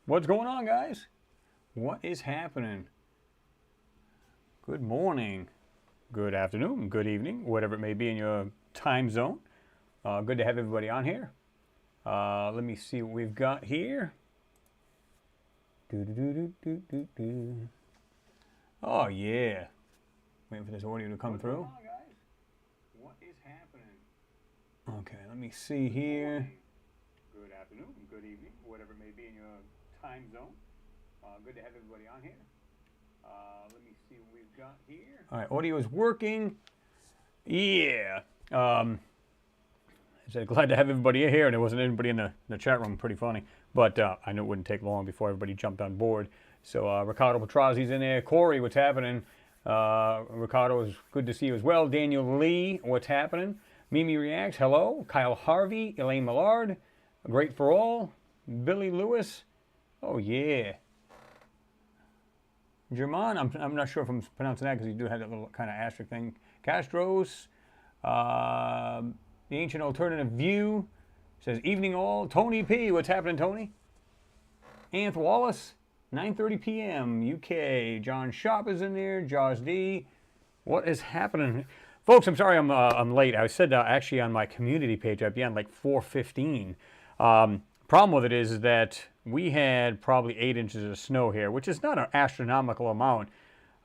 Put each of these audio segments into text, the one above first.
What's going on, guys? What is happening? Good morning, good afternoon, good evening, whatever it may be in your time zone. Good to have everybody on here. Let me see what we've got here. Oh, yeah. Waiting for this audio to come through. What is happening? Okay, let me see here. Good afternoon, good evening, whatever it may be in your time zone. Good to have everybody on here. Let me see what we've got here. All right, audio is working. Yeah. I said glad to have everybody here, and there wasn't anybody in the chat room. Pretty funny, but I knew it wouldn't take long before everybody jumped on board. So Ricardo Petrozzi's in there. Corey, what's happening? Ricardo, is good to see you as well. Daniel Lee, what's happening? Mimi Reacts, hello. Kyle Harvey, Elaine Millard, Great for All. Billy Lewis, oh yeah. German, I'm not sure if I'm pronouncing that because you do have that little kind of asterisk thing. Castros, The Ancient Alternative View, says evening all. Tony P, what's happening, Tony? Anth Wallace, 9:30 p.m. UK. John Shop is in there. Jaws D, what is happening? Folks, I'm sorry I'm late. I said actually on my community page I'd be on like 4:15. Problem with it is that we had probably 8 inches of snow here, which is not an astronomical amount.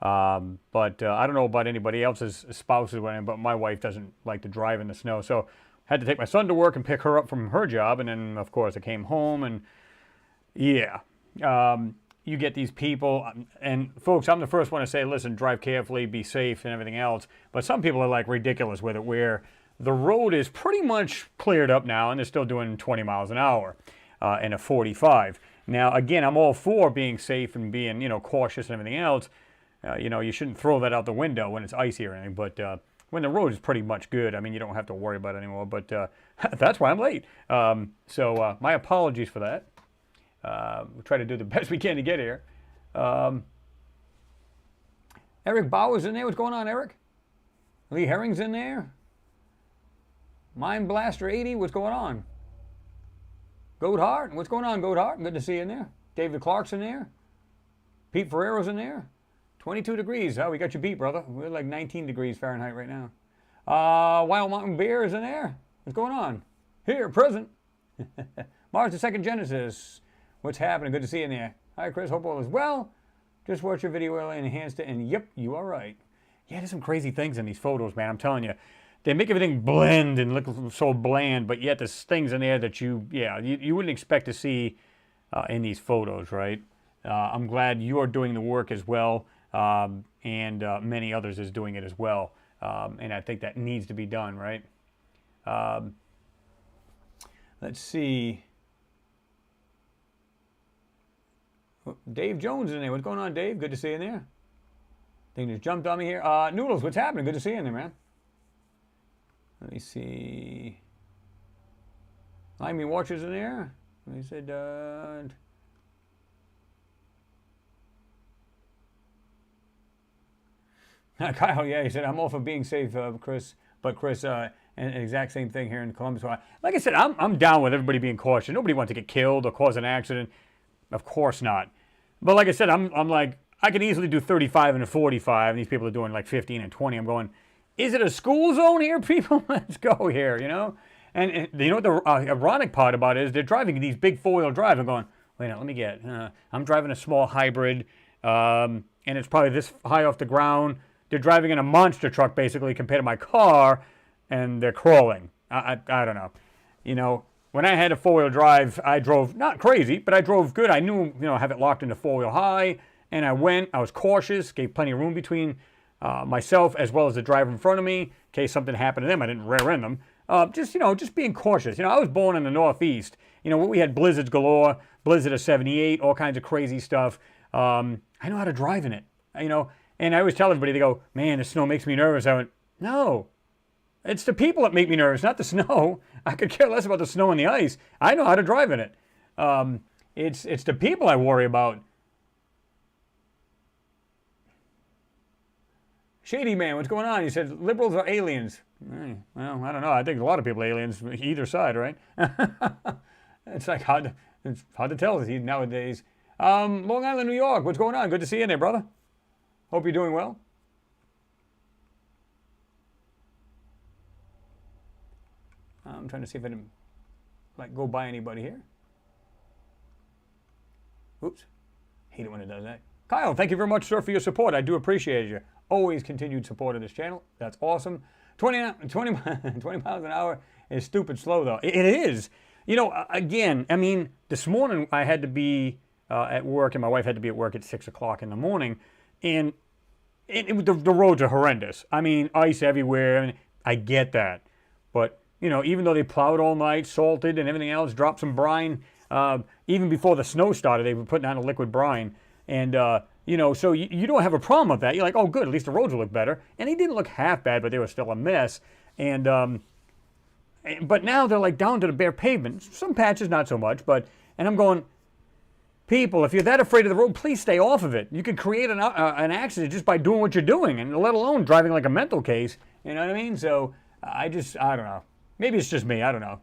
But I don't know about anybody else's spouses, but my wife doesn't like to drive in the snow. So I had to take my son to work and pick her up from her job. And then, of course, I came home and, yeah. You get these people. And, folks, I'm the first one to say, listen, drive carefully, be safe and everything else. But some people are, like, ridiculous with it, where the road is pretty much cleared up now, and they're still doing 20 miles an hour and a 45. Now, again, I'm all for being safe and being, cautious and everything else. You shouldn't throw that out the window when it's icy or anything. But when the road is pretty much good, I mean, you don't have to worry about it anymore. But that's why I'm late. So my apologies for that. We'll try to do the best we can to get here. Eric Bauer's in there. What's going on, Eric? Lee Herring's in there. Mind Blaster 80, what's going on? Goathart, what's going on, Goathart? Good to see you in there. David Clark's in there. Pete Ferrero's in there. 22 degrees. Oh, we got you beat, brother. We're like 19 degrees Fahrenheit right now. Wild Mountain Bear is in there. What's going on? Here, present. Mars the Second Genesis. What's happening? Good to see you in there. Hi, Chris. Hope all is well. Just watched your video earlier and enhanced it, and yep, you are right. Yeah, there's some crazy things in these photos, man. I'm telling you. They make everything blend and look so bland, but yet there's things in there that you wouldn't expect to see in these photos, right? I'm glad you are doing the work as well, and many others is doing it as well, and I think that needs to be done, right? Let's see. Dave Jones is in there. What's going on, Dave? Good to see you in there. Thing just jumped on me here. Noodles, what's happening? Good to see you in there, man. Let me see. Limey Watchers in there. He said, Kyle, yeah, he said, I'm all for being safe, Chris. But Chris, and exact same thing here in Columbus. Like I said, I'm down with everybody being cautious. Nobody wants to get killed or cause an accident. Of course not. But like I said, I'm like, I can easily do 35 and a 45, and these people are doing like 15 and 20. I'm going, is it a school zone here, people? Let's go here, And you know what the ironic part about it is? They're driving these big four-wheel drive. I'm going, wait a minute, let me get, I'm driving a small hybrid, and it's probably this high off the ground. They're driving in a monster truck, basically, compared to my car, and they're crawling. I don't know. When I had a four-wheel drive, I drove, not crazy, but I drove good. I knew, have it locked into four-wheel high, and I was cautious, gave plenty of room between myself as well as the driver in front of me in case something happened to them. I didn't rear end them. Just being cautious. I was born in the Northeast. We had blizzards galore, blizzard of 78, all kinds of crazy stuff. I know how to drive in it, and I always tell everybody, they go, man, the snow makes me nervous. I went, no, it's the people that make me nervous, not the snow. I could care less about the snow and the ice. I know how to drive in it. It's the people I worry about. Shady Man, what's going on? He said liberals are aliens. Well, I don't know. I think a lot of people are aliens, either side, right? It's like, It's hard to tell nowadays. Long Island, New York. What's going on? Good to see you there, brother. Hope you're doing well. I'm trying to see if I can go by anybody here. Oops. Hate it when it does that. Kyle, thank you very much, sir, for your support. I do appreciate you. Always continued support of this channel. That's awesome. 20 miles an hour is stupid slow, though. It is. You know, again, I mean, this morning I had to be at work, and my wife had to be at work at 6 o'clock in the morning, and the roads are horrendous. I mean, ice everywhere. I mean, I get that. But, you know, even though they plowed all night, salted and everything else, dropped some brine, even before the snow started, they were putting down a liquid brine. And, you know, so you don't have a problem with that. You're like, oh, good, at least the roads will look better. And they didn't look half bad, but they were still a mess. And, but now they're like down to the bare pavement. Some patches, not so much, but, and I'm going, people, if you're that afraid of the road, please stay off of it. You could create an accident just by doing what you're doing, and let alone driving like a mental case. You know what I mean? So I don't know. Maybe it's just me. I don't know.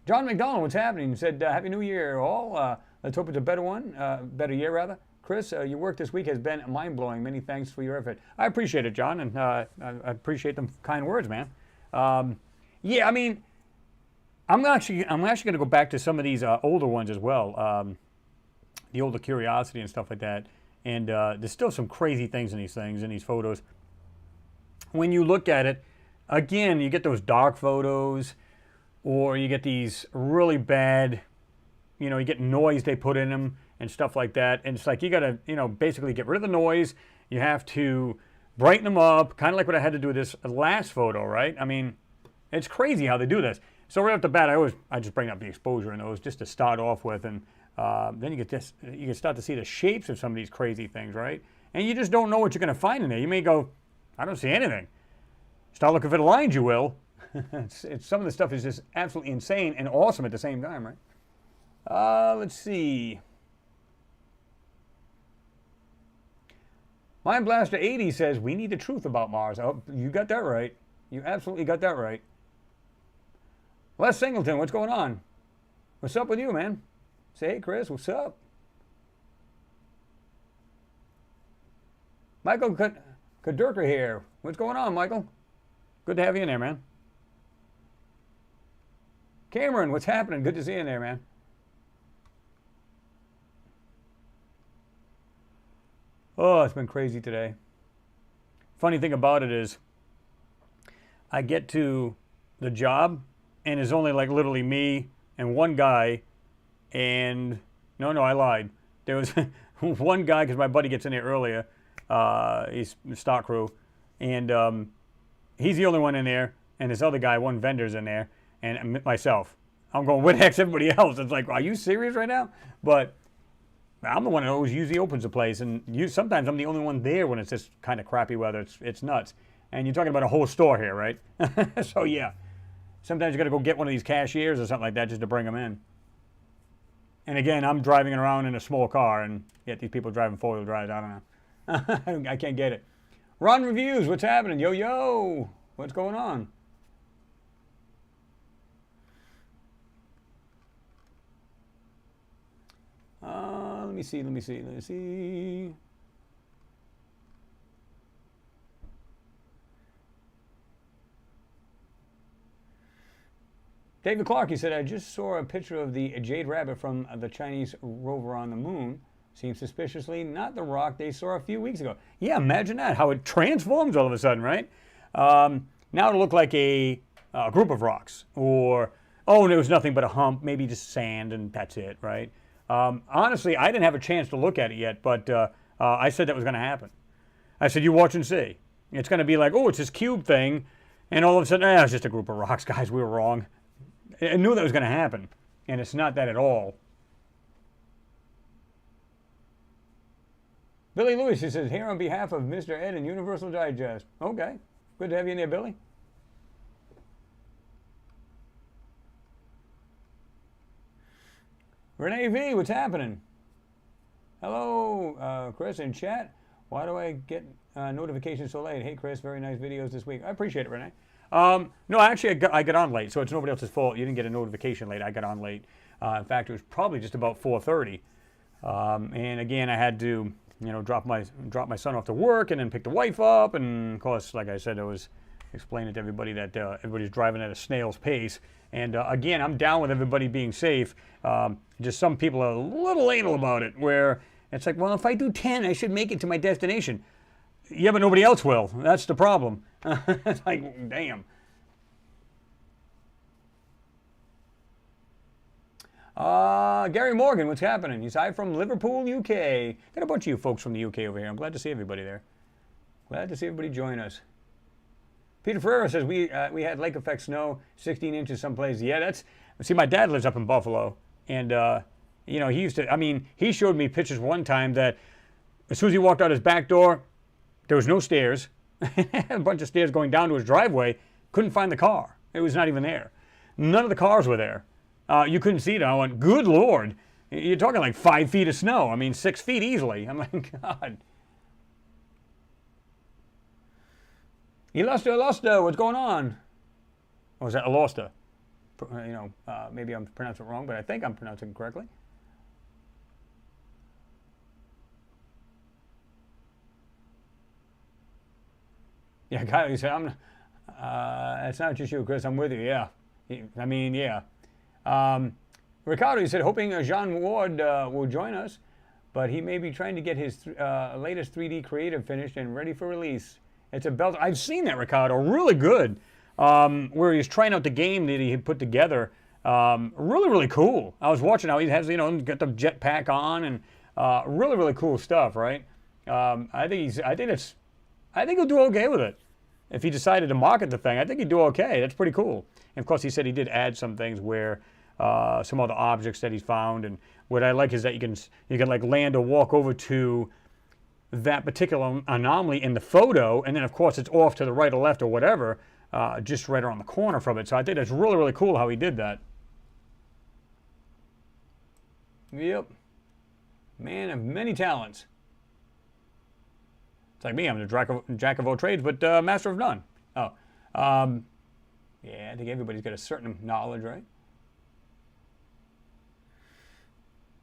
John McDonald, what's happening? He said, Happy New Year, all. Let's hope it's a better one, better year, rather. Chris, your work this week has been mind-blowing. Many thanks for your effort. I appreciate it, John, and I appreciate them kind words, man. Yeah, I mean, I'm actually going to go back to some of these older ones as well, the older Curiosity and stuff like that. And there's still some crazy things in these photos. When you look at it, again, you get those dark photos, or you get these really bad, you know, you get noise they put in them and stuff like that. And it's like you got to, you know, basically get rid of the noise. You have to brighten them up, kind of like what I had to do with this last photo, right? I mean, it's crazy how they do this. So right off the bat, I just bring up the exposure in those just to start off with, and then you can start to see the shapes of some of these crazy things, right? And you just don't know what you're going to find in there. You may go, I don't see anything. Start looking for the lines, you will. Some of the stuff is just absolutely insane and awesome at the same time, right? Let's see. Mind Blaster 80 says, we need the truth about Mars. Oh, you got that right. You absolutely got that right. Les Singleton, what's going on? What's up with you, man? Say, hey, Chris, what's up? Michael Kadurka here. What's going on, Michael? Good to have you in there, man. Cameron, what's happening? Good to see you in there, man. Oh, it's been crazy today. Funny thing about it is, I get to the job, and it's only like literally me and one guy, and no, I lied. There was one guy, because my buddy gets in there earlier. He's stock crew, and he's the only one in there, and this other guy, one vendor's in there, and myself. I'm going, where the heck's everybody else? It's like, are you serious right now? But I'm the one that always usually opens the place, and sometimes I'm the only one there when it's this kind of crappy weather. It's nuts. And you're talking about a whole store here, right? So yeah, sometimes you got to go get one of these cashiers or something like that just to bring them in. And again, I'm driving around in a small car, and yet these people driving four-wheel drives. I don't know. I can't get it. Ron Reviews, what's happening? Yo, what's going on? Let me see. David Clark, he said, I just saw a picture of the Jade Rabbit from the Chinese rover on the moon. Seems suspiciously not the rock they saw a few weeks ago. Yeah, imagine that, how it transforms all of a sudden, right? Now it'll look like a group of rocks, or, oh, there was nothing but a hump, maybe just sand, and that's it, right? Honestly, I didn't have a chance to look at it yet, but I said that was going to happen. I said, you watch and see. It's going to be like, oh, it's this cube thing, and all of a sudden, it's just a group of rocks, guys, we were wrong. I knew that was going to happen, and it's not that at all. Billy Lewis, he says, here on behalf of Mr. Ed and Universal Digest. Okay, good to have you in there, Billy. Renee V, what's happening? Hello, Chris in chat. Why do I get notifications so late? Hey, Chris, very nice videos this week. I appreciate it, Renee. No, actually, I got on late, so it's nobody else's fault. You didn't get a notification late. I got on late. In fact, it was probably just about 4:30. And again, I had to, drop my son off to work and then pick the wife up. And of course, like I said, I was explaining to everybody that everybody's driving at a snail's pace. And again, I'm down with everybody being safe. Just some people are a little anal about it, where it's like, well, if I do 10, I should make it to my destination. Yeah, but nobody else will. That's the problem. It's like, damn. Gary Morgan, what's happening? He's from Liverpool, UK. Got a bunch of you folks from the UK over here. I'm glad to see everybody there. Glad to see everybody join us. Peter Ferreira says we had lake effect snow, 16 inches someplace. Yeah, see, my dad lives up in Buffalo, and he used to. He showed me pictures one time that as soon as he walked out his back door, there was no stairs. A bunch of stairs going down to his driveway. Couldn't find the car. It was not even there. None of the cars were there. You couldn't see it. I went, good Lord. You're talking like 5 feet of snow. 6 feet easily. I'm like, God. Elosta, what's going on? Or is that Elosta? Maybe I'm pronouncing it wrong, but I think I'm pronouncing it correctly. Yeah, Kyle, you said, it's not just you, Chris. I'm with you, yeah. Yeah. Ricardo, you said, hoping Jean Ward will join us, but he may be trying to get his latest 3D creative finished and ready for release. It's a belt. I've seen that, Ricardo. Really good. Where he's trying out the game that he had put together. Really, really cool. I was watching how he has, got the jetpack on, and really, really cool stuff, right? I think he'll do okay with it. If he decided to market the thing, I think he'd do okay. That's pretty cool. And of course, he said he did add some things where some other objects that he's found. And what I like is that you can like land or walk over to that particular anomaly in the photo, and then of course it's off to the right or left or whatever, just right around the corner from it. So I think it's really, really cool how he did that. Yep. Man of many talents. It's like me, I'm the jack of all trades, but master of none. Oh. Yeah, I think everybody's got a certain knowledge, right?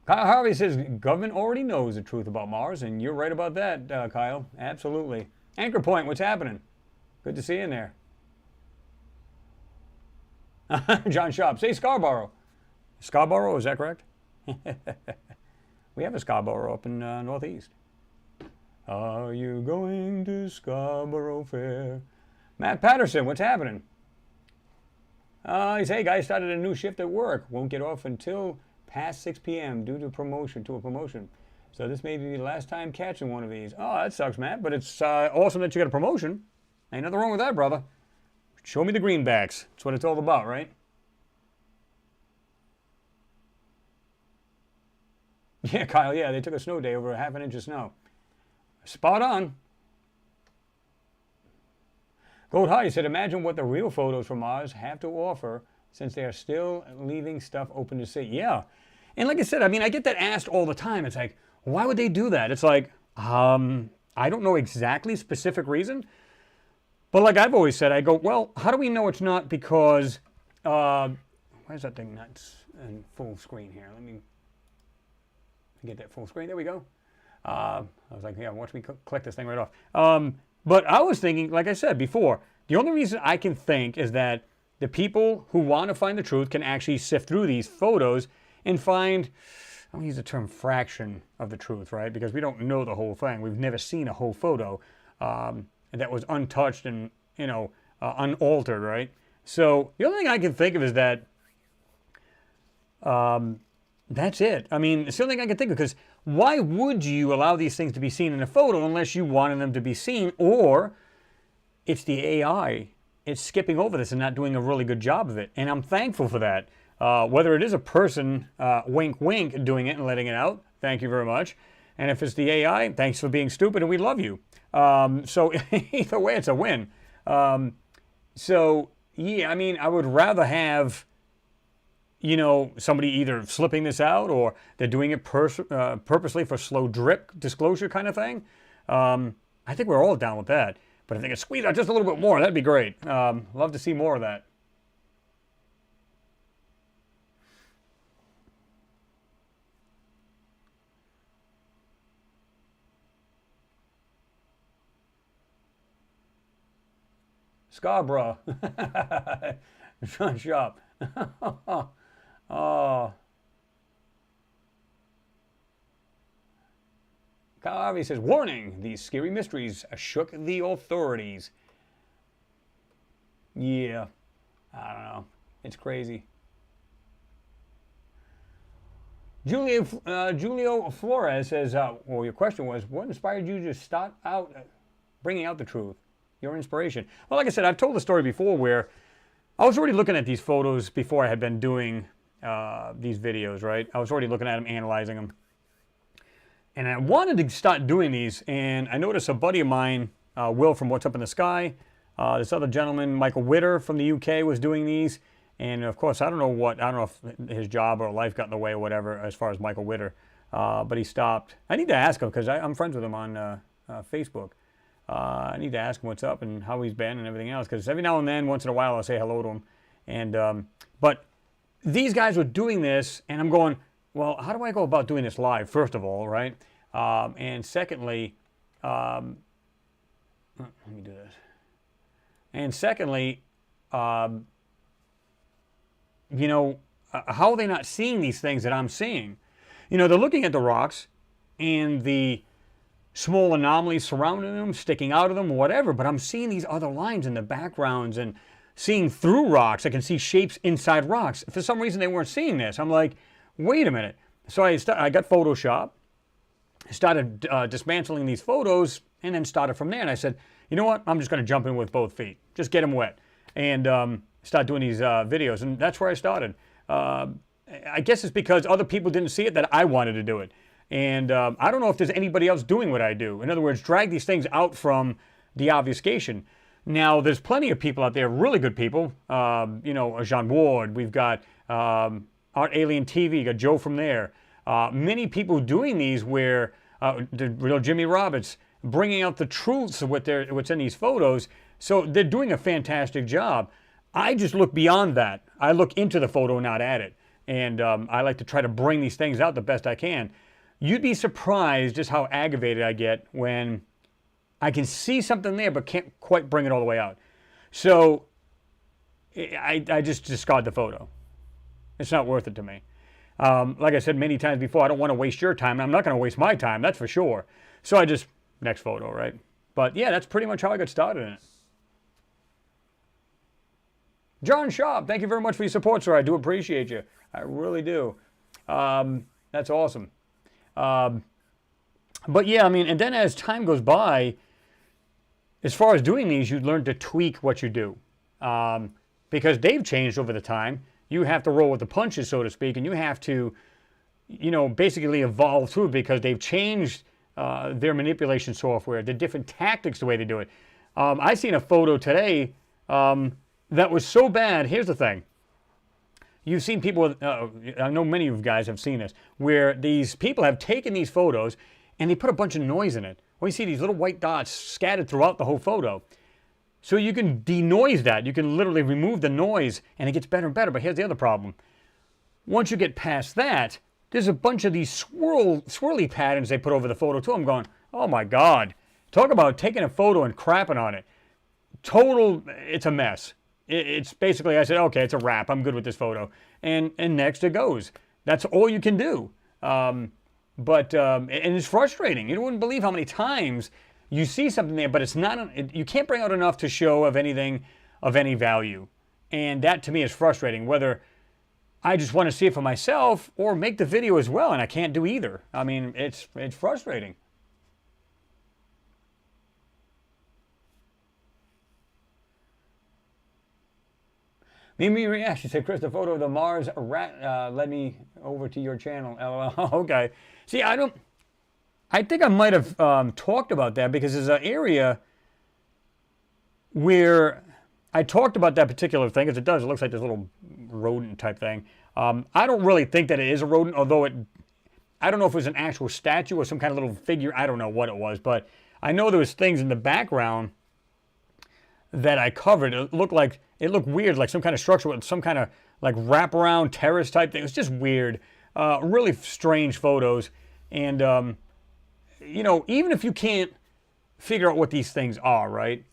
Kyle Harvey says, government already knows the truth about Mars, and you're right about that, Kyle. Absolutely. Anchor Point, what's happening? Good to see you in there. John Schaub, say Scarborough. Scarborough, is that correct? We have a Scarborough up in Northeast. Are you going to Scarborough Fair? Matt Patterson, what's happening? He says, hey guys, started a new shift at work. Won't get off until past 6 p.m. due to a promotion. So this may be the last time catching one of these. Oh, that sucks, Matt, but it's awesome that you got a promotion. Ain't nothing wrong with that, brother. Show me the greenbacks. That's what it's all about, right? Yeah, Kyle, yeah, they took a snow day over 1/2 inch of snow. Spot on. Gold High said, imagine what the real photos from Mars have to offer since they are still leaving stuff open to see. Yeah. And like I said, I get that asked all the time. It's like, why would they do that? It's like, I don't know exactly specific reason. But like I've always said, I go, well, how do we know it's not because, why is that thing not in full screen here? Let me get that full screen. There we go. I was like, yeah, watch me click this thing right off. But I was thinking, like I said before, the only reason I can think is that the people who want to find the truth can actually sift through these photos and find, I don't use the term fraction of the truth, right? Because we don't know the whole thing. We've never seen a whole photo that was untouched and, unaltered, right? So the only thing I can think of is that that's it. It's the only thing I can think of, because why would you allow these things to be seen in a photo unless you wanted them to be seen, or it's the AI. It's skipping over this and not doing a really good job of it. And I'm thankful for that. Whether it is a person, wink, wink, doing it and letting it out, thank you very much. And if it's the AI, thanks for being stupid and we love you. So either way, it's a win. So, yeah, I would rather have, somebody either slipping this out or they're doing it purposely for slow drip disclosure kind of thing. I think we're all down with that. But if they could squeeze out just a little bit more, that'd be great. Love to see more of that. Scarborough. Sean Sharp. Oh. Kyle Harvey says, warning, these scary mysteries shook the authorities. Yeah, I don't know. It's crazy. Julio Flores says, well, your question was, what inspired you to start out bringing out the truth? Your inspiration. Well, like I said, I've told the story before where I was already looking at these photos before I had been doing these videos, right? I was already looking at them, analyzing them. And I wanted to start doing these, and I noticed a buddy of mine, Will from What's Up in the Sky, this other gentleman, Michael Witter from the UK, was doing these. And of course, I don't know if his job or life got in the way or whatever as far as Michael Witter, but he stopped. I need to ask him because I'm friends with him on Facebook. I need to ask him what's up and how he's been and everything else, because every now and then, once in a while, I'll say hello to him. And but these guys were doing this, and I'm going, well, how do I go about doing this live, first of all, right? And secondly, let me do this. And secondly, you know, how are they not seeing these things that I'm seeing? You know, they're looking at the rocks and the small anomalies surrounding them, sticking out of them, whatever, but I'm seeing these other lines in the backgrounds and seeing through rocks. I can see shapes inside rocks. For some reason, they weren't seeing this. I'm like, wait a minute. So I got Photoshop, started dismantling these photos, and then started from there. And I said, you know what? I'm just going to jump in with both feet. Just get them wet. And start doing these videos. And that's where I started. I guess it's because other people didn't see it that I wanted to do it. And I don't know if there's anybody else doing what I do. In other words, drag these things out from the obfuscation. Now, there's plenty of people out there, really good people. You know, Jean Ward. We've got Art Alien TV. You got Joe from there. Many people doing these where the real Jimmy Roberts bringing out the truths of what's in these photos. So they're doing a fantastic job. I just look beyond that. I look into the photo, not at it. And I like to try to bring these things out the best I can. You'd be surprised just how aggravated I get when I can see something there but can't quite bring it all the way out. So I just discard the photo. It's not worth it to me. Like I said many times before, I don't want to waste your time. And I'm not going to waste my time, that's for sure. So I just, next photo, right? But yeah, that's pretty much how I got started in it. John Sharp, thank you very much for your support, sir. I do appreciate you. I really do. That's awesome. But yeah, I mean, and then as time goes by, as far as doing these, you learn to tweak what you do. Because they've changed over the time. You have to roll with the punches, so to speak, and you have to, you know, basically evolve through because they've changed their manipulation software, the different tactics, the way they do it. I seen a photo today that was so bad. Here's the thing. You've seen people, I know many of you guys have seen this, where these people have taken these photos and they put a bunch of noise in it. Well, you see these little white dots scattered throughout the whole photo. So you can denoise that. You can literally remove the noise and it gets better and better. But here's the other problem. Once you get past that, there's a bunch of these swirly patterns they put over the photo too. I'm going, oh my God. Talk about taking a photo and crapping on it. Total, it's a mess. It's basically, I said, okay, it's a wrap. I'm good with this photo. And next it goes. That's all you can do. And it's frustrating. You wouldn't believe how many times you see something there, but it's not, you can't bring out enough to show of anything of any value. And that to me is frustrating, whether I just want to see it for myself or make the video as well, and I can't do either. I mean, it's frustrating. Mimi Reaction said, Chris, the photo of the Mars rat led me over to your channel. LOL. Okay. See, I think I might have talked about that because there's an area where I talked about that particular thing, because it does. It looks like this little rodent type thing. I don't really think that it is a rodent, although I don't know if it was an actual statue or some kind of little figure. I don't know what it was, but I know there was things in the background that I covered, it looked weird, like some kind of structure with some kind of like wraparound terrace type thing. It was just weird, really strange photos. And you know, even if you can't figure out what these things are, right?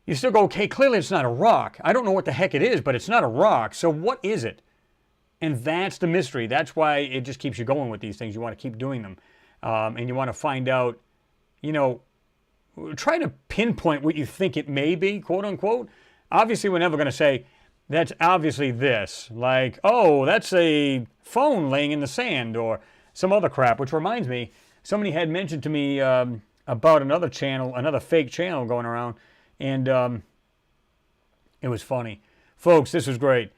You still go, okay, clearly it's not a rock. I don't know what the heck it is, but it's not a rock. So what is it? And that's the mystery. That's why it just keeps you going with these things. You want to keep doing them. And you want to find out, you know, try to pinpoint what you think it may be, quote unquote. Obviously, we're never going to say, that's obviously this. Like, oh, that's a phone laying in the sand or some other crap, which reminds me, somebody had mentioned to me about another channel, another fake channel going around. And it was funny. Folks, this was great.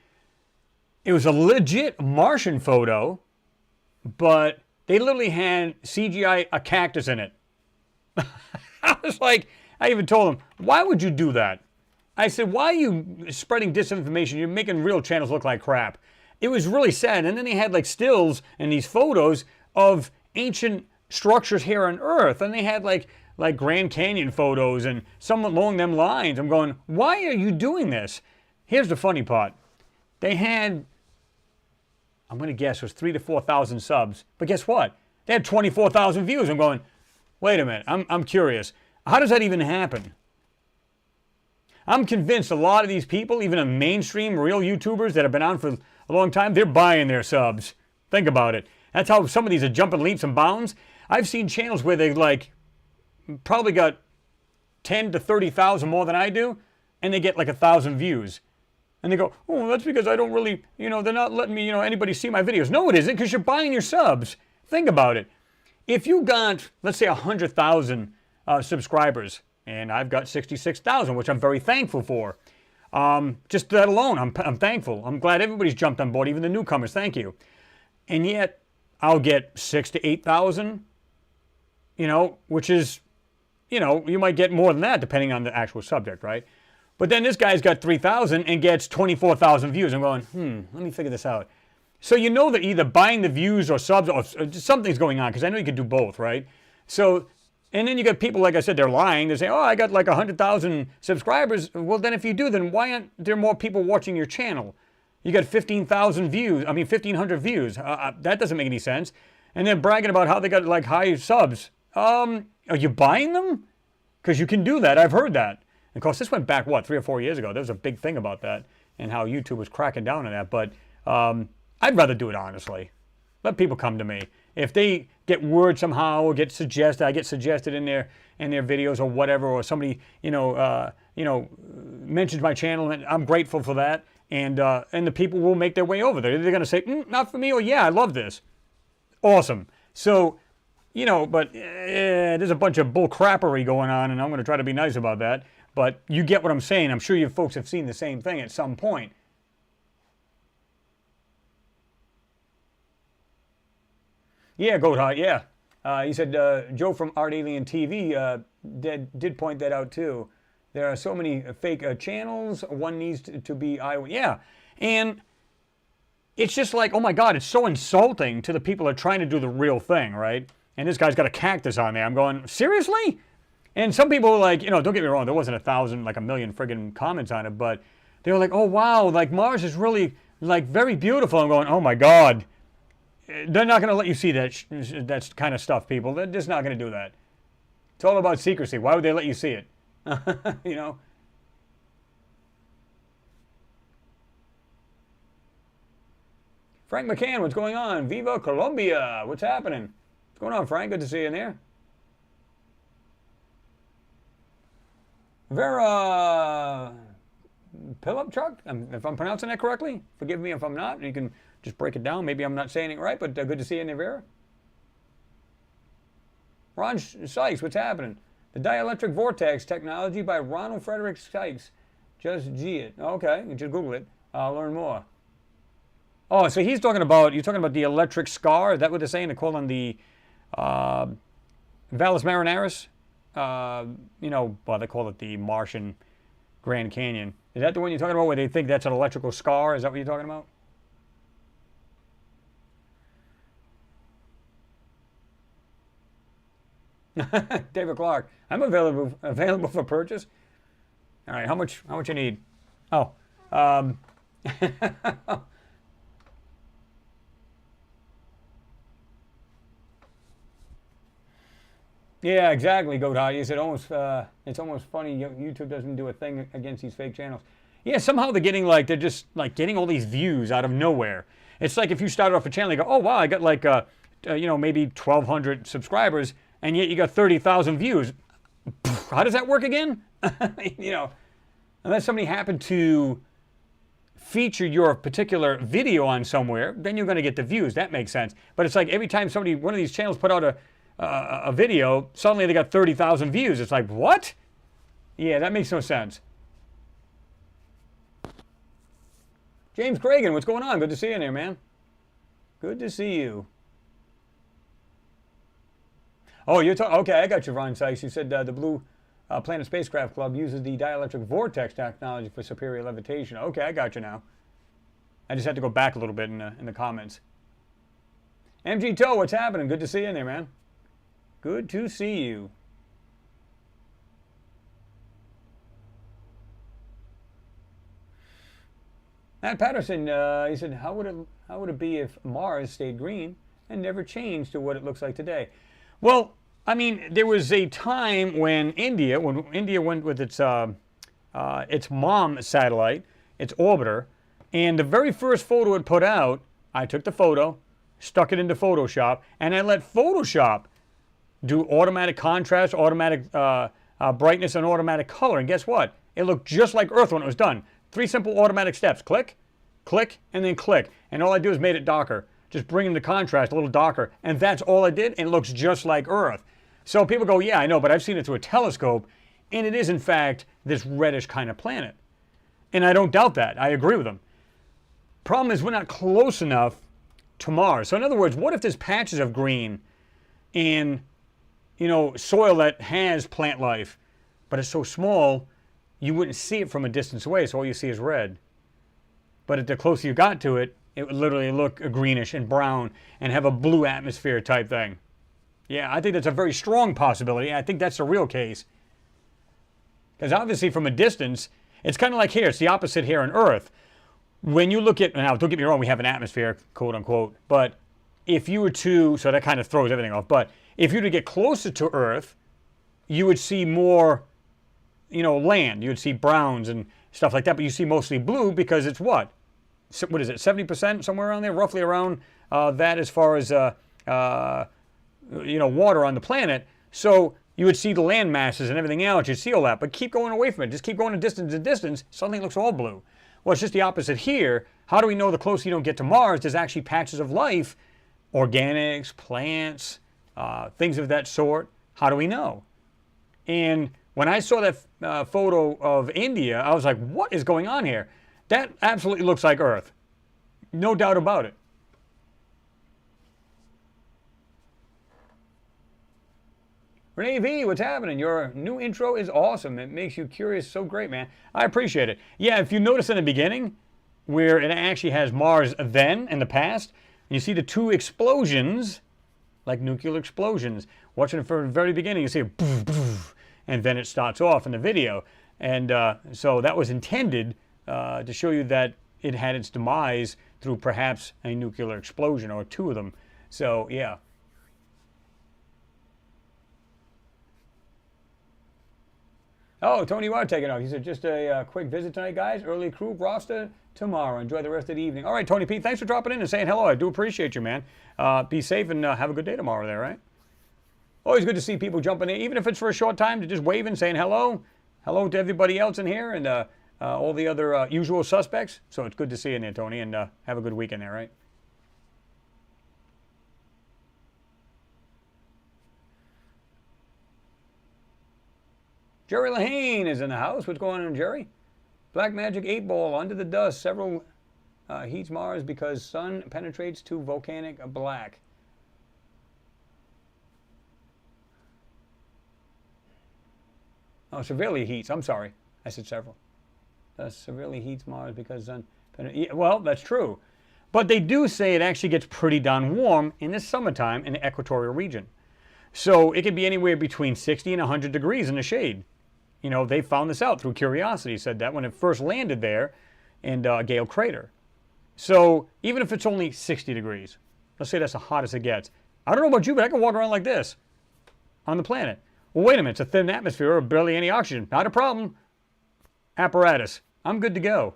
It was a legit Martian photo, but they literally had CGI a cactus in it. I was like, I even told them, why would you do that? I said, why are you spreading disinformation? You're making real channels look like crap. It was really sad. And then they had like stills and these photos of ancient structures here on Earth. And they had like Grand Canyon photos and some along them lines. I'm going, why are you doing this? Here's the funny part. They had, I'm going to guess it was 3,000 to 4,000 subs. But guess what? They had 24,000 views. I'm going, wait a minute. I'm curious. How does that even happen? I'm convinced a lot of these people, even the mainstream real YouTubers that have been on for a long time, they're buying their subs. Think about it. That's how some of these are jumping leaps and bounds. I've seen channels where they like probably got 10 to 30,000 more than I do, and they get like 1,000 views. And they go, oh, that's because I don't really, you know, they're not letting me, you know, anybody see my videos. No, it isn't, because you're buying your subs. Think about it. If you got, let's say, 100,000 subscribers, and I've got 66,000, which I'm very thankful for. Just that alone, I'm thankful. I'm glad everybody's jumped on board, even the newcomers. Thank you. And yet, I'll get 6,000 to 8,000, you know, which is, you know, you might get more than that depending on the actual subject, right? But then this guy's got 3,000 and gets 24,000 views. I'm going, let me figure this out. So you know they're either buying the views or subs or something's going on, because I know you could do both, right? So, and then you got people, like I said, they're lying. They say, oh, I got like 100,000 subscribers. Well, then if you do, then why aren't there more people watching your channel? You got 15,000 views. I mean, 1,500 views. That doesn't make any sense. And then bragging about how they got like high subs. Are you buying them? Because you can do that. I've heard that. And of course, this went back, what, 3 or 4 years ago. There was a big thing about that and how YouTube was cracking down on that. But I'd rather do it honestly. Let people come to me. If they get word somehow or get suggested, I get suggested in their videos or whatever, or somebody mentions my channel, and I'm grateful for that. And the people will make their way over there. They're going to say, not for me, or yeah, I love this. Awesome. So, you know, but there's a bunch of bull crappery going on, and I'm going to try to be nice about that. But you get what I'm saying. I'm sure you folks have seen the same thing at some point. Yeah, Goat Heart, yeah. He said, Joe from Art Alien TV did point that out too. There are so many fake channels. One needs to be yeah. And it's just like, oh my God, it's so insulting to the people that are trying to do the real thing, right? And this guy's got a cactus on there. I'm going, seriously? And some people are like, you know, don't get me wrong, there wasn't 1,000, like a million friggin' comments on it, but they were like, oh wow, like Mars is really like very beautiful. I'm going, oh my God. They're not going to let you see that kind of stuff, people. They're just not going to do that. It's all about secrecy. Why would they let you see it? You know? Frank McCann, what's going on? Viva Colombia. What's happening? What's going on, Frank? Good to see you in there. Vera Pilupchuk, if I'm pronouncing that correctly. Forgive me if I'm not. You can just break it down. Maybe I'm not saying it right, but good to see you in there, Vera. Ron Sykes, what's happening? The dielectric vortex technology by Ronald Frederick Sykes. Just G it. Okay, you just Google it. I'll learn more. Oh, so you're talking about the electric scar? Is that what they're saying? They're calling the Valles Marineris? You know, well, they call it the Martian Grand Canyon. Is that the one you're talking about where they think that's an electrical scar? Is that what you're talking about? David Clark, I'm available for purchase. All right, how much you need? Oh, um, yeah, exactly, Goat You said it's almost funny YouTube doesn't do a thing against these fake channels. Yeah, somehow they're just like getting all these views out of nowhere. It's like if you started off a channel, you go, oh wow, I got like maybe 1,200 subscribers, and yet you got 30,000 views. How does that work again? Unless somebody happened to feature your particular video on somewhere, then you're going to get the views. That makes sense. But it's like every time one of these channels put out a video, suddenly they got 30,000 views. It's like, what? Yeah, that makes no sense. James Cragen, what's going on? Good to see you in there, man. Good to see you. Oh, you're talking. Okay, I got you, Ron Sykes. You said the Blue Planet Spacecraft Club uses the dielectric vortex technology for superior levitation. Okay, I got you now. I just had to go back a little bit in the comments. MG Toe, what's happening? Good to see you in there, man. Good to see you. Matt Patterson, he said, how would it be if Mars stayed green and never changed to what it looks like today? Well, I mean, there was a time when India went with its mom satellite, its orbiter, and the very first photo it put out, I took the photo, stuck it into Photoshop, and I let Photoshop do automatic contrast, automatic brightness, and automatic color. And guess what? It looked just like Earth when it was done. 3 simple automatic steps. Click, click, and then click. And all I do is made it darker. Just bring in the contrast a little darker. And that's all I did, and it looks just like Earth. So people go, yeah, I know, but I've seen it through a telescope, and it is, in fact, this reddish kind of planet. And I don't doubt that. I agree with them. Problem is, we're not close enough to Mars. So in other words, what if there's patches of green in, soil that has plant life, but it's so small, you wouldn't see it from a distance away, so all you see is red. But if the closer you got to it, it would literally look greenish and brown and have a blue atmosphere type thing. Yeah, I think that's a very strong possibility. I think that's the real case. Because obviously from a distance, it's kind of like here. It's the opposite here on Earth. When you look at, now don't get me wrong, we have an atmosphere, quote unquote, but if you were to, so that kind of throws everything off, but if you were to get closer to Earth, you would see more land. You would see browns and stuff like that, but you see mostly blue because it's what? What is it, 70%, somewhere around there? Roughly around that as far as, water on the planet. So you would see the land masses and everything else. You'd see all that, but keep going away from it. Just keep going a distance to distance. Suddenly it looks all blue. Well, it's just the opposite here. How do we know the closer you don't get to Mars, there's actually patches of life, organics, plants, things of that sort? How do we know? And when I saw that photo of India, I was like, what is going on here? That absolutely looks like Earth. No doubt about it. Renee V, what's happening? Your new intro is awesome. It makes you curious. So great, man. I appreciate it. Yeah, if you notice in the beginning, where it actually has Mars then, in the past, and you see the 2 explosions, like nuclear explosions. Watching it from the very beginning, you see a boof, boof, and then it starts off in the video. And so that was intended to show you that it had its demise through perhaps a nuclear explosion, or 2 of them. So, yeah. Oh, Tony, you are taking off. He said, just a quick visit tonight, guys. Early crew roster tomorrow. Enjoy the rest of the evening. All right, Tony P, thanks for dropping in and saying hello. I do appreciate you, man. Be safe and have a good day tomorrow there, right? Always good to see people jumping in, even if it's for a short time, to just waving, saying hello. Hello to everybody else in here and all the other usual suspects. So it's good to see you in there, Tony, and have a good weekend there, right? Jerry Lahane is in the house. What's going on, Jerry? Black Magic 8 Ball, under the dust. Several heats Mars because sun penetrates to volcanic black. Oh, severely heats. I'm sorry. I said several. Severely heats Mars because sun penetrates. Yeah, well, that's true. But they do say it actually gets pretty darn warm in the summertime in the equatorial region. So it could be anywhere between 60 and 100 degrees in the shade. You know, they found this out through curiosity, said that when it first landed there in Gale Crater. So even if it's only 60 degrees, let's say that's the hottest it gets. I don't know about you, but I can walk around like this on the planet. Well, wait a minute, it's a thin atmosphere or barely any oxygen. Not a problem. Apparatus. I'm good to go.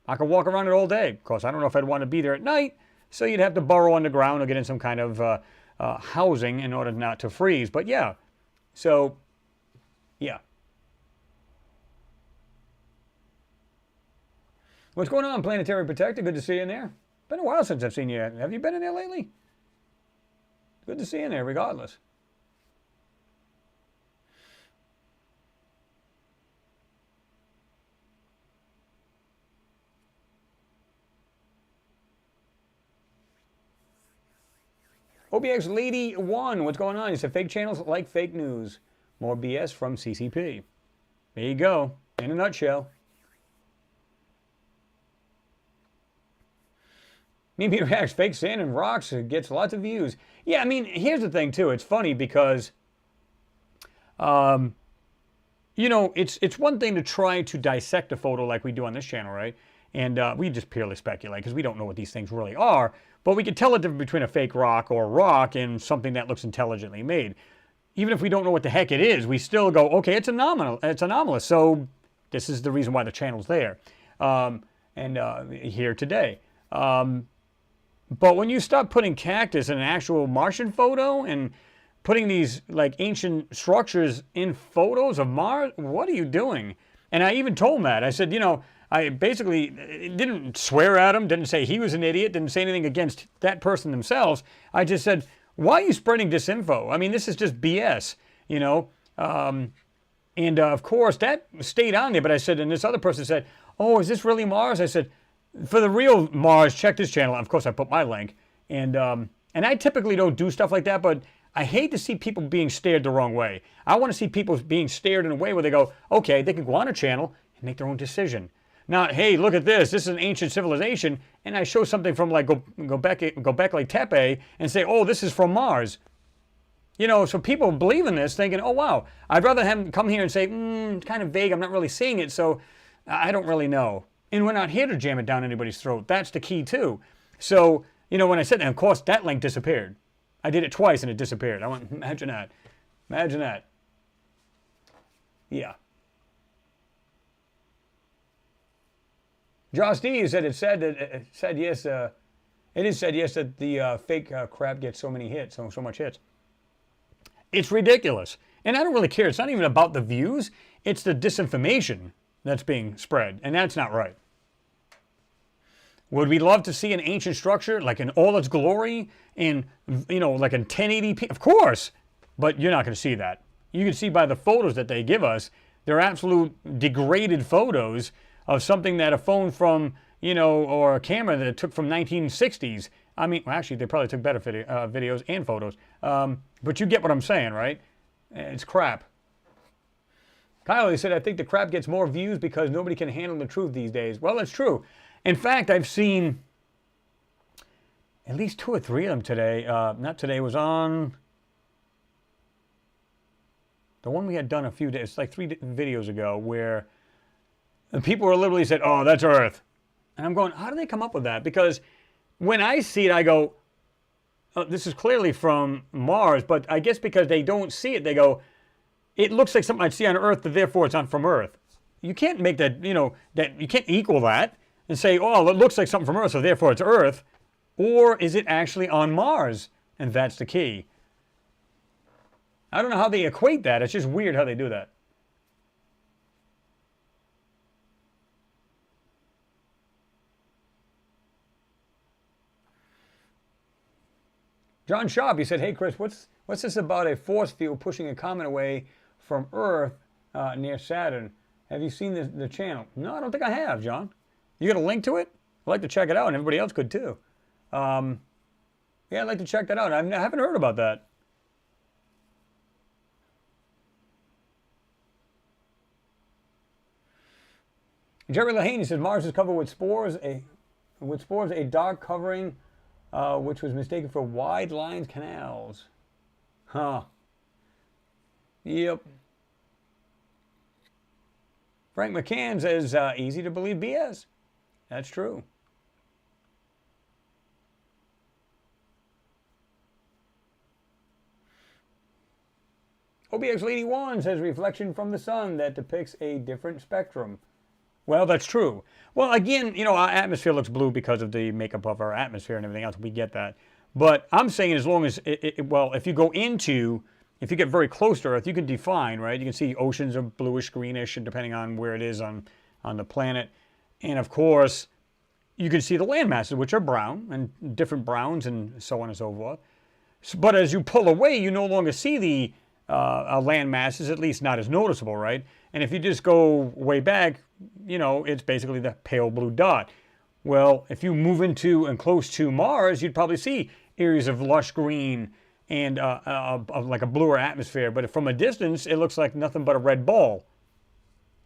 I can walk around it all day. Of course, I don't know if I'd want to be there at night, so you'd have to burrow underground or get in some kind of housing in order not to freeze. But yeah, so yeah. What's going on, Planetary Protector? Good to see you in there. Been a while since I've seen you. Have you been in there lately? Good to see you in there, regardless. OBX Lady 1, what's going on? He said fake channels like fake news. More BS from CCP. There you go, in a nutshell. Mimi reacts, fake sand and rocks, gets lots of views. Yeah, I mean, here's the thing too. It's funny because, you know, it's one thing to try to dissect a photo like we do on this channel, right? And we just purely speculate because we don't know what these things really are. But we can tell the difference between a fake rock or rock and something that looks intelligently made. Even if we don't know what the heck it is, we still go, okay, it's anomalous. So this is the reason why the channel's there and here today. But when you start putting cactus in an actual Martian photo and putting these like ancient structures in photos of Mars, what are you doing? And I even told Matt, I said, you know, I basically didn't swear at him, didn't say he was an idiot, didn't say anything against that person themselves. I just said, why are you spreading disinfo? I mean, this is just BS, you know? Of course, that stayed on there, but I said, and this other person said, oh, is this really Mars? I said, for the real Mars, check this channel. Of course, I put my link. And I typically don't do stuff like that, but I hate to see people being stared the wrong way. I want to see people being stared in a way where they go, okay, they can go on a channel and make their own decision. Not, hey, look at this. This is an ancient civilization, and I show something from like Göbekli Tepe and say, oh, this is from Mars. You know, so people believe in this, thinking, oh wow, I'd rather have them come here and say, it's kind of vague. I'm not really seeing it, so I don't really know. And we're not here to jam it down anybody's throat. That's the key too. So, you know, when I said that, of course, that link disappeared. I did it twice and it disappeared. I went, imagine that. Imagine that. Yeah. Josh D said it said yes that the fake crap gets so many hits, so much hits. It's ridiculous. And I don't really care. It's not even about the views. It's the disinformation that's being spread. And that's not right. Would we love to see an ancient structure like in all its glory in, you know, like in 1080p? Of course. But you're not going to see that. You can see by the photos that they give us, they're absolute degraded photos of something that a phone from, you know, or a camera that it took from 1960s. I mean, well, actually, they probably took better videos and photos. But you get what I'm saying, right? It's crap. Kyle, he said, I think the crap gets more views because nobody can handle the truth these days. Well, that's true. In fact, I've seen at least 2 or 3 of them today. Not today, it was on the one we had done a few days, like 3 videos ago, where the people were literally said, oh, that's Earth. And I'm going, how do they come up with that? Because when I see it, I go, oh, this is clearly from Mars, but I guess because they don't see it, they go, it looks like something I'd see on Earth, but therefore it's not from Earth. You can't make that, you know, that you can't equal that and say, oh, it looks like something from Earth, so therefore it's Earth. Or is it actually on Mars? And that's the key. I don't know how they equate that. It's just weird how they do that. John Schaub, he said, hey, Chris, what's this about a force field pushing a comet away from Earth near Saturn? Have you seen the channel? No, I don't think I have, John. You got a link to it? I'd like to check it out, and everybody else could too. Yeah, I'd like to check that out. I haven't heard about that. Jerry Lahane says Mars is covered with spores, a dark covering, which was mistaken for wide lines canals. Huh. Yep. Frank McCann says, easy to believe BS. That's true. OBX81 says, reflection from the sun that depicts a different spectrum. Well, that's true. Well, again, you know, our atmosphere looks blue because of the makeup of our atmosphere and everything else. We get that. But I'm saying as long as, well, if you go into, if you get very close to Earth, you can define, right? You can see oceans are bluish, greenish, and depending on where it is on the planet. And of course, you can see the land masses, which are brown, and different browns, and so on and so forth. But as you pull away, you no longer see the land masses, at least not as noticeable, right? And if you just go way back, you know, it's basically the pale blue dot. Well, if you move into and close to Mars, you'd probably see areas of lush green and like a bluer atmosphere. But from a distance, it looks like nothing but a red ball.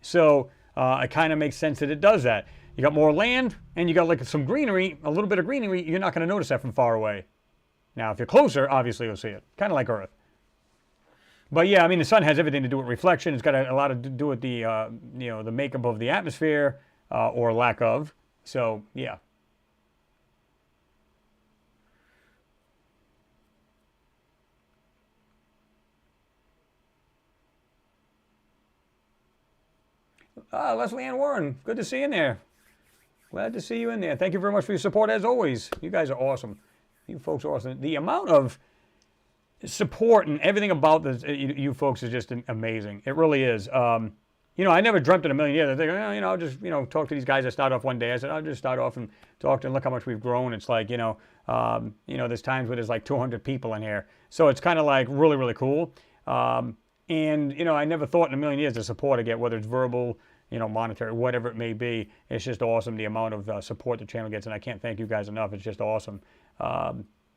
So it kind of makes sense that it does that. You got more land, and you got like some greenery, a little bit of greenery. You're not going to notice that from far away. Now, if you're closer, obviously you'll see it. Kind of like Earth. But yeah, I mean, the sun has everything to do with reflection. It's got a lot to do with the, you know, the makeup of the atmosphere or lack of. So, yeah. Leslie Ann Warren, good to see you in there. Glad to see you in there. Thank you very much for your support, as always. You guys are awesome. You folks are awesome. The amount of support and everything about this, you folks is just amazing. It really is. You know, I never dreamt in a million years. I think, oh, you know, I'll just, you know, talk to these guys. I start off one day. I said, I'll just start off and talk to them. Look how much we've grown. It's like, you know, there's times where there's like 200 people in here. So it's kind of like really, really cool. And, you know, I never thought in a million years the support I get, whether it's verbal, you know, monetary, whatever it may be. It's just awesome, the amount of support the channel gets. And I can't thank you guys enough. It's just awesome.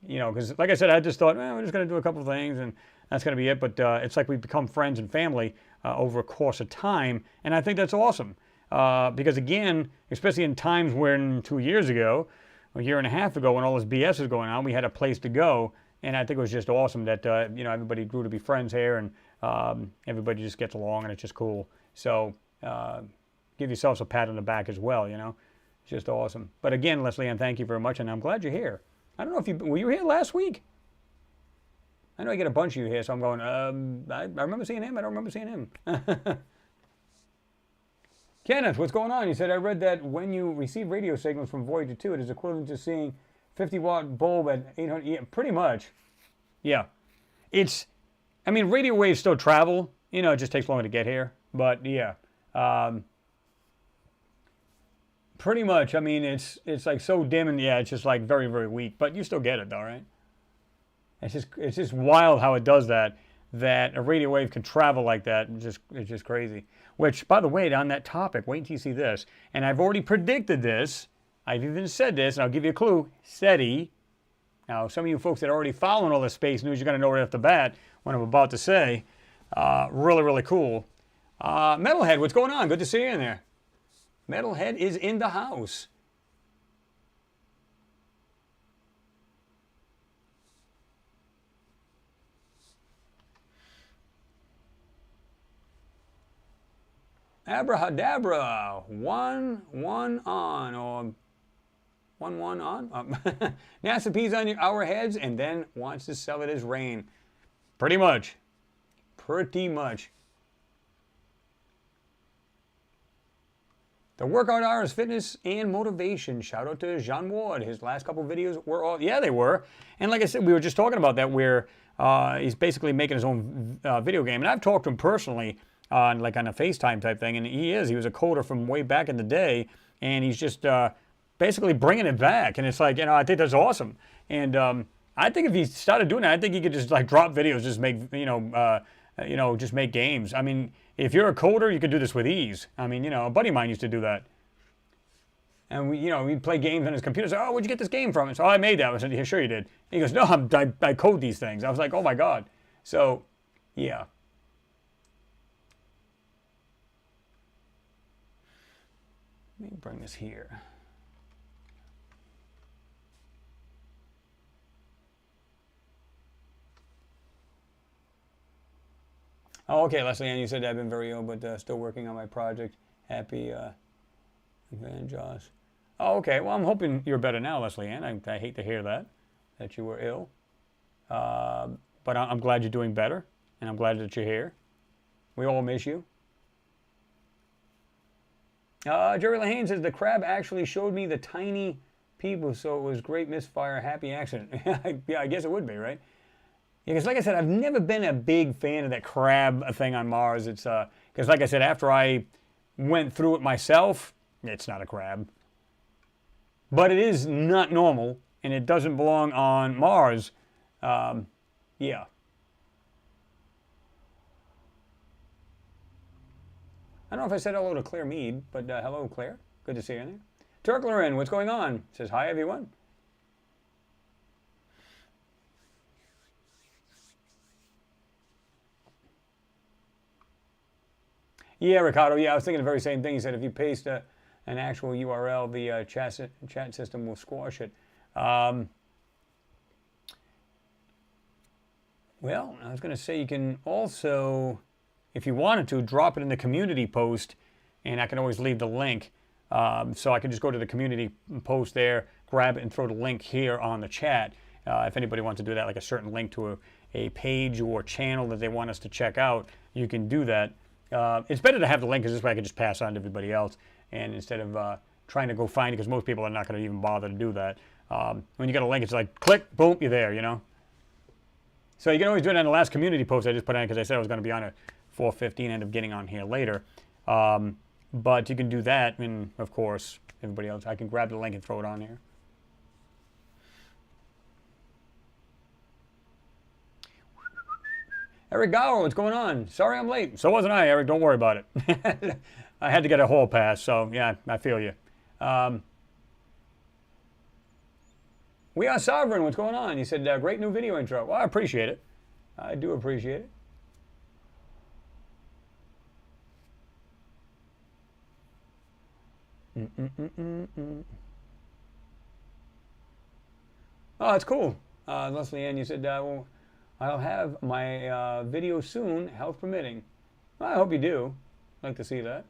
You know, because like I said, I just thought, we're just going to do a couple of things and that's going to be it. But it's like we've become friends and family over a course of time. And I think that's awesome. Because again, especially in times when 2 years ago, a year and a half ago, when all this BS was going on, we had a place to go. And I think it was just awesome that, you know, everybody grew to be friends here and everybody just gets along and it's just cool. So give yourselves a pat on the back as well, you know. It's just awesome. But again, Leslie Ann, thank you very much. And I'm glad you're here. I don't know if were you here last week? I know I get a bunch of you here, so I'm going, I remember seeing him. I don't remember seeing him. Kenneth, what's going on? He said, I read that when you receive radio signals from Voyager 2, it is equivalent to seeing 50-watt bulb at 800. Yeah, pretty much. Yeah. It's, I mean, radio waves still travel. You know, it just takes longer to get here. But, yeah. Pretty much. I mean, it's like so dim and yeah, it's just like very, very weak. But you still get it though, right? It's just wild how it does that a radio wave can travel like that. It's just crazy. Which, by the way, on that topic, wait until you see this. And I've already predicted this. I've even said this, and I'll give you a clue. SETI. Now, some of you folks that are already following all this space news, you're going to know right off the bat what I'm about to say. Really, really cool. Metalhead, what's going on? Good to see you in there. Metalhead is in the house. Abrahadabra, one on, or one on. NASA pees on our heads and then wants to sell it as rain. Pretty much. Pretty much. The workout hours, fitness, and motivation. Shout out to Jean Ward. His last couple videos were all, yeah, they were. And like I said, we were just talking about that where he's basically making his own video game. And I've talked to him personally on like on a FaceTime type thing. And he was a coder from way back in the day. And he's just basically bringing it back. And it's like, you know, I think that's awesome. And I think if he started doing that, I think he could just like drop videos, just make, just make games. I mean, if you're a coder, you could do this with ease. I mean, you know, a buddy of mine used to do that. And we'd play games on his computer. Say, oh, where'd you get this game from? And so, oh, I made that. I said, yeah, sure you did. He goes, no, I code these things. I was like, oh my God. So, yeah. Let me bring this here. Oh, okay, Leslie Ann, you said I've been very ill, but still working on my project. Happy Van Joss. Oh, okay. Well, I'm hoping you're better now, Leslie Ann. I hate to hear that you were ill. But I'm glad you're doing better, and I'm glad that you're here. We all miss you. Jerry Lahane says, the crab actually showed me the tiny people, so it was great misfire, happy accident. Yeah, I guess it would be, right? Yeah, because like I said, I've never been a big fan of that crab thing on Mars. It's because like I said, after I went through it myself, it's not a crab. But it is not normal, and it doesn't belong on Mars. Yeah. I don't know if I said hello to Claire Mead, but hello, Claire. Good to see you in there. Turklerin, what's going on? Says, hi, everyone. Yeah, Ricardo, yeah, I was thinking the very same thing. He said if you paste an actual URL, the chat system will squash it. Well, I was going to say you can also, if you wanted to, drop it in the community post, and I can always leave the link. So I can just go to the community post there, grab it, and throw the link here on the chat. If anybody wants to do that, like a certain link to a page or channel that they want us to check out, you can do that. It's better to have the link, because this way I can just pass on to everybody else, and instead of trying to go find it, because most people are not going to even bother to do that. When you get a link, it's like, click, boom, you're there, you know? So you can always do it on the last community post I just put on, because I said I was going to be on at 4:15, end up getting on here later. But you can do that, and of course, everybody else, I can grab the link and throw it on here. Eric Gower, what's going on? Sorry I'm late. So wasn't I, Eric. Don't worry about it. I had to get a hall pass, so yeah, I feel you. We Are Sovereign, what's going on? You said, great new video intro. Well, I appreciate it. I do appreciate it. Oh, that's cool. Leslie Ann, you said, well, I'll have my video soon, health permitting. Well, I hope you do. I'd like to see that.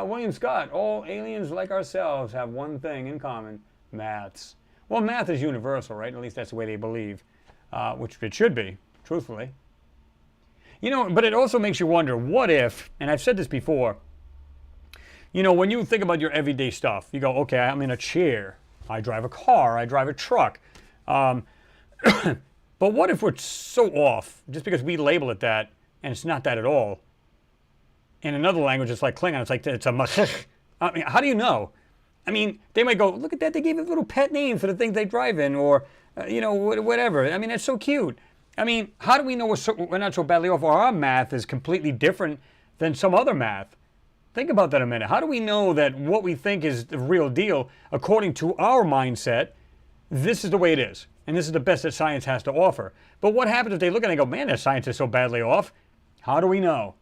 William Scott, all aliens like ourselves have one thing in common, maths. Well, math is universal, right? At least that's the way they believe, which it should be, truthfully. You know, but it also makes you wonder, what if, and I've said this before, you know, when you think about your everyday stuff, you go, okay, I'm in a chair, I drive a car, I drive a truck. But what if we're so off, just because we label it that, and it's not that at all? In another language, it's like Klingon, it's a I mean, how do you know? I mean, they might go, look at that, they gave it a little pet name for the things they drive in, or, you know, whatever. I mean, that's so cute. I mean, how do we know we're not so badly off, or our math is completely different than some other math? Think about that a minute. How do we know that what we think is the real deal, according to our mindset, this is the way it is, and this is the best that science has to offer? But what happens if they look and they go, man, that science is so badly off? How do we know?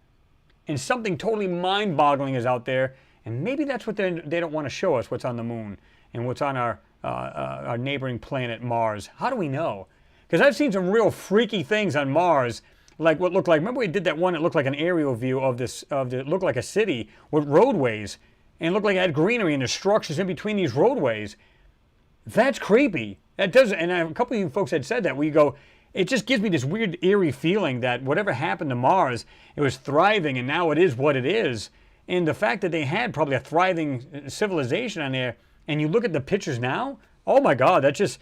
And something totally mind-boggling is out there, and maybe that's what they don't want to show us, what's on the moon and what's on our neighboring planet Mars. How do we know? Because I've seen some real freaky things on Mars, like what looked like, remember we did that one that looked like an aerial view of this, it looked like a city with roadways, and it looked like it had greenery and the structures in between these roadways. That's creepy. That does, and a couple of you folks had said that, where you go, it just gives me this weird eerie feeling that whatever happened to Mars, it was thriving, and now it is what it is. And the fact that they had probably a thriving civilization on there, and you look at the pictures now, oh my God, that just,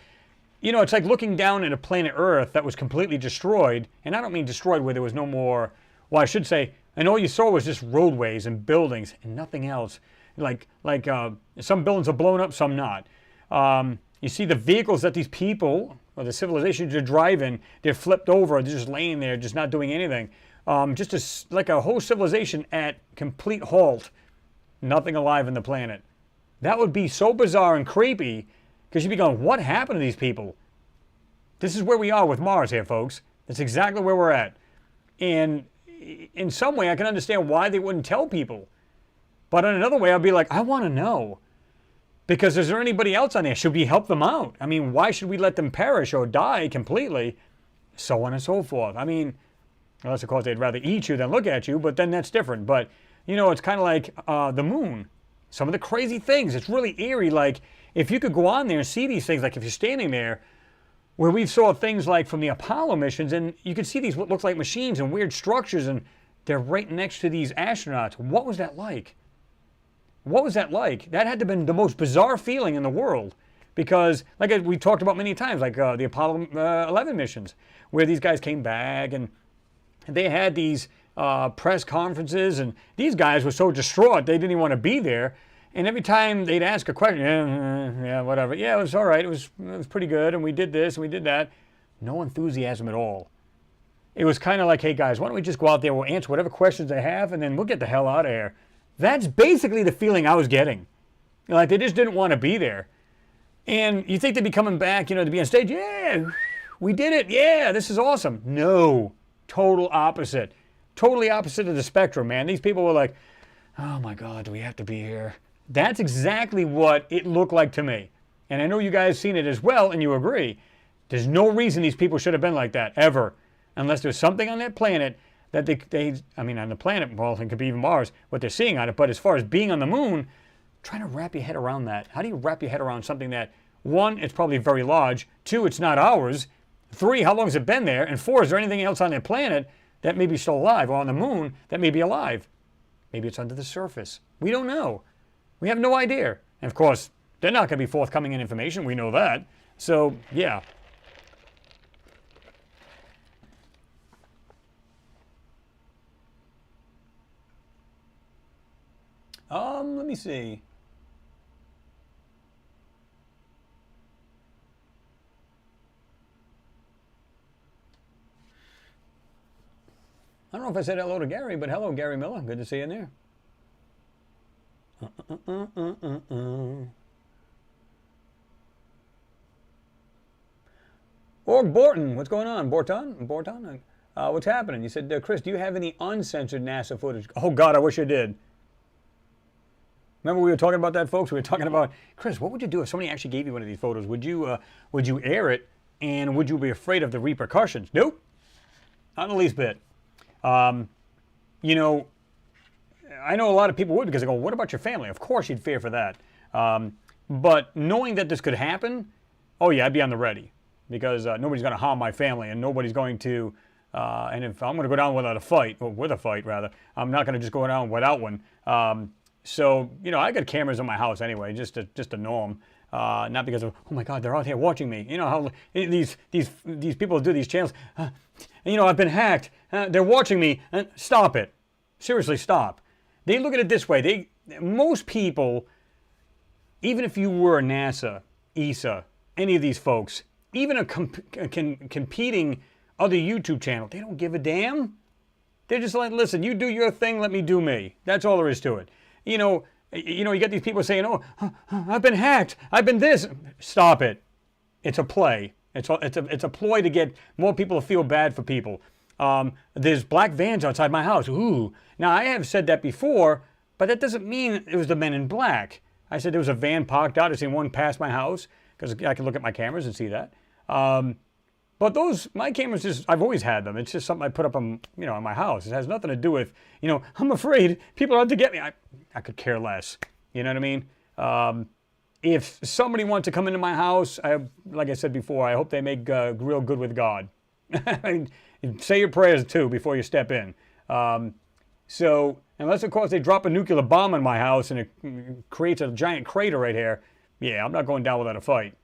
you know, it's like looking down at a planet Earth that was completely destroyed, and I don't mean destroyed where there was no more, well, I should say, and all you saw was just roadways and buildings and nothing else. Like some buildings are blown up, some not. You see the vehicles that these people, or the civilizations are driving, they're flipped over, they're just laying there, just not doing anything. Like a whole civilization at complete halt, nothing alive on the planet. That would be so bizarre and creepy, because you'd be going, what happened to these people? This is where we are with Mars here, folks. That's exactly where we're at. And in some way, I can understand why they wouldn't tell people. But in another way, I'd be like, I want to know. Because is there anybody else on there? Should we help them out? I mean, why should we let them perish or die completely? So on and so forth. I mean, unless, of course, they'd rather eat you than look at you, but then that's different. But You know, it's kind of like the moon. Some of the crazy things. It's really eerie. Like, if you could go on there and see these things, like if you're standing there, where we saw things like from the Apollo missions, and you can see these what looks like machines and weird structures, and they're right next to these astronauts. What was that like? What was that like? That had to have been the most bizarre feeling in the world. Because, like we talked about many times, like the Apollo 11 missions, where these guys came back and they had these press conferences, and these guys were so distraught they didn't even want to be there. And every time they'd ask a question, yeah, whatever. Yeah, it was all right. It was pretty good, and we did this, and we did that. No enthusiasm at all. It was kind of like, hey, guys, why don't we just go out there, we'll answer whatever questions they have, and then we'll get the hell out of here. That's basically the feeling I was getting. Like, they just didn't want to be there. And you think they'd be coming back, you know, to be on stage. Yeah, we did it. Yeah, this is awesome. No, total opposite. Totally opposite of the spectrum, man. These people were like, oh, my God, do we have to be here? That's exactly what it looked like to me. And I know you guys seen it as well, and you agree. There's no reason these people should have been like that, ever. Unless there's something on that planet that I mean, on the planet, well, it could be even Mars, what they're seeing on it. But as far as being on the moon, trying to wrap your head around that. How do you wrap your head around something that, one, it's probably very large. Two, it's not ours. Three, how long has it been there? And four, is there anything else on that planet that may be still alive, or on the moon that may be alive? Maybe it's under the surface. We don't know. We have no idea. And of course, they're not going to be forthcoming in information. We know that. So, yeah. Let me see. I don't know if I said hello to Gary, but hello, Gary Miller. Good to see you in there. Or Borton. What's going on? Borton? What's happening? You said, Chris, do you have any uncensored NASA footage? Oh, God, I wish I did. Remember we were talking about that, folks? We were talking about, Chris, what would you do if somebody actually gave you one of these photos? Would you air it, and would you be afraid of the repercussions? Nope. Not in the least bit. You know, I know a lot of people would, because they go, what about your family? Of course you'd fear for that. But knowing that this could happen, oh yeah, I'd be on the ready. Because nobody's going to harm my family, and nobody's going to, and if I'm going to go down without a fight, or with a fight rather, I'm not going to just go down without one. So, you know, I got cameras in my house anyway, just to know them. Not because of, oh my God, they're out here watching me. You know how these people do these channels. You know, I've been hacked. They're watching me. Stop it. Seriously, stop. They look at it this way. Most people, even if you were NASA, ESA, any of these folks, even a competing other YouTube channel, they don't give a damn. They're just like, listen, you do your thing, let me do me. That's all there is to it. You know, you get these people saying, oh, I've been hacked. I've been this. Stop it. It's a play. It's a ploy to get more people to feel bad for people. There's black vans outside my house. Ooh. Now, I have said that before, but that doesn't mean it was the men in black. I said there was a van parked out. I seen one pass my house, because I can look at my cameras and see that. But my cameras, I've always had them. It's just something I put up on, in my house. It has nothing to do with, I'm afraid people are out to get me. I could care less. You know what I mean? If somebody wants to come into my house, like I said before, I hope they make real good with God. Say your prayers too before you step in. So, unless of course they drop a nuclear bomb in my house and it creates a giant crater right here, yeah, I'm not going down without a fight.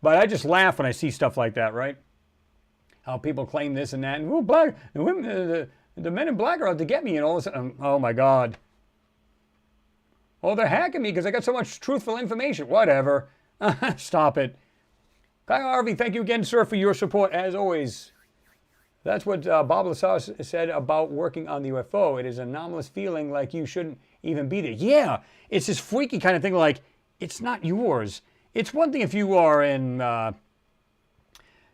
But I just laugh when I see stuff like that, right? How people claim this and that, and the women, the men in black are out to get me, and all of a sudden, oh my God. Oh, they're hacking me because I got so much truthful information. Whatever. Stop it. Guy Harvey, thank you again, sir, for your support, as always. That's what Bob Lasar said about working on the UFO. It is an anomalous feeling like you shouldn't even be there. Yeah, it's this freaky kind of thing like, it's not yours. It's one thing if you are in,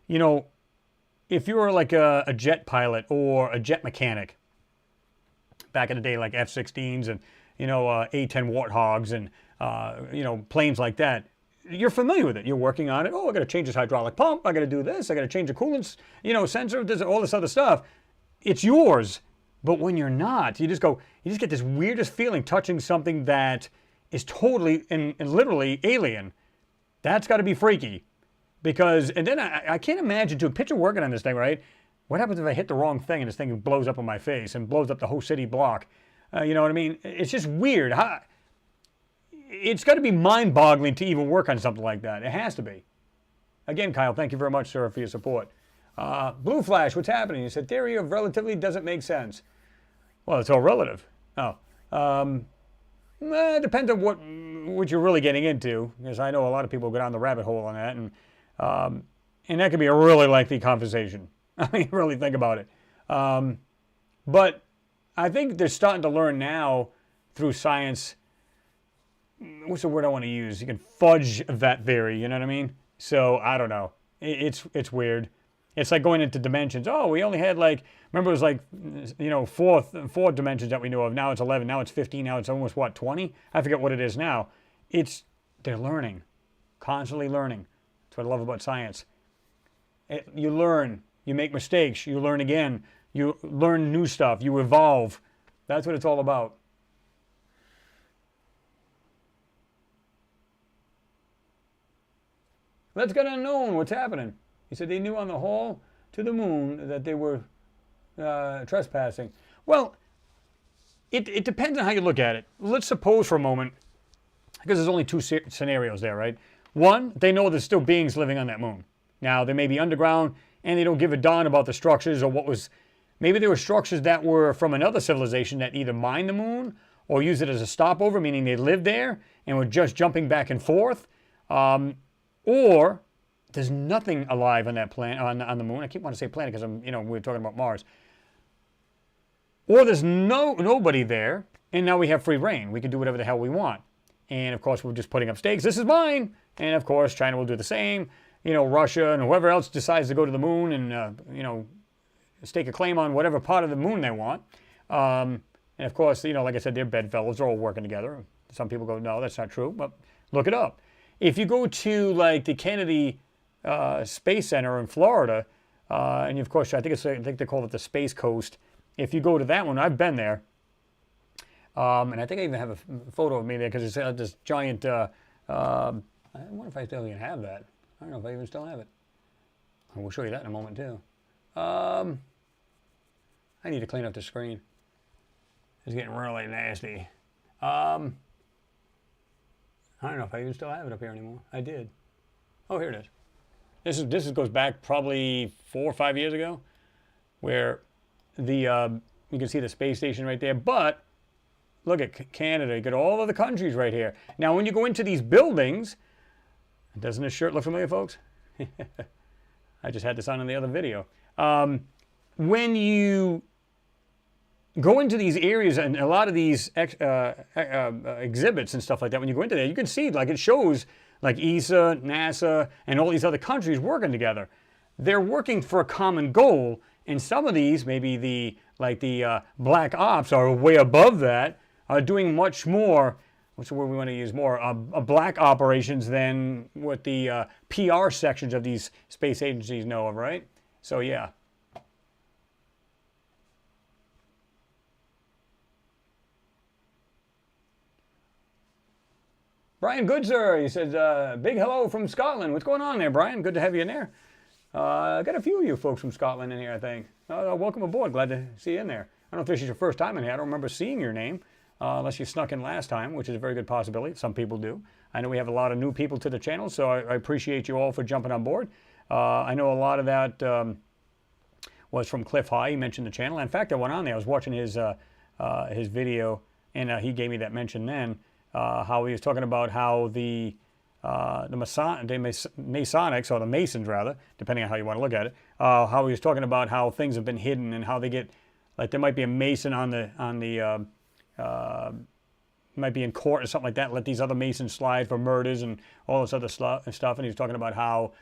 if you were like a jet pilot or a jet mechanic back in the day, like F-16s and, A-10 Warthogs and, planes like that. You're familiar with it. You're working on it. Oh, I got to change this hydraulic pump. I got to do this. I got to change the coolant, sensor. All this other stuff. It's yours. But when you're not, you just get this weirdest feeling touching something that is totally and literally alien. That's got to be freaky. Because, and then I can't imagine, too, picture working on this thing, right? What happens if I hit the wrong thing and this thing blows up on my face and blows up the whole city block? You know what I mean? It's just weird. It's got to be mind-boggling to even work on something like that. It has to be. Again, Kyle, thank you very much, sir, for your support. Blue Flash, what's happening? You said theory of relativity doesn't make sense. Well, it's all relative. Oh. It depends on what you're really getting into, because I know a lot of people go down the rabbit hole on that, and that could be a really lengthy conversation. I mean, really think about it. But I think they're starting to learn now through science. What's the word I want to use? You can fudge that theory, you know what I mean? So, I don't know. It's weird. It's like going into dimensions. Oh, we only had like, remember it was like, you know, four dimensions that we knew of. Now it's 11, now it's 15, now it's almost, what, 20? I forget what it is now. They're learning, constantly learning. That's what I love about science. You learn, you make mistakes, you learn again, you learn new stuff, you evolve. That's what it's all about. Let's get unknown. What's happening? He said they knew on the haul to the moon that they were trespassing. Well, it depends on how you look at it. Let's suppose for a moment, because there's only two scenarios there, right? One, they know there's still beings living on that moon. Now, they may be underground, and they don't give a darn about the structures or what was... Maybe there were structures that were from another civilization that either mined the moon or used it as a stopover, meaning they lived there and were just jumping back and forth. Or there's nothing alive on that planet, on the moon. I keep wanting to say planet because we're talking about Mars. Or there's nobody there, and now we have free reign. We can do whatever the hell we want. And of course, we're just putting up stakes. This is mine. And of course, China will do the same. Russia and whoever else decides to go to the moon and stake a claim on whatever part of the moon they want. And of course, like I said, they're bedfellows. They're all working together. Some people go, no, that's not true. But look it up. If you go to like the Kennedy Space Center in Florida, and of course I think they call it the Space Coast. If you go to that one, I've been there, and I think I even have a photo of me there because it's this giant. I wonder if I still even have that. I don't know if I even still have it. And we'll show you that in a moment too. I need to clean up the screen. It's getting really nasty. I don't know if I even still have it up here anymore. I did. Oh, here it is. This goes back probably 4 or 5 years ago, where you can see the space station right there. But look at Canada. You got all of the countries right here. Now, when you go into these buildings, doesn't this shirt look familiar, folks? I just had this on in the other video. When you go into these areas and a lot of these exhibits and stuff like that, when you go into there, you can see, like, it shows, like, ESA, NASA, and all these other countries working together. They're working for a common goal, and some of these, maybe the black ops are way above that, are doing much more, what's the word we want to use, more black operations than what the PR sections of these space agencies know of, right? So, yeah. Brian Goodser, he says, big hello from Scotland. What's going on there, Brian? Good to have you in there. I got a few of you folks from Scotland in here, I think. Welcome aboard. Glad to see you in there. I don't know if this is your first time in here. I don't remember seeing your name, unless you snuck in last time, which is a very good possibility. Some people do. I know we have a lot of new people to the channel, so I appreciate you all for jumping on board. I know a lot of that was from Cliff High. He mentioned the channel. In fact, I went on there. I was watching his video, and he gave me that mention then. How he was talking about how the Masonics, or the Masons rather, depending on how you want to look at it, how he was talking about how things have been hidden and how they get, like there might be a Mason might be in court or something like that, let these other Masons slide for murders and all this other stuff. And he was talking about how,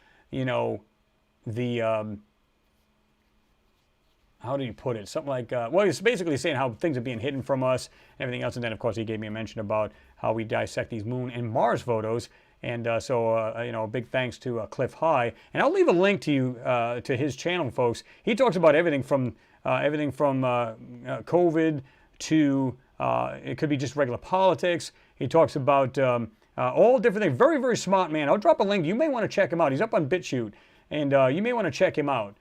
how do you put it? Something like, well, he's basically saying how things are being hidden from us and everything else. And then, of course, he gave me a mention about how we dissect these moon and Mars photos. And so, big thanks to Cliff High. And I'll leave a link to you to his channel, folks. He talks about everything from everything from COVID to it could be just regular politics. He talks about all different things. Very, very smart man. I'll drop a link. You may want to check him out. He's up on BitChute, and you may want to check him out.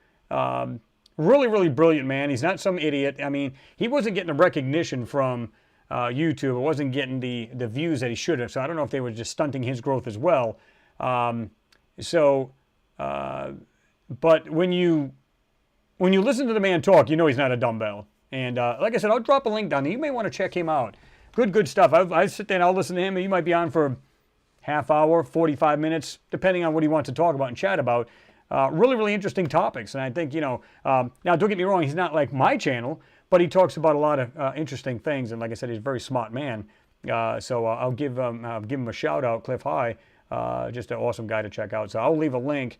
Really, really brilliant man. He's not some idiot. I mean, he wasn't getting the recognition from YouTube. It wasn't getting the views that he should have. So I don't know if they were just stunting his growth as well. But when you listen to the man talk, you know he's not a dumbbell. And like I said, I'll drop a link down there. You may want to check him out. Good stuff. I sit there and I'll listen to him. He might be on for half hour, 45 minutes, depending on what he wants to talk about and chat about. Really, really interesting topics. And I think, now don't get me wrong, he's not like my channel, but he talks about a lot of interesting things. And like I said, he's a very smart man. So I'll give him a shout out, Cliff High. Just an awesome guy to check out. So I'll leave a link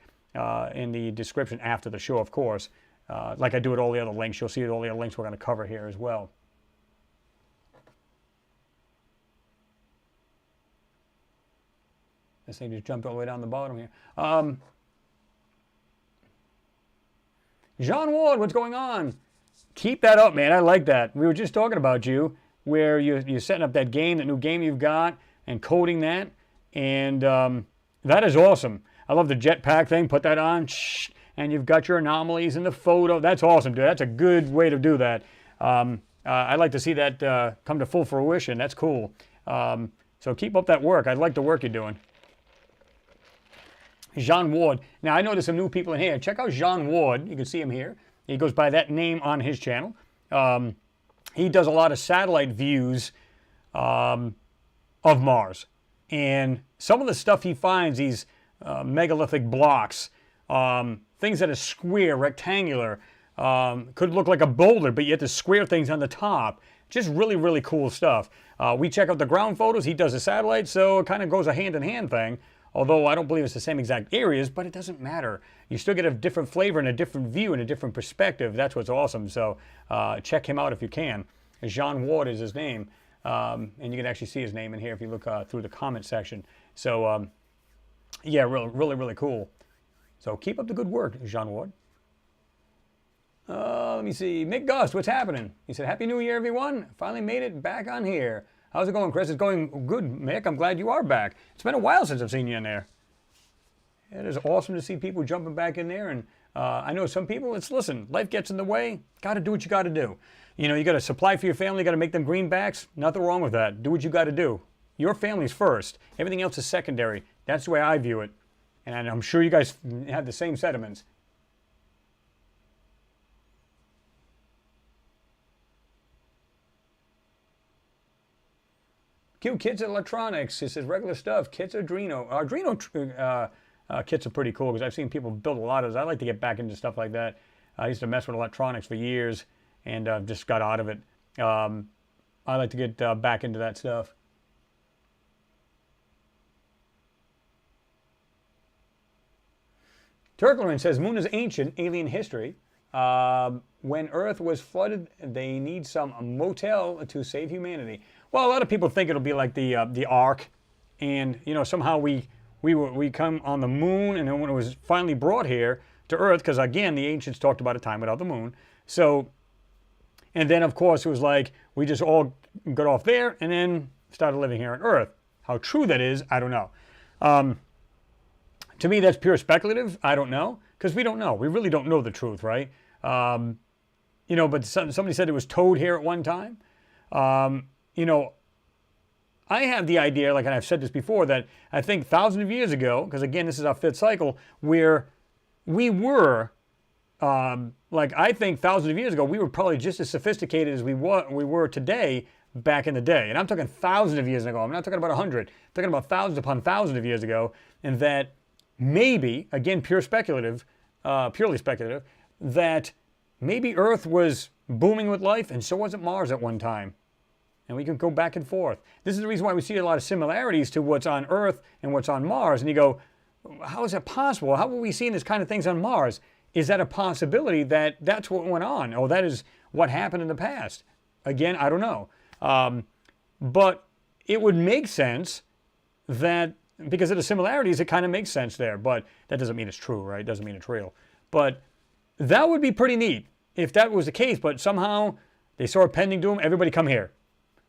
in the description after the show, of course. Like I do with all the other links. You'll see all the other links we're going to cover here as well. This thing just jumped all the way down the bottom here. John Ward, what's going on? Keep that up, man. I like that. We were just talking about you, where you're setting up that game, that new game you've got, and coding that. And that is awesome. I love the jetpack thing. Put that on. And you've got your anomalies in the photo. That's awesome, dude. That's a good way to do that. I'd like to see that come to full fruition. That's cool. So keep up that work. I like the work you're doing. Jean Ward. Now, I know there's some new people in here. Check out Jean Ward. You can see him here. He goes by that name on his channel. He does a lot of satellite views of Mars. And some of the stuff he finds, these megalithic blocks, things that are square, rectangular, could look like a boulder, but yet the square things on the top. Just really, really cool stuff. We check out the ground photos. He does the satellites, so it kind of goes a hand-in-hand thing. Although I don't believe it's the same exact areas, but it doesn't matter. You still get a different flavor and a different view and a different perspective. That's what's awesome. So check him out if you can. Jean Ward is his name. And you can actually see his name in here if you look through the comment section. So, yeah, really, really cool. So keep up the good work, Jean Ward. Let me see. Mick Gust, what's happening? He said, Happy New Year, everyone. Finally made it back on here. How's it going, Chris? It's going good, Mick. I'm glad you are back. It's been a while since I've seen you in there. It is awesome to see people jumping back in there. And I know some people, listen, life gets in the way. Got to do what you got to do. You know, you got to supply for your family. You got to make them greenbacks. Nothing wrong with that. Do what you got to do. Your family's first. Everything else is secondary. That's the way I view it. And I'm sure you guys have the same sentiments. Q, kids at electronics. It says regular stuff. Kits Arduino. Arduino kits are pretty cool because I've seen people build a lot of those. I like to get back into stuff like that. I used to mess with electronics for years and just got out of it. I like to get back into that stuff. Turklerin says, Moon is ancient alien history. When Earth was flooded, they need some motel to save humanity. Well, a lot of people think it'll be like the Ark, and you know somehow we come on the moon, and then when it was finally brought here to Earth, because again the ancients talked about a time without the moon. So, and then of course it was like we just all got off there and then started living here on Earth. How true that is, I don't know. To me, that's pure speculative. I don't know because we don't know. We really don't know the truth, right? You know, but somebody said it was towed here at one time. You know, I have the idea, like, and I've said this before, that I think thousands of years ago, because again, this is our fifth cycle, where we were, like, I think thousands of years ago, we were probably just as sophisticated as we were today back in the day. And I'm talking thousands of years ago. I'm not talking about 100. I'm talking about thousands upon thousands of years ago. And that maybe, again, purely speculative, that maybe Earth was booming with life, and so wasn't Mars at one time. And we can go back and forth. This is the reason why we see a lot of similarities to what's on Earth and what's on Mars. And you go, how is that possible? How are we seeing this kind of things on Mars? Is that a possibility that that's what went on? Or that is what happened in the past? Again, I don't know. But it would make sense that, because of the similarities, it kind of makes sense there. But that doesn't mean it's true, right? It doesn't mean it's real. But that would be pretty neat. if that was the case, but somehow they saw a pending doom, everybody come here.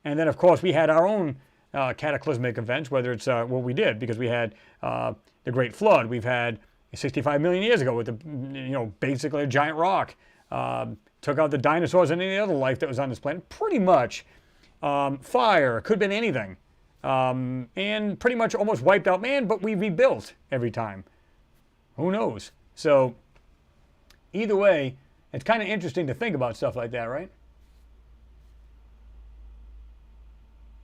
And then, of course, we had our own cataclysmic events, whether it's what we did, because we had the Great Flood. We've had 65 million years ago with basically a giant rock. Took out the dinosaurs and any other life that was on this planet. Pretty much. Fire, could have been anything. And pretty much almost wiped out man, but we rebuilt every time. Who knows? So, either way, it's kind of interesting to think about stuff like that, right?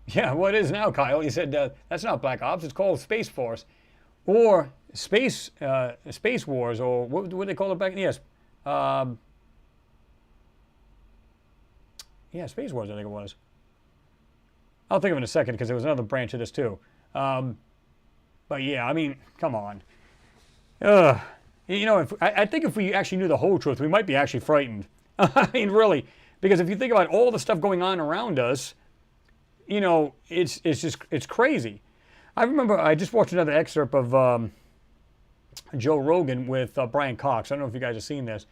Yeah, what is now, Kyle? You said that's not Black Ops. It's called Space Force, or Space Wars, or what do they call it back? Yes, yeah, Space Wars. I think it was. I'll think of it in a second because there was another branch of this too. But yeah, I mean, come on. I think if we actually knew the whole truth, we might be actually frightened. I mean, really, because if you think about all the stuff going on around us, it's crazy. I remember I just watched another excerpt of Joe Rogan with Brian Cox. I don't know if you guys have seen this,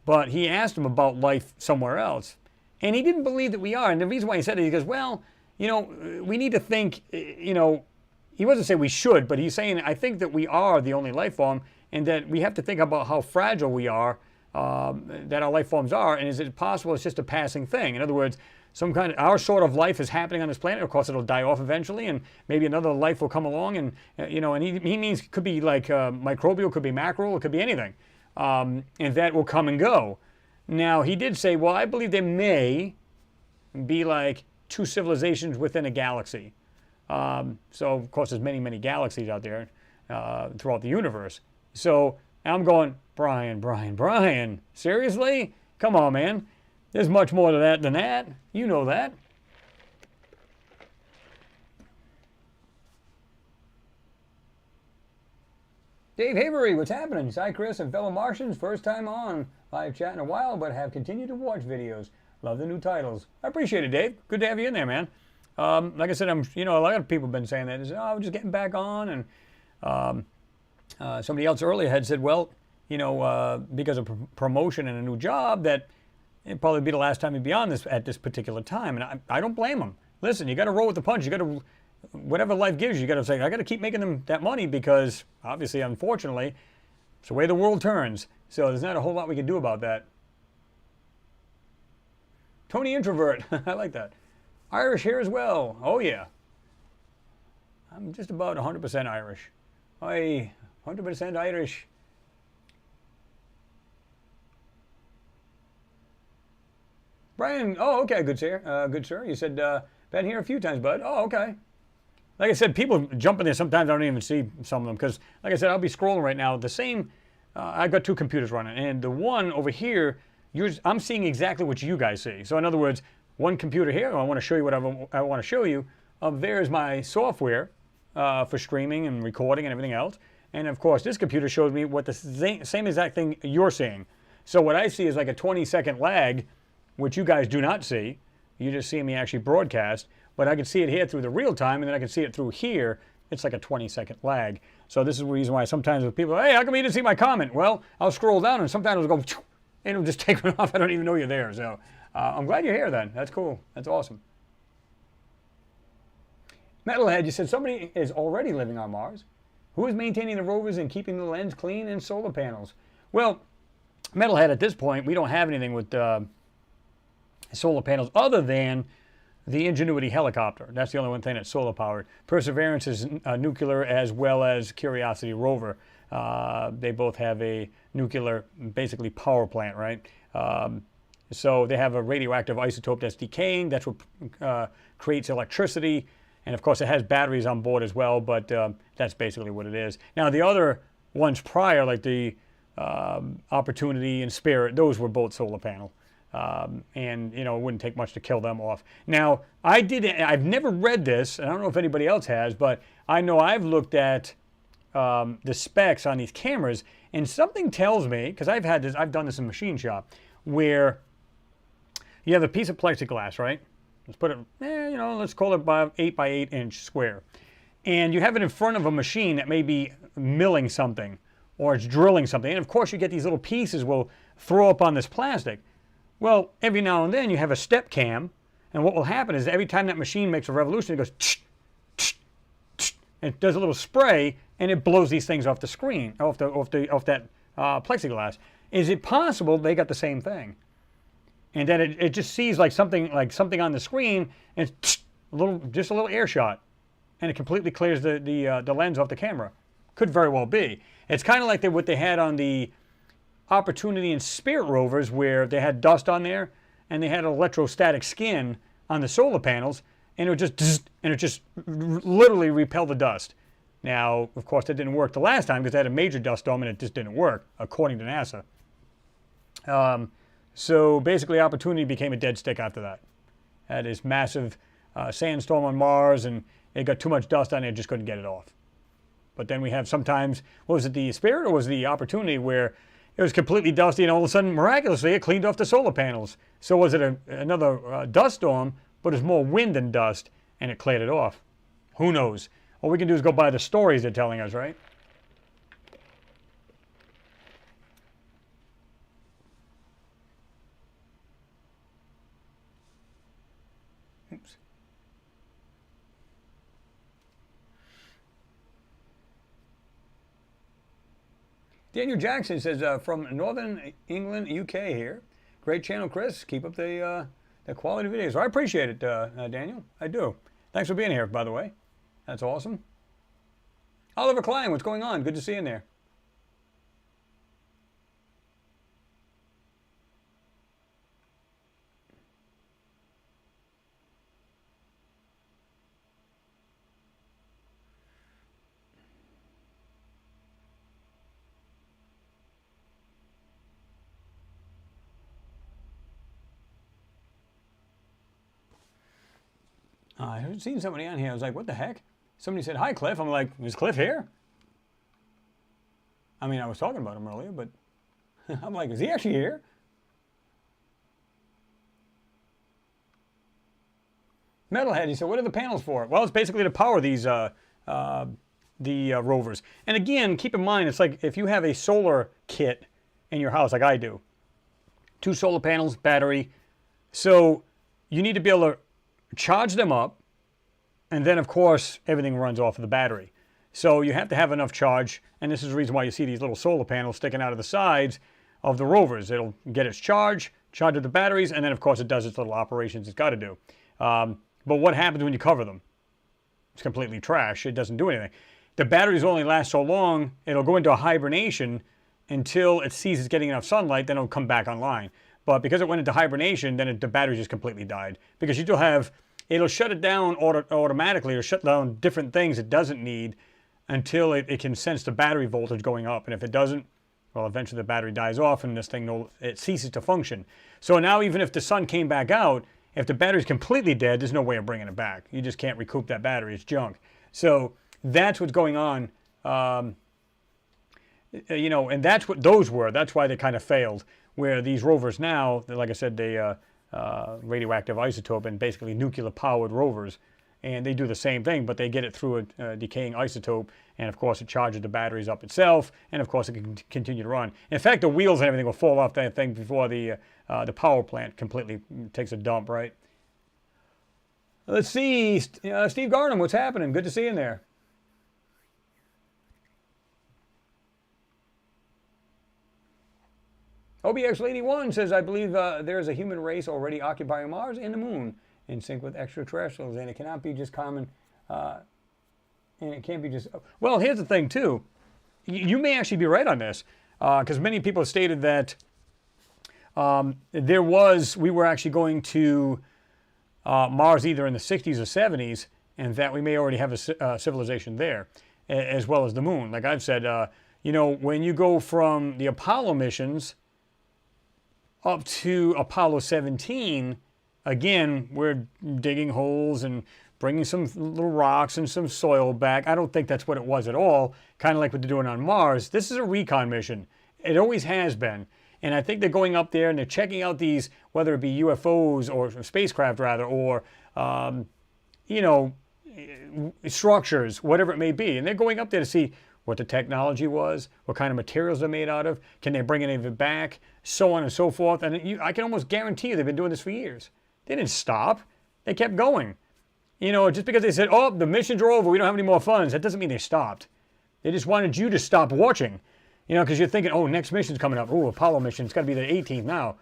but he asked him about life somewhere else, and he didn't believe that we are. And the reason why he said it, he goes, well, we need to think, he wasn't saying we should, but he's saying, I think that we are the only life form, and that we have to think about how fragile we are, that our life forms are, and is it possible it's just a passing thing? In other words, our sort of life is happening on this planet. Of course, it'll die off eventually, and maybe another life will come along, and and he means it could be like microbial, could be macro, it could be anything, and that will come and go. Now, he did say, well, I believe there may be like 2 civilizations within a galaxy. So, of course, there's many, many galaxies out there throughout the universe. So, I'm going, Brian, seriously? Come on, man. There's much more to that than that. You know that. Dave Havery, what's happening? Hi, Chris and fellow Martians. First time on live chat in a while, but have continued to watch videos. Love the new titles. I appreciate it, Dave. Good to have you in there, man. Like I said, a lot of people have been saying that. They say, I'm just getting back on. And somebody else earlier had said, well, because of promotion and a new job, that it'd probably be the last time you'd be on this at this particular time. And I don't blame them. Listen, you got to roll with the punch. You got to, whatever life gives you, you got to say, I got to keep making them that money because, obviously, unfortunately, it's the way the world turns. So there's not a whole lot we can do about that. Tony Introvert, I like that. Irish here as well. Oh, yeah. I'm just about 100% Irish. 100% Irish. Brian, oh, okay, good sir. Good sir. You said, been here a few times, bud. Oh, okay. Like I said, people jump in there. Sometimes I don't even see some of them because, like I said, I'll be scrolling right now. The same, I've got 2 computers running, and the one over here, I'm seeing exactly what you guys see. So in other words, one computer here, I want to show you what I want to show you. There's my software for streaming and recording and everything else. And of course, this computer shows me what the same exact thing you're seeing. So what I see is like a 20-second lag, which you guys do not see. You just see me actually broadcast. But I can see it here through the real time, and then I can see it through here. It's like a 20-second lag. So this is the reason why sometimes with people, hey, how come you didn't see my comment? Well, I'll scroll down, and sometimes it'll go, and it'll just take it off. I don't even know you're there. So I'm glad you're here then. That's cool. That's awesome. Metalhead, you said somebody is already living on Mars. Who is maintaining the rovers and keeping the lens clean and solar panels? Well, Metalhead, at this point, we don't have anything with solar panels other than the Ingenuity helicopter. That's the only one thing that's solar powered. Perseverance is nuclear, as well as Curiosity rover. They both have a nuclear, basically, power plant, right? So they have a radioactive isotope that's decaying. That's what creates electricity. And of course, it has batteries on board as well, but that's basically what it is. Now, the other ones prior, like the Opportunity and Spirit, those were both solar panel. And, it wouldn't take much to kill them off. Now, I've never read this, and I don't know if anybody else has, but I know I've looked at the specs on these cameras, and something tells me, because I've done this in machine shop, where you have a piece of plexiglass, right? Let's put it, let's call it about 8 by 8 inch square. And you have it in front of a machine that may be milling something, or it's drilling something. And of course, you get these little pieces will throw up on this plastic. Well, every now and then you have a step cam, and what will happen is every time that machine makes a revolution, it goes tsh, tsh, tsh, and it does a little spray, and it blows these things off the screen, off that plexiglass. Is it possible they got the same thing? And then it just sees like something on the screen, and it's just a little air shot, and it completely clears the lens off the camera. Could very well be. It's kind of like what they had on the Opportunity and Spirit rovers, where they had dust on there, and they had electrostatic skin on the solar panels, and it would just literally repel the dust. Now, of course, that didn't work the last time because they had a major dust storm, and it just didn't work, according to NASA. So basically, Opportunity became a dead stick after that. Had this massive sandstorm on Mars, and it got too much dust on it, just couldn't get it off. But then we have sometimes, what was it, the Spirit or was it the Opportunity, where it was completely dusty, and all of a sudden, miraculously, it cleaned off the solar panels. So was it another dust storm, but it was more wind than dust, and it cleared it off? Who knows? All we can do is go by the stories they're telling us, right? Oops. Daniel Jackson says, from Northern England, UK here. Great channel, Chris. Keep up the quality videos. I appreciate it, Daniel. I do. Thanks for being here, by the way. That's awesome. Oliver Klein, what's going on? Good to see you in there. I haven't seen somebody on here. I was like, what the heck? Somebody said, hi, Cliff. I'm like, is Cliff here? I mean, I was talking about him earlier, but I'm like, is he actually here? Metalhead, he said, what are the panels for? Well, it's basically to power these rovers. And again, keep in mind, it's like if you have a solar kit in your house, like I do, 2 solar panels, battery. So you need to be able to charge them up, and then, of course, everything runs off of the battery. So you have to have enough charge, and this is the reason why you see these little solar panels sticking out of the sides of the rovers. It'll get its charge up the batteries, and then, of course, it does its little operations it's got to do. But what happens when you cover them? It's completely trash. It doesn't do anything. The batteries only last so long. It'll go into a hibernation until it sees it's getting enough sunlight, then it'll come back online. But because it went into hibernation, then the battery just completely died. Because you still have, it'll shut it down automatically, or shut down different things it doesn't need until it can sense the battery voltage going up. And if it doesn't, well, eventually the battery dies off and this thing, it ceases to function. So now even if the sun came back out, if the battery's completely dead, there's no way of bringing it back. You just can't recoup that battery. It's junk. So that's what's going on. You know, and that's what those were. That's why they kind of failed. Where these rovers now, like I said, they radioactive isotope and basically nuclear-powered rovers, and they do the same thing, but they get it through a decaying isotope, and of course it charges the batteries up itself, and of course it can continue to run. In fact, the wheels and everything will fall off that thing before the power plant completely takes a dump, right? Let's see, Steve Garnham, what's happening? Good to see you in there. OBX81 says, I believe there is a human race already occupying Mars and the Moon in sync with extraterrestrials, and it cannot be just common, and it can't be just... Well, here's the thing, too. You may actually be right on this, because many people have stated that we were actually going to Mars either in the 60s or 70s, and that we may already have a civilization there, as well as the Moon. Like I've said, you know, when you go from the Apollo missions up to Apollo 17, again, we're digging holes and bringing some little rocks and some soil back. I don't think that's what it was at all, kind of like what they're doing on Mars. This is a recon mission. It always has been. And I think they're going up there and they're checking out these, whether it be UFOs or spacecraft rather, or, you know, structures, whatever it may be. And they're going up there to see, what the technology was, what kind of materials they're made out of, can they bring any of it back, so on and so forth. And I can almost guarantee you they've been doing this for years. They didn't stop. They kept going. You know, just because they said, oh, the missions are over, we don't have any more funds, that doesn't mean they stopped. They just wanted you to stop watching. You know, because you're thinking, oh, next mission's coming up. Oh, Apollo mission, it's got to be the 18th now.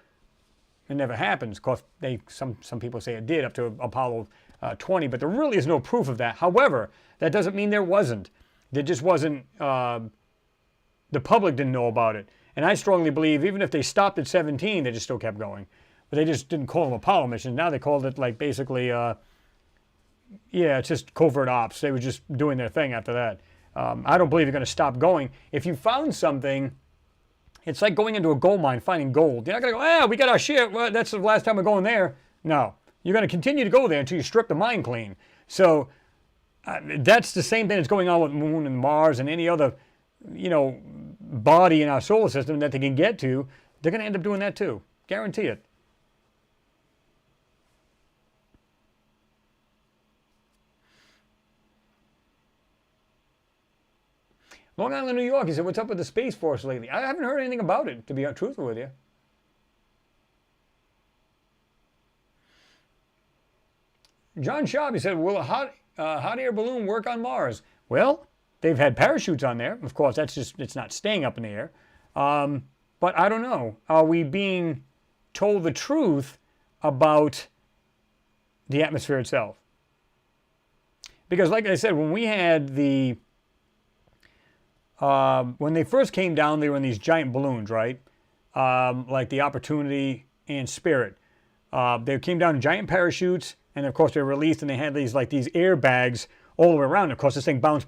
It never happens. Of course, some people say it did up to Apollo 20, but there really is no proof of that. However, that doesn't mean there wasn't. There just wasn't, the public didn't know about it. And I strongly believe even if they stopped at 17, they just still kept going. But they just didn't call them Apollo missions. Now they called it like basically, yeah, it's just covert ops. They were just doing their thing after that. I don't believe you're going to stop going. If you found something, it's like going into a gold mine, finding gold. You're not going to go, we got our shit. Well, that's the last time we're going there. No. You're going to continue to go there until you strip the mine clean. So that's the same thing that's going on with Moon and Mars and any other, you know, body in our solar system that they can get to. They're going to end up doing that too. Guarantee it. Long Island, New York, he said, what's up with the Space Force lately? I haven't heard anything about it, to be truthful with you. John Schaub, he said, will a hot air balloon work on Mars? Well, they've had parachutes on there. Of course, that's just, it's not staying up in the air. But I don't know. Are we being told the truth about the atmosphere itself? Because like I said, when we had the... when they first came down, they were in these giant balloons, right? Like the Opportunity and Spirit. They came down in giant parachutes, and of course they were released, and they had these airbags all the way around. Of course, this thing bounced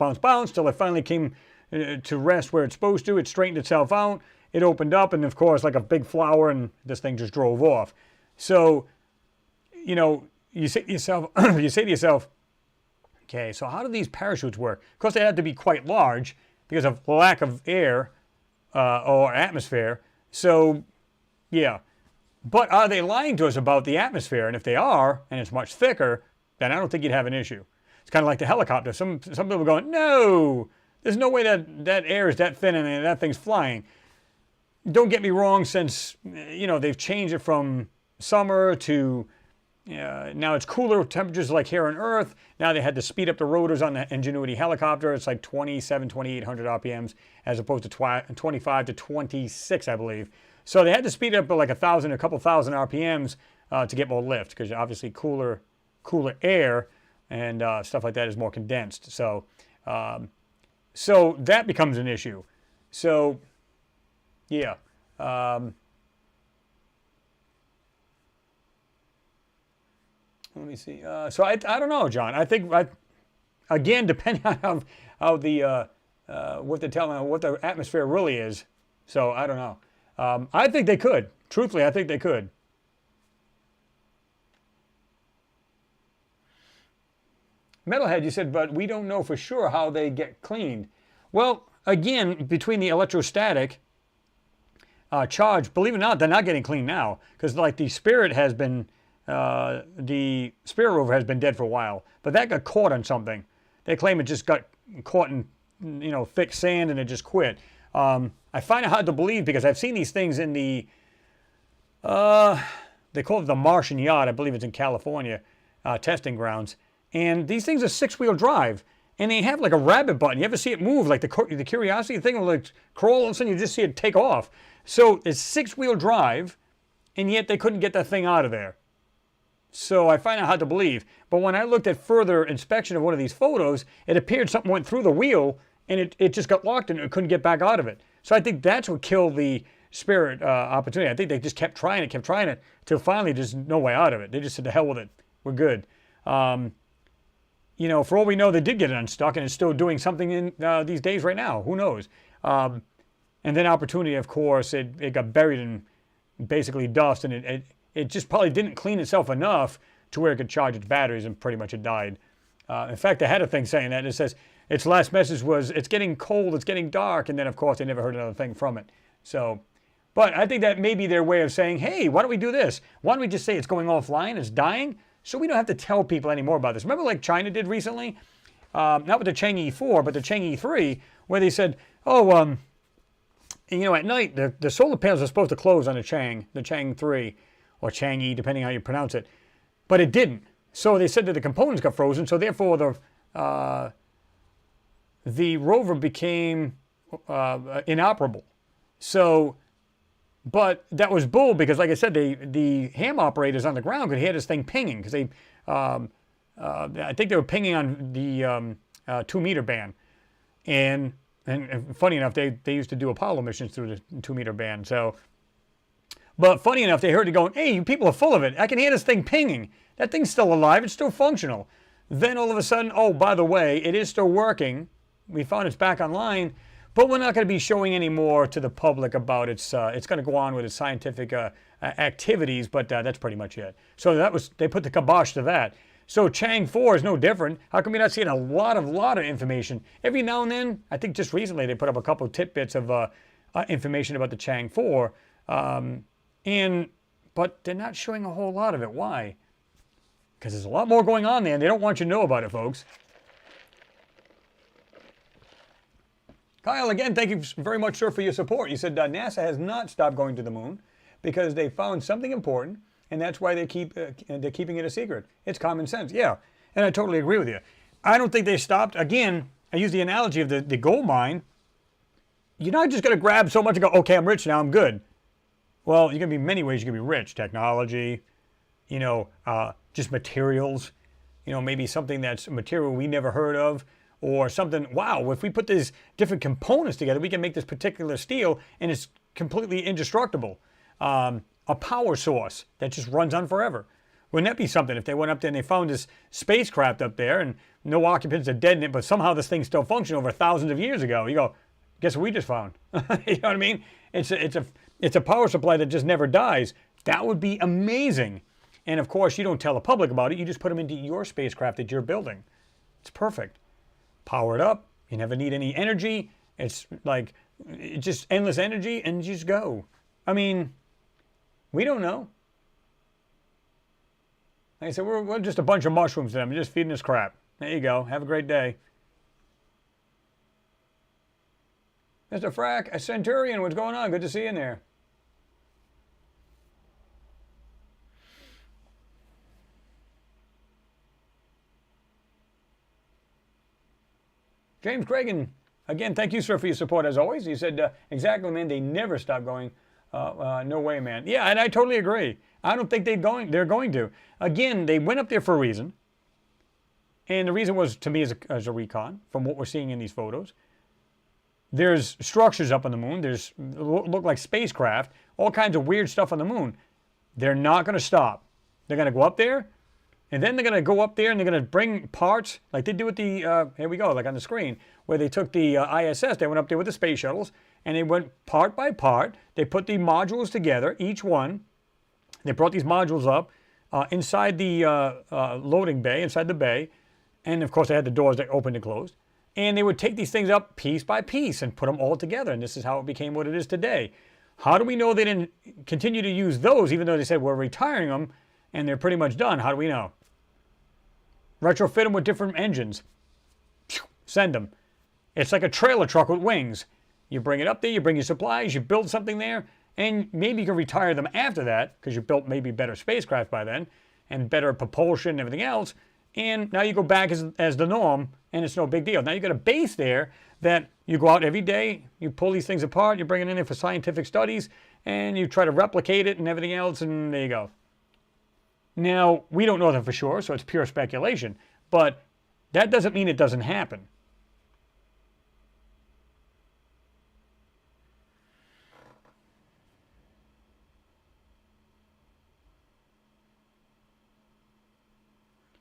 till it finally came to rest where it's supposed to. It straightened itself out. It opened up, and of course, like a big flower, and this thing just drove off. So, you know, you say to yourself, okay, so how do these parachutes work? Of course, they had to be quite large, because of lack of air or atmosphere. So, yeah. But are they lying to us about the atmosphere? And if they are, and it's much thicker, then I don't think you'd have an issue. It's kind of like the helicopter. Some people are going, no, there's no way that air is that thin and that thing's flying. Don't get me wrong, since, you know, they've changed it from summer to... now it's cooler temperatures like here on Earth. Now they had to speed up the rotors on the Ingenuity helicopter. It's like 2,800 RPMs as opposed to 25 to 26, I believe. So they had to speed it up by like a couple thousand RPMs to get more lift, because obviously cooler air and stuff like that is more condensed. So, so that becomes an issue. So, yeah. Let me see. So I don't know, John. I think, again, depending on how the what they're telling, what the atmosphere really is. So I don't know. I think they could. Truthfully, I think they could. Metalhead, you said, but we don't know for sure how they get cleaned. Well, again, between the electrostatic charge, believe it or not, they're not getting cleaned now, because like the Spirit has been. The Spirit rover has been dead for a while, but that got caught on something. They claim it just got caught in, you know, thick sand and it just quit. I find it hard to believe, because I've seen these things in the, they call it the Martian yacht. I believe it's in California, testing grounds. And these things are 6-wheel drive, and they have like a rabbit button. You ever see it move? Like the Curiosity thing will like crawl, all of a sudden you just see it take off. So it's 6-wheel drive, and yet they couldn't get that thing out of there. So I find it hard to believe. But when I looked at further inspection of one of these photos, it appeared something went through the wheel, and it just got locked and it couldn't get back out of it. So I think that's what killed the Spirit Opportunity. I think they just kept trying it, till finally there's no way out of it. They just said, to hell with it. We're good. You know, for all we know, they did get it unstuck, and it's still doing something in these days right now. Who knows? And then Opportunity, of course, it got buried in basically dust, and it just probably didn't clean itself enough to where it could charge its batteries, and pretty much it died. In fact, I had a thing saying that. It says its last message was, it's getting cold, it's getting dark, and then, of course, they never heard another thing from it. So, but I think that may be their way of saying, hey, why don't we do this? Why don't we just say it's going offline, it's dying, so we don't have to tell people anymore about this. Remember like China did recently? not with the Chang'e 4, but the Chang'e 3, where they said, oh, at night, the solar panels are supposed to close on the Chang 3, or Chang'e, depending how you pronounce it, but it didn't. So they said that the components got frozen, so therefore the rover became inoperable. So, but that was bull, because like I said, the ham operators on the ground could hear this thing pinging, because they, I think they were pinging on the 2-meter band. And funny enough, they used to do Apollo missions through the 2-meter band. So, but funny enough, they heard it going, hey, you people are full of it. I can hear this thing pinging. That thing's still alive. It's still functional. Then all of a sudden, oh, by the way, it is still working. We found it's back online, but we're not going to be showing any more to the public about it's going to go on with its scientific activities, but that's pretty much it. So they put the kibosh to that. So Chang 4 is no different. How come you're not seeing a lot of information? Every now and then, I think just recently they put up a couple of tidbits of information about the Chang 4, but they're not showing a whole lot of it. Why? Because there's a lot more going on there, and they don't want you to know about it, folks. Kyle, again, thank you very much, sir, for your support. You said NASA has not stopped going to the moon because they found something important, and that's why they're keeping it a secret. It's common sense. Yeah, and I totally agree with you. I don't think they stopped. Again, I use the analogy of the gold mine. You're not just going to grab so much and go, okay, I'm rich now, I'm good. Well, you're going to be many ways you can be rich. Technology, just materials, maybe something that's material we never heard of, or something, wow, if we put these different components together, we can make this particular steel, and it's completely indestructible. A power source that just runs on forever. Wouldn't that be something if they went up there and they found this spacecraft up there and no occupants are dead in it, but somehow this thing still functioned over thousands of years ago? You go, guess what we just found? You know what I mean? It's a power supply that just never dies. That would be amazing. And of course, you don't tell the public about it. You just put them into your spacecraft that you're building. It's perfect. Power it up. You never need any energy. It's like just endless energy, and you just go. I mean, we don't know. Like I said, we're just a bunch of mushrooms to them. Just feeding us crap. There you go. Have a great day. Mr. Frack, a Centurion, what's going on? Good to see you in there. James Cragen, again, thank you, sir, for your support as always. You said, exactly, man, they never stop going. No way, man. Yeah, and I totally agree. I don't think they're going to. Again, they went up there for a reason. And the reason was, to me, as a recon, from what we're seeing in these photos. There's structures up on the moon. There's look like spacecraft, all kinds of weird stuff on the moon. They're not going to stop. They're going to go up there. And then they're going to go up there and they're going to bring parts, like they do with the, here we go, like on the screen, where they took the ISS, they went up there with the space shuttles, and they went part by part. They put the modules together, each one. They brought these modules up inside the loading bay, inside the bay. And of course, they had the doors that opened and closed. And they would take these things up piece by piece and put them all together. And this is how it became what it is today. How do we know they didn't continue to use those, even though they said we're retiring them and they're pretty much done? How do we know? Retrofit them with different engines. Send them. It's like a trailer truck with wings. You bring it up there, you bring your supplies, you build something there, and maybe you can retire them after that because you built maybe better spacecraft by then and better propulsion and everything else. And now you go back as the norm, and it's no big deal. Now you got a base there that you go out every day, you pull these things apart, you bring it in there for scientific studies, and you try to replicate it and everything else, and there you go. Now, we don't know that for sure, so it's pure speculation, but that doesn't mean it doesn't happen.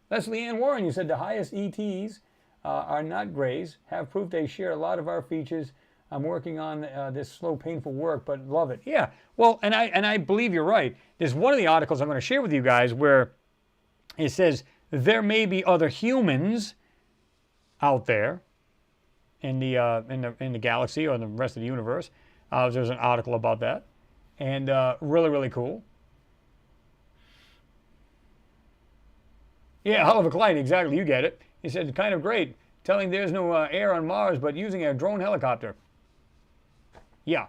Leslie Ann Warren, you said the highest ETs are not grays, have proof they share a lot of our features. I'm working on this slow, painful work, but love it. Yeah, well, and I believe you're right. There's one of the articles I'm going to share with you guys where it says there may be other humans out there in the galaxy or in the rest of the universe. There's an article about that, and really, really cool. Yeah, hell of a client, exactly. You get it. He said, kind of great. telling there's no air on Mars, but using a drone helicopter. Yeah.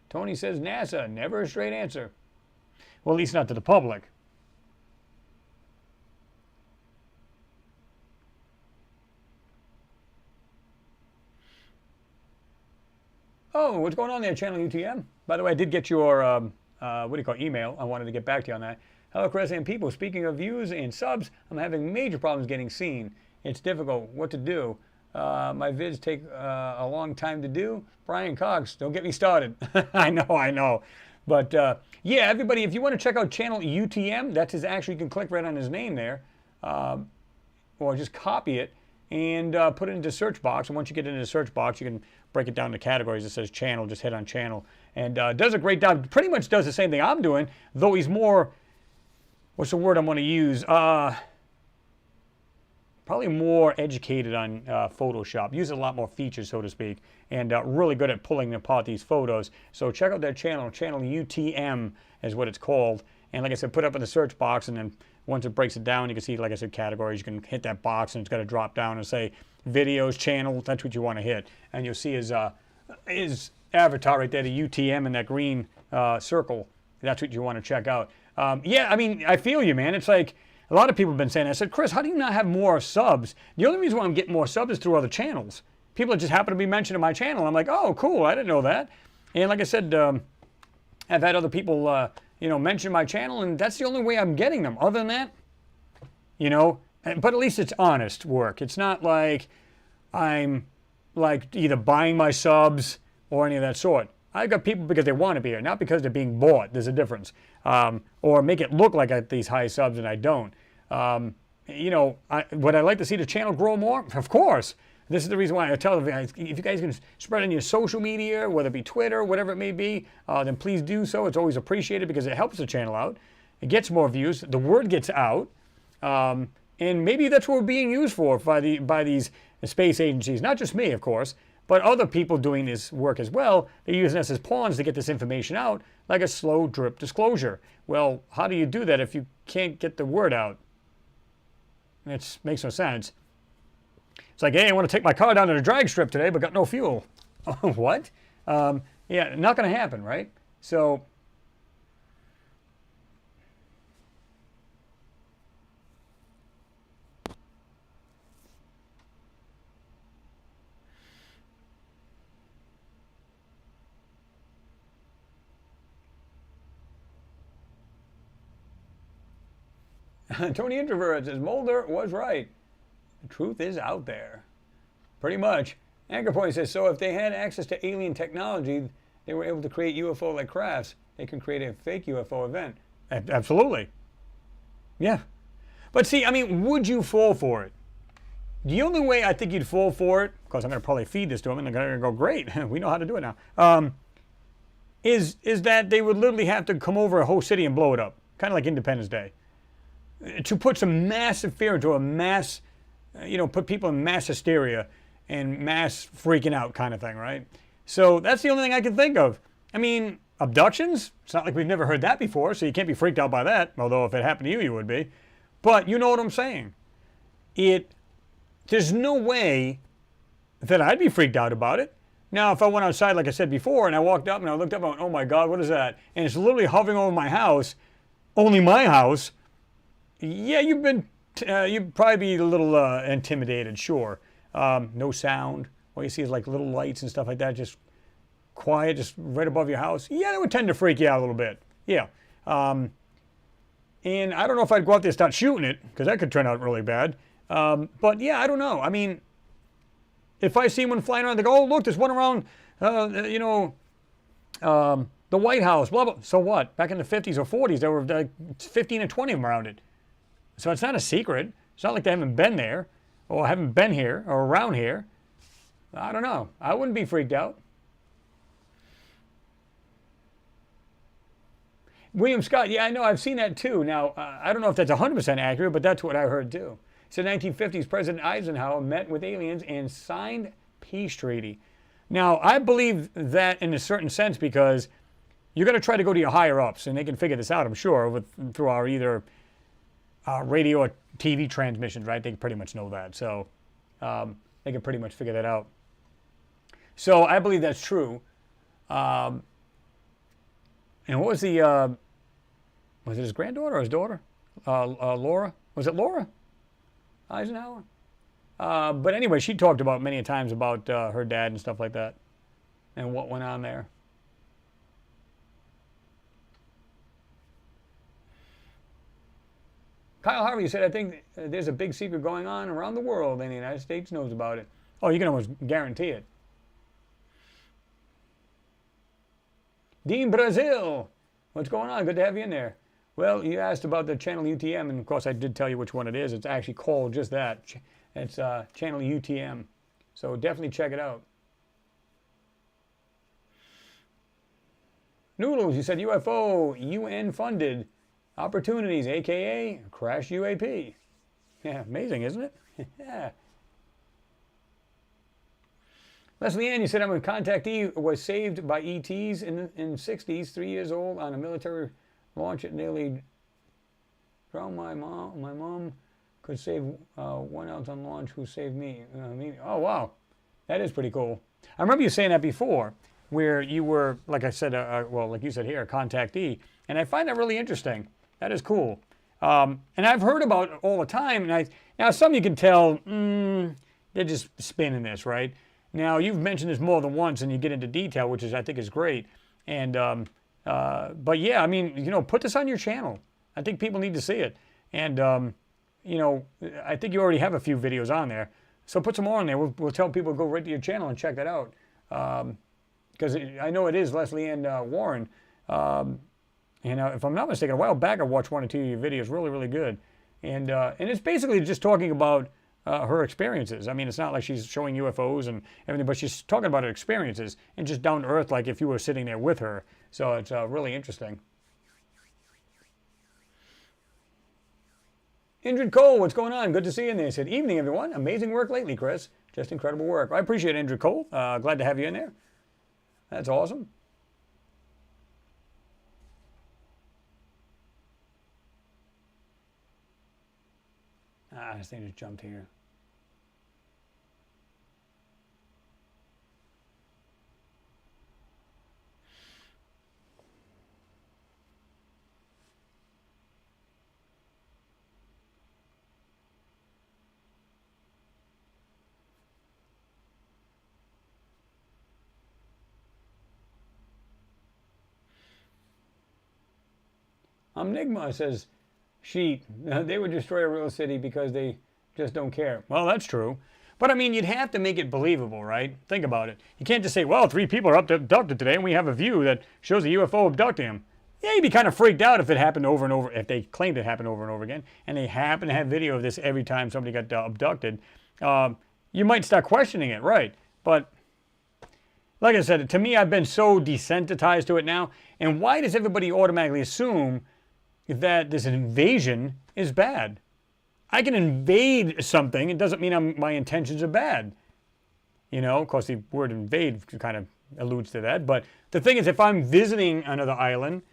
Tony says NASA, never a straight answer. Well, at least not to the public. Oh, what's going on there, Channel UTM? By the way, I did get your, email. I wanted to get back to you on that. Hello, Chris and people. Speaking of views and subs, I'm having major problems getting seen. It's difficult. What to do? My vids take a long time to do. Brian Cox, don't get me started. I know. But yeah, everybody, if you want to check out Channel UTM, that's his actually, you can click right on his name there, or just copy it and put it into the search box. And once you get into the search box, you can break it down into categories. It says channel, just hit on channel. And does a great job. Pretty much does the same thing I'm doing, though he's more, what's the word I'm going to use? Probably more educated on Photoshop. Uses a lot more features, so to speak, and really good at pulling apart these photos. So check out that channel. Channel UTM is what it's called. And like I said, put it up in the search box, and then once it breaks it down, you can see, like I said, categories. You can hit that box, and it's got to drop down and say videos, channel. That's what you want to hit. And you'll see his avatar right there, the UTM in that green circle. That's what you want to check out. Yeah, I mean, I feel you, man. It's like, a lot of people have been saying, I said, Chris, how do you not have more subs? The only reason why I'm getting more subs is through other channels. People just happen to be mentioning my channel. I'm like, oh, cool, I didn't know that. And like I said, I've had other people, mention my channel, and that's the only way I'm getting them. Other than that, but at least it's honest work. It's not like I'm like either buying my subs or any of that sort. I got people because they want to be here, not because they're being bought. There's a difference. Or make it look like I have these high subs and I don't. Would I like to see the channel grow more? Of course. This is the reason why I tell them, if you guys can spread on your social media, whether it be Twitter, whatever it may be, then please do so. It's always appreciated because it helps the channel out. It gets more views. The word gets out. And maybe that's what we're being used for by these space agencies. Not just me, of course, but other people doing this work as well. They're using us as pawns to get this information out, like a slow drip disclosure. Well, how do you do that if you can't get the word out? It makes no sense. It's like, hey, I want to take my car down to the drag strip today, but got no fuel. What? Yeah, not going to happen, right? So, Tony Introvert says, Mulder was right. The truth is out there. Pretty much. Anchor Point says, so if they had access to alien technology, they were able to create UFO-like crafts, they can create a fake UFO event. Absolutely. Yeah. But see, I mean, would you fall for it? The only way I think you'd fall for it, because I'm going to probably feed this to them, and they're going to go, great, we know how to do it now, is that they would literally have to come over a whole city and blow it up, kind of like Independence Day. To put some massive fear into a mass, put people in mass hysteria and mass freaking out kind of thing, right? So that's the only thing I can think of. I mean, abductions, it's not like we've never heard that before, so you can't be freaked out by that, although if it happened to you, you would be. But you know what I'm saying. There's no way that I'd be freaked out about it. Now, if I went outside, like I said before, and I walked up and I looked up and I went, oh my God, what is that? And it's literally hovering over my house, only my house. Yeah, you'd probably be a little intimidated, sure. No sound. All you see is like little lights and stuff like that, just quiet, just right above your house. Yeah, that would tend to freak you out a little bit. Yeah. And I don't know if I'd go out there and start shooting it, because that could turn out really bad. But yeah, I don't know. I mean, if I see one flying around, they go, oh, look, there's one around, the White House, blah, blah. So what? Back in the 50s or 40s, there were like 15 or 20 of them around it. So it's not a secret. It's not like they haven't been there or haven't been here or around here. I don't know. I wouldn't be freaked out. William Scott, yeah, I know. I've seen that too. Now, I don't know if that's 100% accurate, but that's what I heard too. So 1950s, President Eisenhower met with aliens and signed peace treaty. Now, I believe that in a certain sense because you're going to try to go to your higher ups, and they can figure this out, I'm sure, through our either radio or TV transmissions, right? They pretty much know that. So they can pretty much figure that out. So I believe that's true. And what was the, was it his granddaughter or his daughter? Laura? Was it Laura Eisenhower? But anyway, she talked about many times about her dad and stuff like that and what went on there. Kyle Harvey said, I think there's a big secret going on around the world and the United States knows about it. Oh, you can almost guarantee it. Dean Brazil, what's going on? Good to have you in there. Well, you asked about the channel UTM, and of course I did tell you which one it is. It's actually called just that. It's channel UTM. So definitely check it out. Noodles, you said UFO, UN funded opportunities, aka crash UAP. Yeah, amazing, isn't it? Yeah. Leslie Ann, you said I'm a contactee, was saved by ETs in 60s, 3 years old, on a military launch. It nearly drowned my mom. My mom could save one else on launch who saved me. Oh, wow. That is pretty cool. I remember you saying that before, where you were, like I said, well, like you said here, a contactee. And I find that really interesting. That is cool. And I've heard about it all the time. And now, some you can tell, they're just spinning this, right? Now, you've mentioned this more than once, and you get into detail, which I think is great. And but yeah, I mean, you know, put this on your channel. I think people need to see it. And you know, I think you already have a few videos on there, so put some more on there. We'll tell people to go right to your channel and check that out. Because I know it is Leslie Ann Warren. And if I'm not mistaken, a while back I watched one or two of your videos, really good. And it's basically just talking about her experiences. I mean, it's not like she's showing UFOs and everything, but she's talking about her experiences and just down to earth, like if you were sitting there with her. So it's really interesting. Indrid Cole, what's going on? Good to see you in there. He said, evening, everyone. Amazing work lately, Chris. Just incredible work. I appreciate it, Indrid Cole. Glad to have you in there. That's awesome. This thing just jumped here. Enigma says, sheet, they would destroy a real city because they just don't care. Well, that's true. But I mean, you'd have to make it believable, right? Think about it. You can't just say, well, 3 people are abducted today and we have a view that shows a UFO abducting them. Yeah, you'd be kind of freaked out if it happened over and over, if they claimed it happened over and over again, and they happen to have video of this every time somebody got abducted. You might start questioning it, right? But like I said, to me, I've been so desensitized to it now. And why does everybody automatically assume that this invasion is bad? I can invade something. It doesn't mean my intentions are bad. You know, of course, the word invade kind of alludes to that. But the thing is, if I'm visiting another island,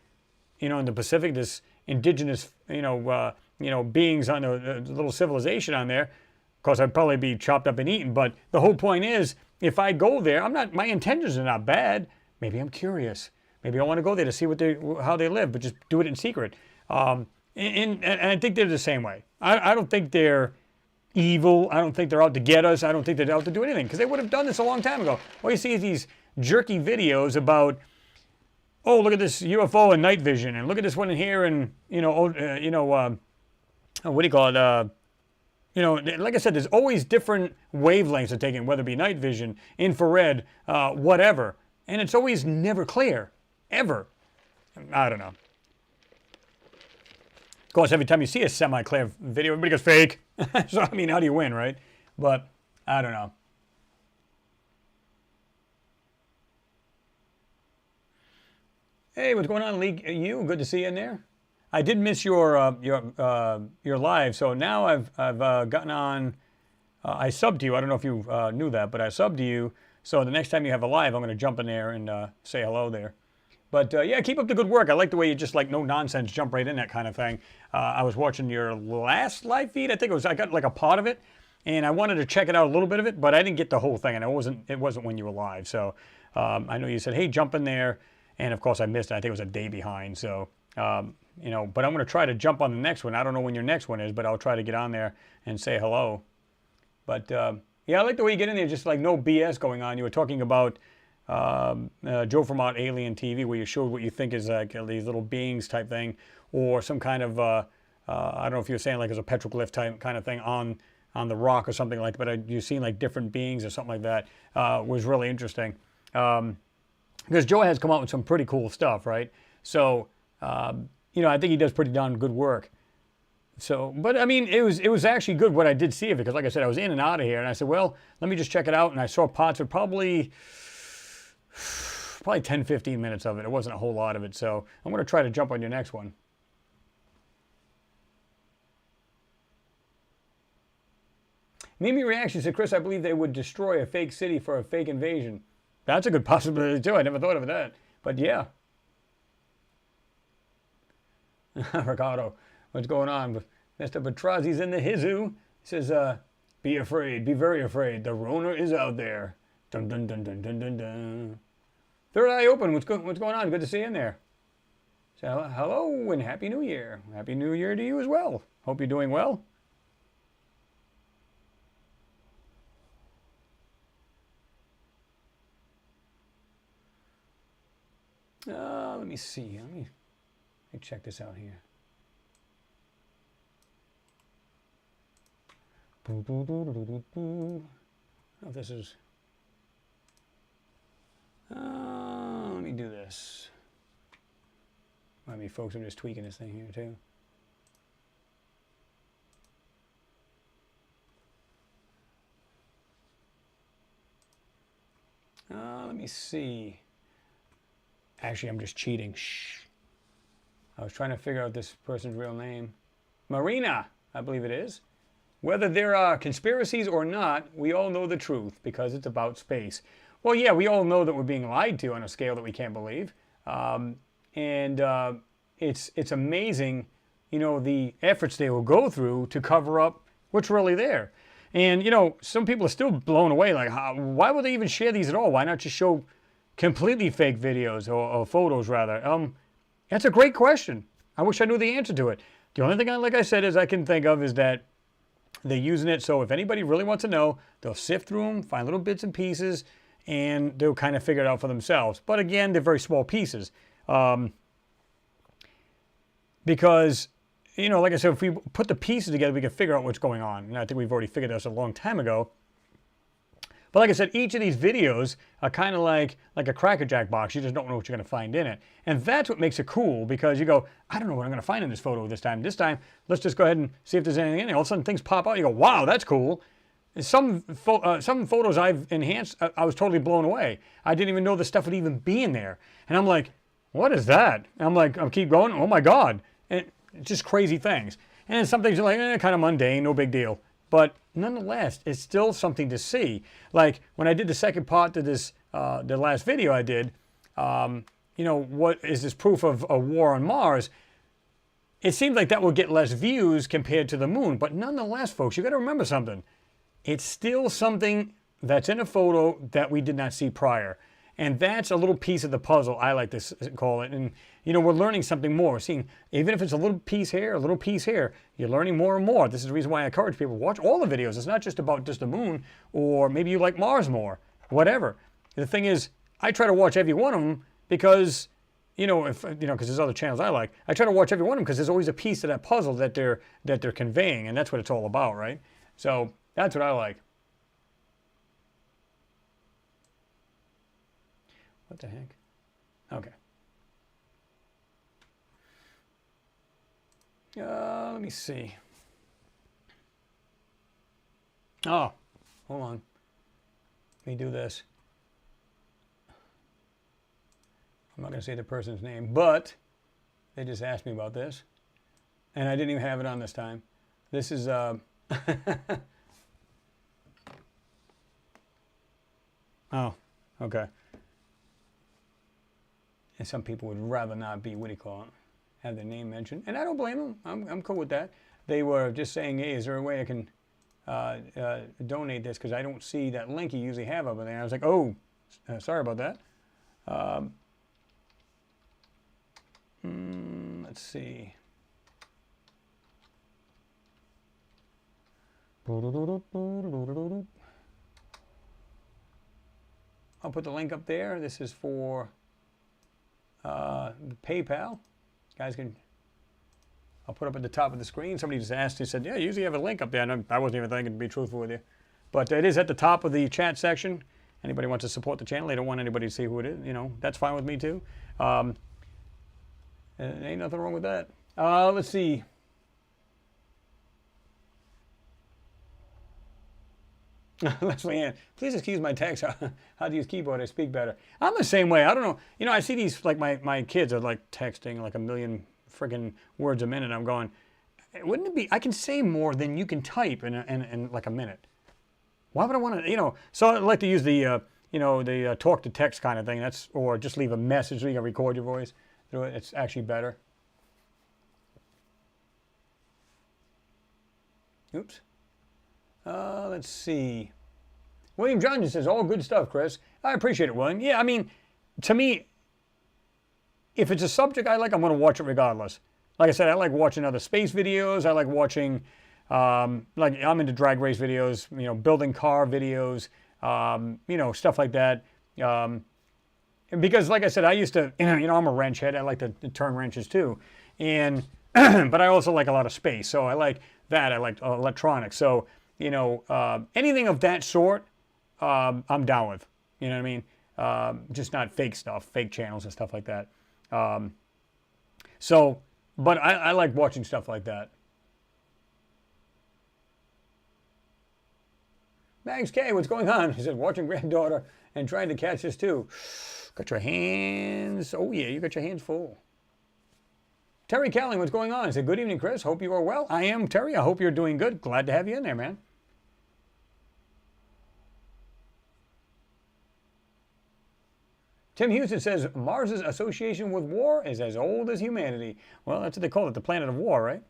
you know, in the Pacific, this indigenous, beings on a little civilization on there, of course, I'd probably be chopped up and eaten. But the whole point is, if I go there, my intentions are not bad. Maybe I'm curious. Maybe I want to go there to see how they live, but just do it in secret. And I think they're the same way. I don't think they're evil. I don't think they're out to get us. I don't think they're out to do anything, because they would have done this a long time ago. All you see is these jerky videos about, oh, look at this UFO and night vision, and look at this one in here, and what do you call it? Like I said, there's always different wavelengths of taking, whether it be night vision, infrared, whatever, and it's always never clear, ever. I don't know. Of course, every time you see a semi-clear video, everybody goes fake. So, I mean, how do you win, right? But, I don't know. Hey, what's going on, Lee? You? Good to see you in there. I did miss your live, so now I've gotten on. I subbed to you. I don't know if you knew that, but I subbed to you. So the next time you have a live, I'm going to jump in there and say hello there. But yeah, keep up the good work. I like the way you just like no nonsense jump right in that kind of thing. I was watching your last live feed. I think I got like a part of it, and I wanted to check it out a little bit of it, but I didn't get the whole thing, and it wasn't when you were live. So I know you said, hey, jump in there, and of course I missed it. I think it was a day behind. So you know, but I'm going to try to jump on the next one. I don't know when your next one is, but I'll try to get on there and say hello. But yeah, I like the way you get in there, just like no BS going on. You were talking about Joe from Out Alien TV, where you showed what you think is like these little beings type thing, or some kind of I don't know if you were saying like it's a petroglyph type kind of thing on the rock or something like that. But you've seen like different beings or something like that. Was really interesting because Joe has come out with some pretty cool stuff, right? So you know, I think he does pretty darn good work. So, but I mean, it was actually good what I did see of it, because like I said, I was in and out of here, and I said, well, let me just check it out, and I saw parts of probably 10, 15 minutes of it. It wasn't a whole lot of it, so I'm going to try to jump on your next one. Mimi Reaction said, Chris, I believe they would destroy a fake city for a fake invasion. That's a good possibility, too. I never thought of that, but yeah. Ricardo, what's going on? Mr. Petrazi's in the hizoo. He says, be afraid, be very afraid. The Rona is out there. Dun dun dun dun dun dun dun. Third Eye Open, what's going on? Good to see you in there. So, hello and Happy New Year. Happy New Year to you as well. Hope you're doing well. Let me see. Let me check this out here. I don't know if this is... let me do this. I mean, folks, I'm just tweaking this thing here, too. Let me see. Actually, I'm just cheating. Shh. I was trying to figure out this person's real name. Marina, I believe it is. Whether there are conspiracies or not, we all know the truth because it's about space. Well, yeah, we all know that we're being lied to on a scale that we can't believe. It's amazing, you know, the efforts they will go through to cover up what's really there. And, you know, some people are still blown away. Like, why would they even share these at all? Why not just show completely fake videos or photos, rather? That's a great question. I wish I knew the answer to it. The only thing, like I said, I can think of is that they're using it so if anybody really wants to know, they'll sift through them, find little bits and pieces, and they'll kind of figure it out for themselves. But again, they're very small pieces. Because, you know, like I said, if we put the pieces together, we can figure out what's going on. And I think we've already figured this a long time ago. But like I said, each of these videos are kind of like a Cracker Jack box. You just don't know what you're going to find in it. And that's what makes it cool, because you go, I don't know what I'm going to find in this photo this time. This time, let's just go ahead and see if there's anything in there. All of a sudden, things pop out. You go, wow, that's cool. And some photos I've enhanced, I was totally blown away. I didn't even know the stuff would even be in there. And I'm like, what is that? And I'm like, I keep going, oh my God. And it's just crazy things. And some things are like, kind of mundane, no big deal. But nonetheless, it's still something to see. Like when I did the second part to this, the last video I did, you know, what is this proof of a war on Mars? It seems like that will get less views compared to the moon. But nonetheless, folks, you got to remember something. It's still something that's in a photo that we did not see prior. And that's a little piece of the puzzle, I like to call it. And, you know, we're learning something more. We're seeing, even if it's a little piece here, a little piece here, you're learning more and more. This is the reason why I encourage people to watch all the videos. It's not just about just the moon, or maybe you like Mars more, whatever. The thing is, I try to watch every one of them because, you know, because there's other channels I like. I try to watch every one of them because there's always a piece of that puzzle that they're conveying, and that's what it's all about, right? So that's what I like. What the heck? Okay. Let me see. Oh, hold on. Let me do this. I'm not going to say the person's name, but they just asked me about this. And I didn't even have it on this time. This is... oh, okay. And some people would rather not be, what do you call it, have their name mentioned. And I don't blame them. I'm cool with that. They were just saying, hey, is there a way I can donate this? Because I don't see that link you usually have over there. I was like, oh, sorry about that. Let's see. I'll put the link up there. This is for PayPal. Guys can, I'll put up at the top of the screen. Somebody just asked, he said, yeah, you usually have a link up there. And I wasn't even thinking, to be truthful with you. But it is at the top of the chat section. Anybody wants to support the channel, they don't want anybody to see who it is, you know, that's fine with me too. Ain't nothing wrong with that. Let's see. Leslie Ann, please excuse my text. How to use keyboard, I speak better. I'm the same way. I don't know. You know, I see these, like my kids are like texting like a million friggin' words a minute. I'm going, wouldn't it be, I can say more than you can type in like a minute. Why would I want to, you know, so I like to use the, you know, the talk to text kind of thing. That's, or just leave a message so you can record your voice. It's actually better. Oops. Let's see. William Johnson says, all good stuff, Chris. I appreciate it, William. Yeah, I mean, to me, if it's a subject I like, I'm going to watch it regardless. Like I said, I like watching other space videos. I like watching, like I'm into drag race videos, you know, building car videos, you know, stuff like that. Because like I said, I used to, you know, I'm a wrench head. I like to turn wrenches too. And, but I also like a lot of space. So I like that. I like electronics. So, you know, anything of that sort, I'm down with. You know what I mean? Just not fake stuff, fake channels and stuff like that. So, but I like watching stuff like that. Max K, what's going on? He said, watching granddaughter and trying to catch this too. Got your hands, oh yeah, you got your hands full. Terry Calling, what's going on? He said, good evening, Chris. Hope you are well. I am, Terry. I hope you're doing good. Glad to have you in there, man. Tim Houston says, Mars' association with war is as old as humanity. Well, that's what they call it, the planet of war, right?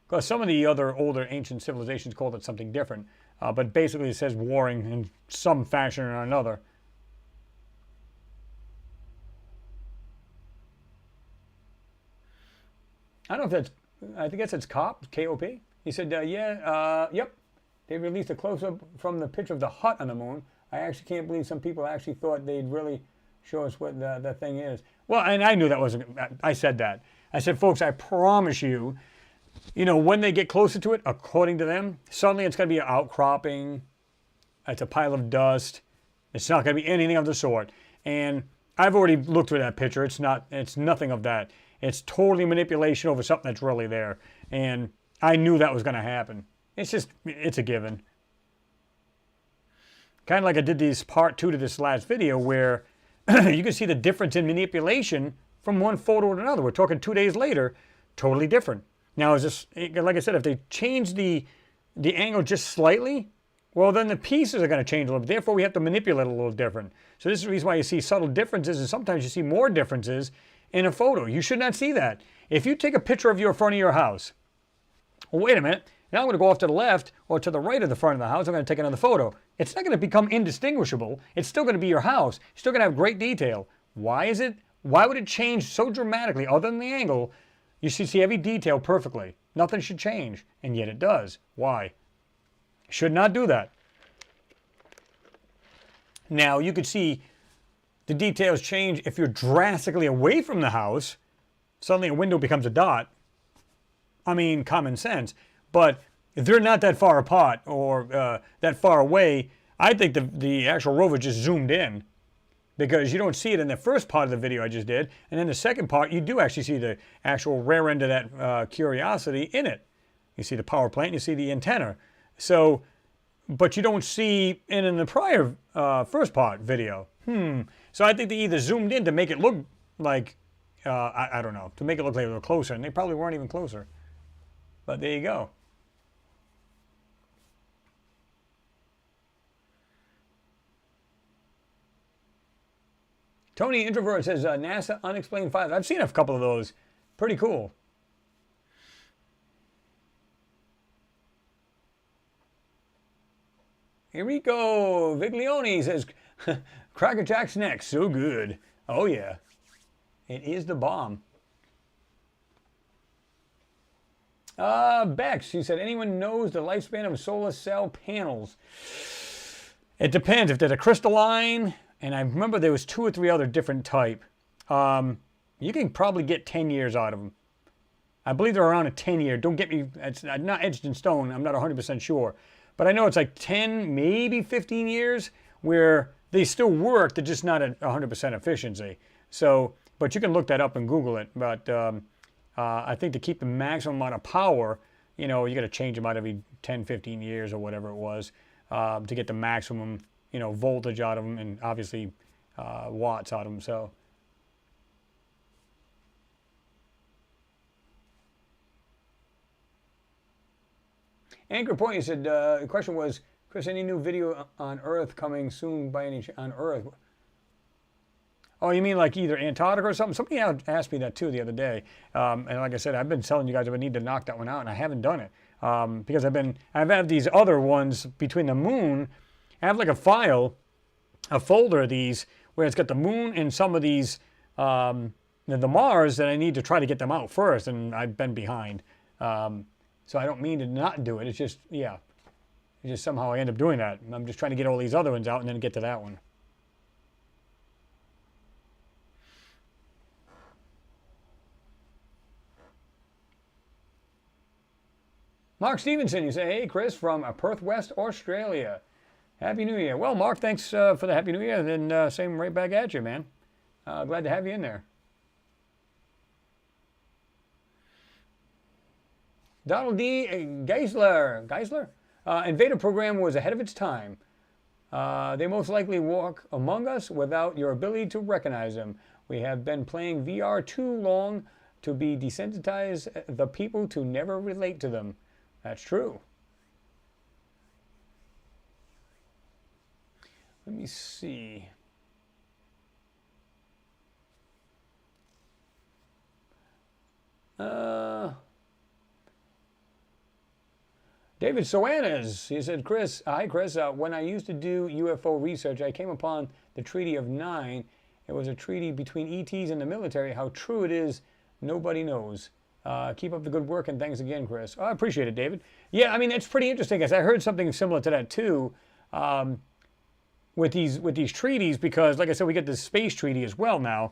Because some of the other older ancient civilizations called it something different. But basically it says warring in some fashion or another. I don't know if that's, I think it's COP, K-O-P. He said, yep. They released a close-up from the picture of the hut on the moon. I actually can't believe some people actually thought they'd really show us what the thing is. Well, and I knew that wasn't, I said that. I said, folks, I promise you, you know, when they get closer to it, according to them, suddenly it's going to be an outcropping. It's a pile of dust. It's not going to be anything of the sort. And I've already looked through that picture. It's nothing of that. It's totally manipulation over something that's really there. And I knew that was going to happen. It's a given. Kind of like I did this part 2 to this last video where you can see the difference in manipulation from one photo to another. We're talking 2 days later, totally different. Now, is this, like I said, if they change the angle just slightly, well, then the pieces are going to change a little bit. Therefore, we have to manipulate a little different. So this is the reason why you see subtle differences, and sometimes you see more differences in a photo. You should not see that. If you take a picture of your front of your house, well, wait a minute, now I'm going to go off to the left or to the right of the front of the house. I'm going to take another photo. It's not going to become indistinguishable. It's still going to be your house. You're still going to have great detail. Why would it change so dramatically other than the angle? You should see every detail perfectly. Nothing should change, and yet it does. Why? Should not do that. Now, you could see the details change if you're drastically away from the house. Suddenly a window becomes a dot. I mean, common sense. But if they're not that far apart or that far away, I think the actual rover just zoomed in, because you don't see it in the first part of the video I just did. And then the second part, you do actually see the actual rear end of that Curiosity in it. You see the power plant, you see the antenna. So, but you don't see it in the prior first part video. So I think they either zoomed in to make it look like, I don't know, to make it look like they were closer. And they probably weren't even closer. But there you go. Tony Introvert says NASA Unexplained Files. I've seen a couple of those. Pretty cool. Enrico Viglione says, Cracker Jack's next. So good. Oh, yeah. It is the bomb. Bex, she said, anyone knows the lifespan of solar cell panels? It depends. If they're a crystalline, and I remember there was 2 or 3 other different type, you can probably get 10 years out of them. I believe they're around a 10-year. Don't get me, it's not etched in stone. I'm not 100% sure. But I know it's like 10, maybe 15 years where they still work. They're just not at 100% efficiency. So, but you can look that up and Google it. But I think to keep the maximum amount of power, you know, you got to change them out every 10, 15 years or whatever it was to get the maximum, you know, voltage out of them and obviously watts out of them. So. Anchor Point, you said, the question was, Chris, any new video on Earth coming soon by any on Earth? Oh, you mean like either Antarctica or something? Somebody asked me that too the other day. And like I said, I've been telling you guys I would need to knock that one out, and I haven't done it. Because I've had these other ones between the moon. I have like a file, a folder of these, where it's got the moon and some of these, the Mars, that I need to try to get them out first, and I've been behind. So I don't mean to not do it. It's just, yeah. It's just somehow I end up doing that. I'm just trying to get all these other ones out and then get to that one. Mark Stevenson, you say, hey, Chris, from Perth, West Australia. Happy New Year. Well, Mark, thanks for the Happy New Year. And then same right back at you, man. Glad to have you in there. Donald D. Geisler? Invader program was ahead of its time. They most likely walk among us without your ability to recognize them. We have been playing VR too long to be desensitized the people to never relate to them. That's true. Let me see. David Soanes, he said, Chris, hi Chris, when I used to do UFO research, I came upon the Treaty of Nine. It was a treaty between ETs and the military. How true it is, nobody knows. Keep up the good work, and thanks again, Chris. Oh, I appreciate it, David. Yeah, I mean, it's pretty interesting, guys. I heard something similar to that, too, with these treaties, because, like I said, we get this space treaty as well now,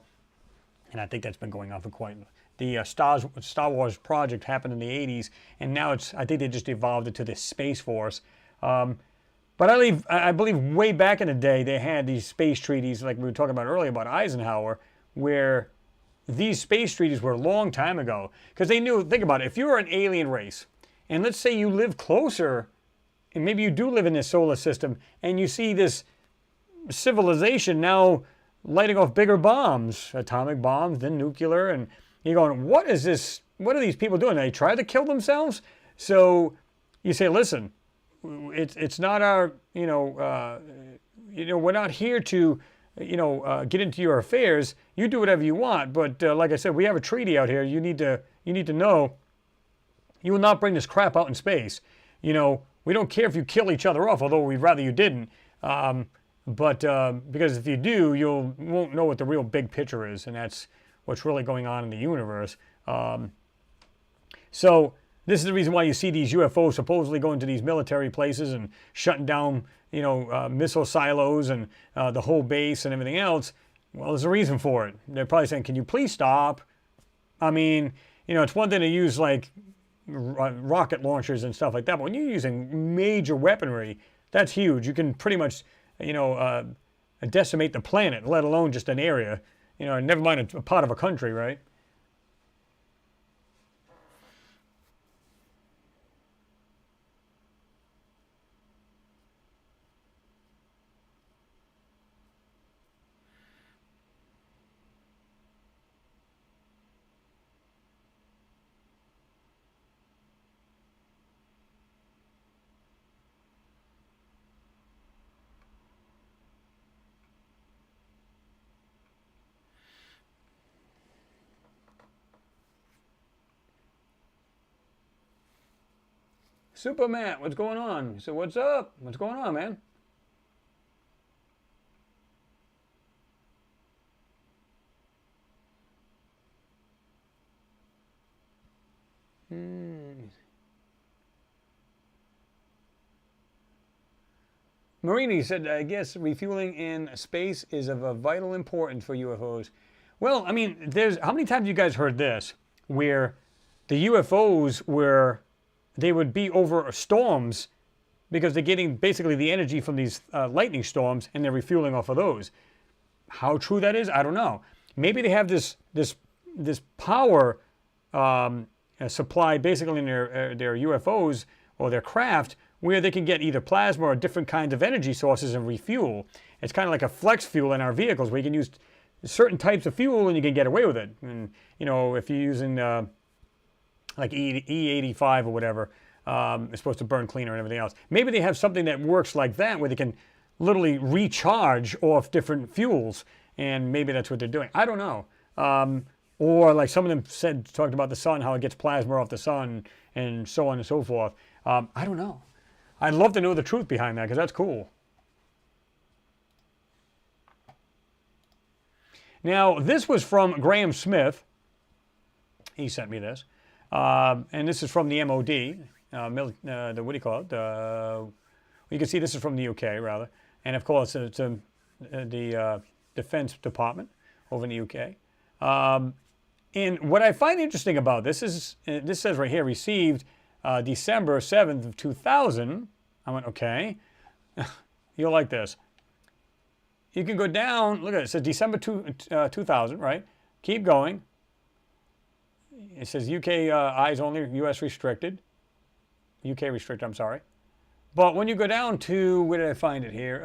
and I think that's been going on for quite the Star Wars project happened in the 80s, and now I think they just evolved it to this Space Force. But I believe way back in the day, they had these space treaties, like we were talking about earlier about Eisenhower, where these space treaties were a long time ago. Because they knew, think about it, if you're an alien race, and let's say you live closer, and maybe you do live in this solar system, and you see this civilization now lighting off bigger bombs, atomic bombs, then nuclear, and you're going, what is this? What are these people doing? They try to kill themselves? So you say, listen, it's not our, we're not here to, get into your affairs. You do whatever you want. But like I said, we have a treaty out here. You need to know you will not bring this crap out in space. We don't care if you kill each other off, although we'd rather you didn't. But because if you do, you won't know what the real big picture is, and that's what's really going on in the universe. So this is the reason why you see these UFOs supposedly going to these military places and shutting down, missile silos and the whole base and everything else. Well, there's a reason for it. They're probably saying, can you please stop? I mean, it's one thing to use like rocket launchers and stuff like that, but when you're using major weaponry, that's huge. You can pretty much, decimate the planet, let alone just an area. Never mind a part of a country, right? Super Matt, what's going on? He said, what's up? What's going on, man? Marini said, I guess refueling in space is of a vital importance for UFOs. Well, I mean, how many times have you guys heard this, where the UFOs they would be over storms because they're getting basically the energy from these lightning storms and they're refueling off of those. How true that is, I don't know. Maybe they have this power supply basically in their UFOs or their craft where they can get either plasma or different kinds of energy sources and refuel. It's kind of like a flex fuel in our vehicles where you can use certain types of fuel and you can get away with it. And, you know, if you're using like E85 or whatever, it's supposed to burn cleaner and everything else. Maybe they have something that works like that where they can literally recharge off different fuels, and maybe that's what they're doing. I don't know. Or like some of them talked about the sun, how it gets plasma off the sun and so on and so forth. I don't know. I'd love to know the truth behind that because that's cool. Now, this was from Graham Smith. He sent me this. And this is from the MOD. What do you call it? You can see this is from the UK, rather. And of course, it's the Defense Department over in the UK. And what I find interesting about this says right here, received December 7th of 2000. I went, okay. You'll like this. You can go down, look at it, it says December 2000, right? Keep going. It says UK eyes only, US restricted. UK restricted, I'm sorry. But when you go down to, where did I find it here?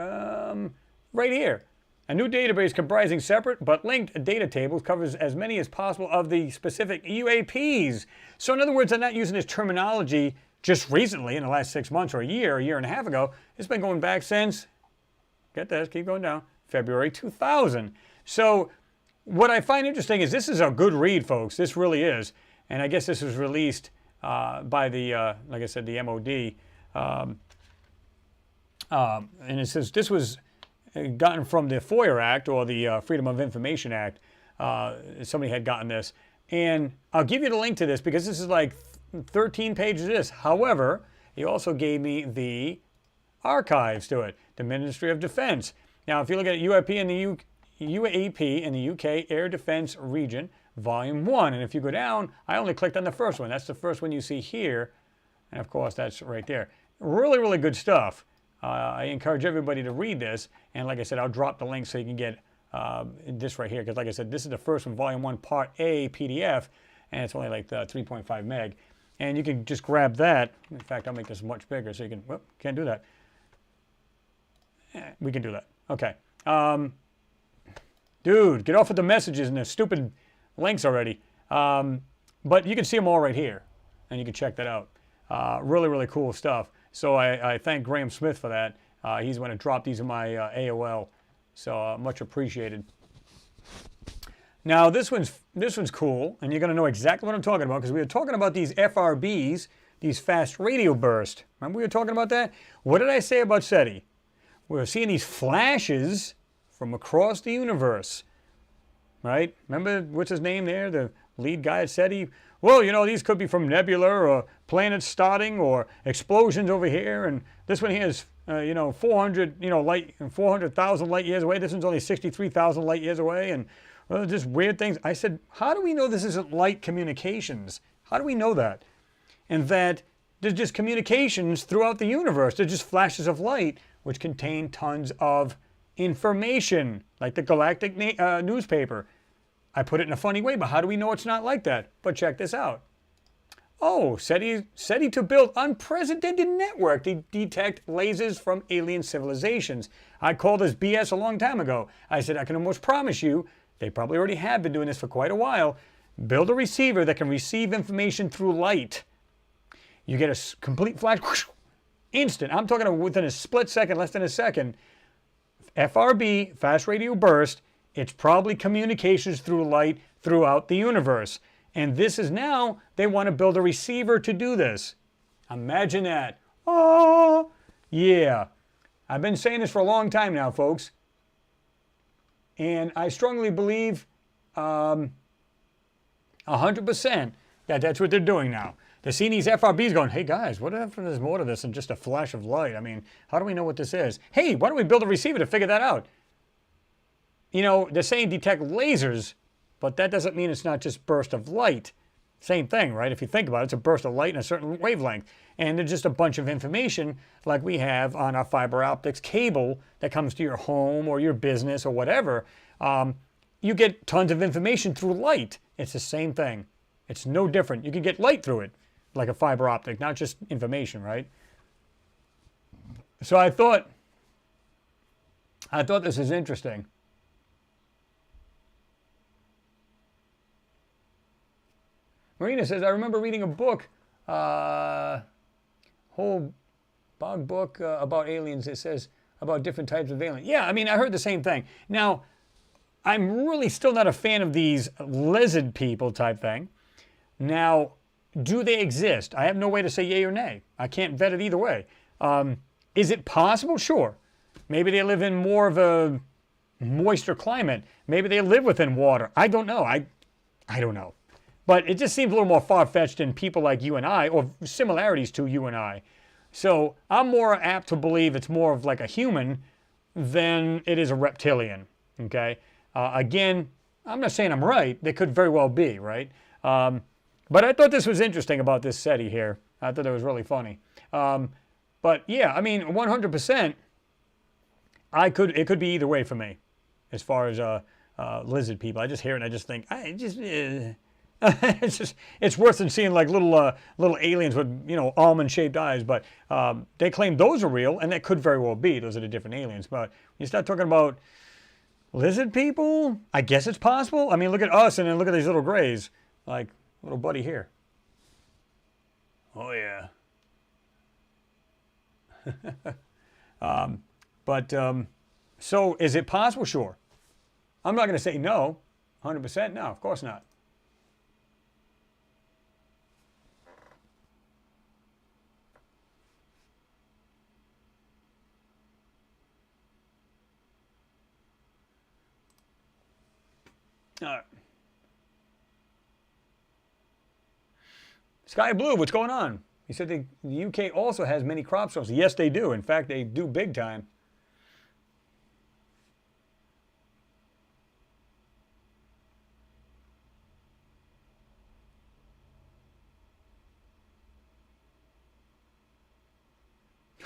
Right here. A new database comprising separate but linked data tables covers as many as possible of the specific UAPs. So in other words, they're not using this terminology just recently in the last 6 months or a year and a half ago. It's been going back since, get this, keep going down, February 2000. So what I find interesting is this is a good read, folks. This really is. And I guess this was released by the, like I said, the MOD. And it says this was gotten from the FOIA Act or the Freedom of Information Act. Somebody had gotten this. And I'll give you the link to this because this is like 13 pages of this. However, he also gave me the archives to it, the Ministry of Defense. Now, if you look at UAP in the UK Air Defense Region, Volume 1. And if you go down, I only clicked on the first one. That's the first one you see here. And of course, that's right there. Really, really good stuff. I encourage everybody to read this. And like I said, I'll drop the link so you can get this right here. Because like I said, this is the first one, Volume 1, Part A PDF. And it's only like 3.5 meg. And you can just grab that. In fact, I'll make this much bigger so you can, whoop, can't do that. We can do that. Okay. Dude, get off with the messages and the stupid links already. But you can see them all right here. And you can check that out. Really, really cool stuff. So I thank Graham Smith for that. He's going to drop these in my AOL. So much appreciated. Now this one's cool, and you're going to know exactly what I'm talking about because we were talking about these FRBs, these fast radio bursts. Remember we were talking about that? What did I say about SETI? We were seeing these flashes from across the universe, right? Remember what's his name there, the lead guy at SETI? Well, you know, these could be from nebula or planets starting or explosions over here, and this one here is, 400, 400,000 light years away. This one's only 63,000 light years away, and just weird things. I said, how do we know this isn't light communications? How do we know that? And that there's just communications throughout the universe. They're just flashes of light, which contain tons of information, like the galactic newspaper. I put it in a funny way, but how do we know it's not like that? But check this out. Oh, SETI to build unprecedented network to detect lasers from alien civilizations. I called this BS a long time ago. I said, I can almost promise you, they probably already have been doing this for quite a while. Build a receiver that can receive information through light. You get a complete flash, whoosh, instant. I'm talking within a split second, less than a second. FRB, fast radio burst, it's probably communications through light throughout the universe. And this is now, they want to build a receiver to do this. Imagine that. Oh, yeah. I've been saying this for a long time now, folks. And I strongly believe 100% that that's what they're doing now. They're seeing these FRBs going, hey guys, what if there's more to this than just a flash of light? I mean, how do we know what this is? Hey, why don't we build a receiver to figure that out? You know, they're saying detect lasers, but that doesn't mean it's not just burst of light. Same thing, right? If you think about it, it's a burst of light in a certain wavelength. And there's just a bunch of information like we have on our fiber optics cable that comes to your home or your business or whatever. You get tons of information through light. It's the same thing. It's no different. You can get light through it, like a fiber optic, not just information, right? So I thought this is interesting. Marina says, I remember reading a book, whole bog book about aliens. It says about different types of aliens. Yeah, I mean, I heard the same thing. Now, I'm really still not a fan of these lizard people type thing. Now, do they exist? I have no way to say yay or nay. I can't vet it either way. Is it possible? Sure. Maybe they live in more of a moister climate. Maybe they live within water. I don't know. I don't know. But it just seems a little more far-fetched than people like you and I, or similarities to you and I. So I'm more apt to believe it's more of like a human than it is a reptilian, okay? Again, I'm not saying I'm right. They could very well be, right? But I thought this was interesting about this SETI here. I thought it was really funny. But yeah, I mean, 100%, it could be either way for me as far as lizard people. I just hear it and I just think, it's worse than seeing like little aliens with, you know, almond-shaped eyes. But they claim those are real, and that could very well be. Those are the different aliens. But when you start talking about lizard people, I guess it's possible. I mean, look at us, and then look at these little grays, like little buddy here. Oh yeah. So is it possible? Sure. I'm not going to say no. 100% no. Of course not. All right. Sky Blue, what's going on? He said the UK also has many crop circles. Yes, they do. In fact, they do big time.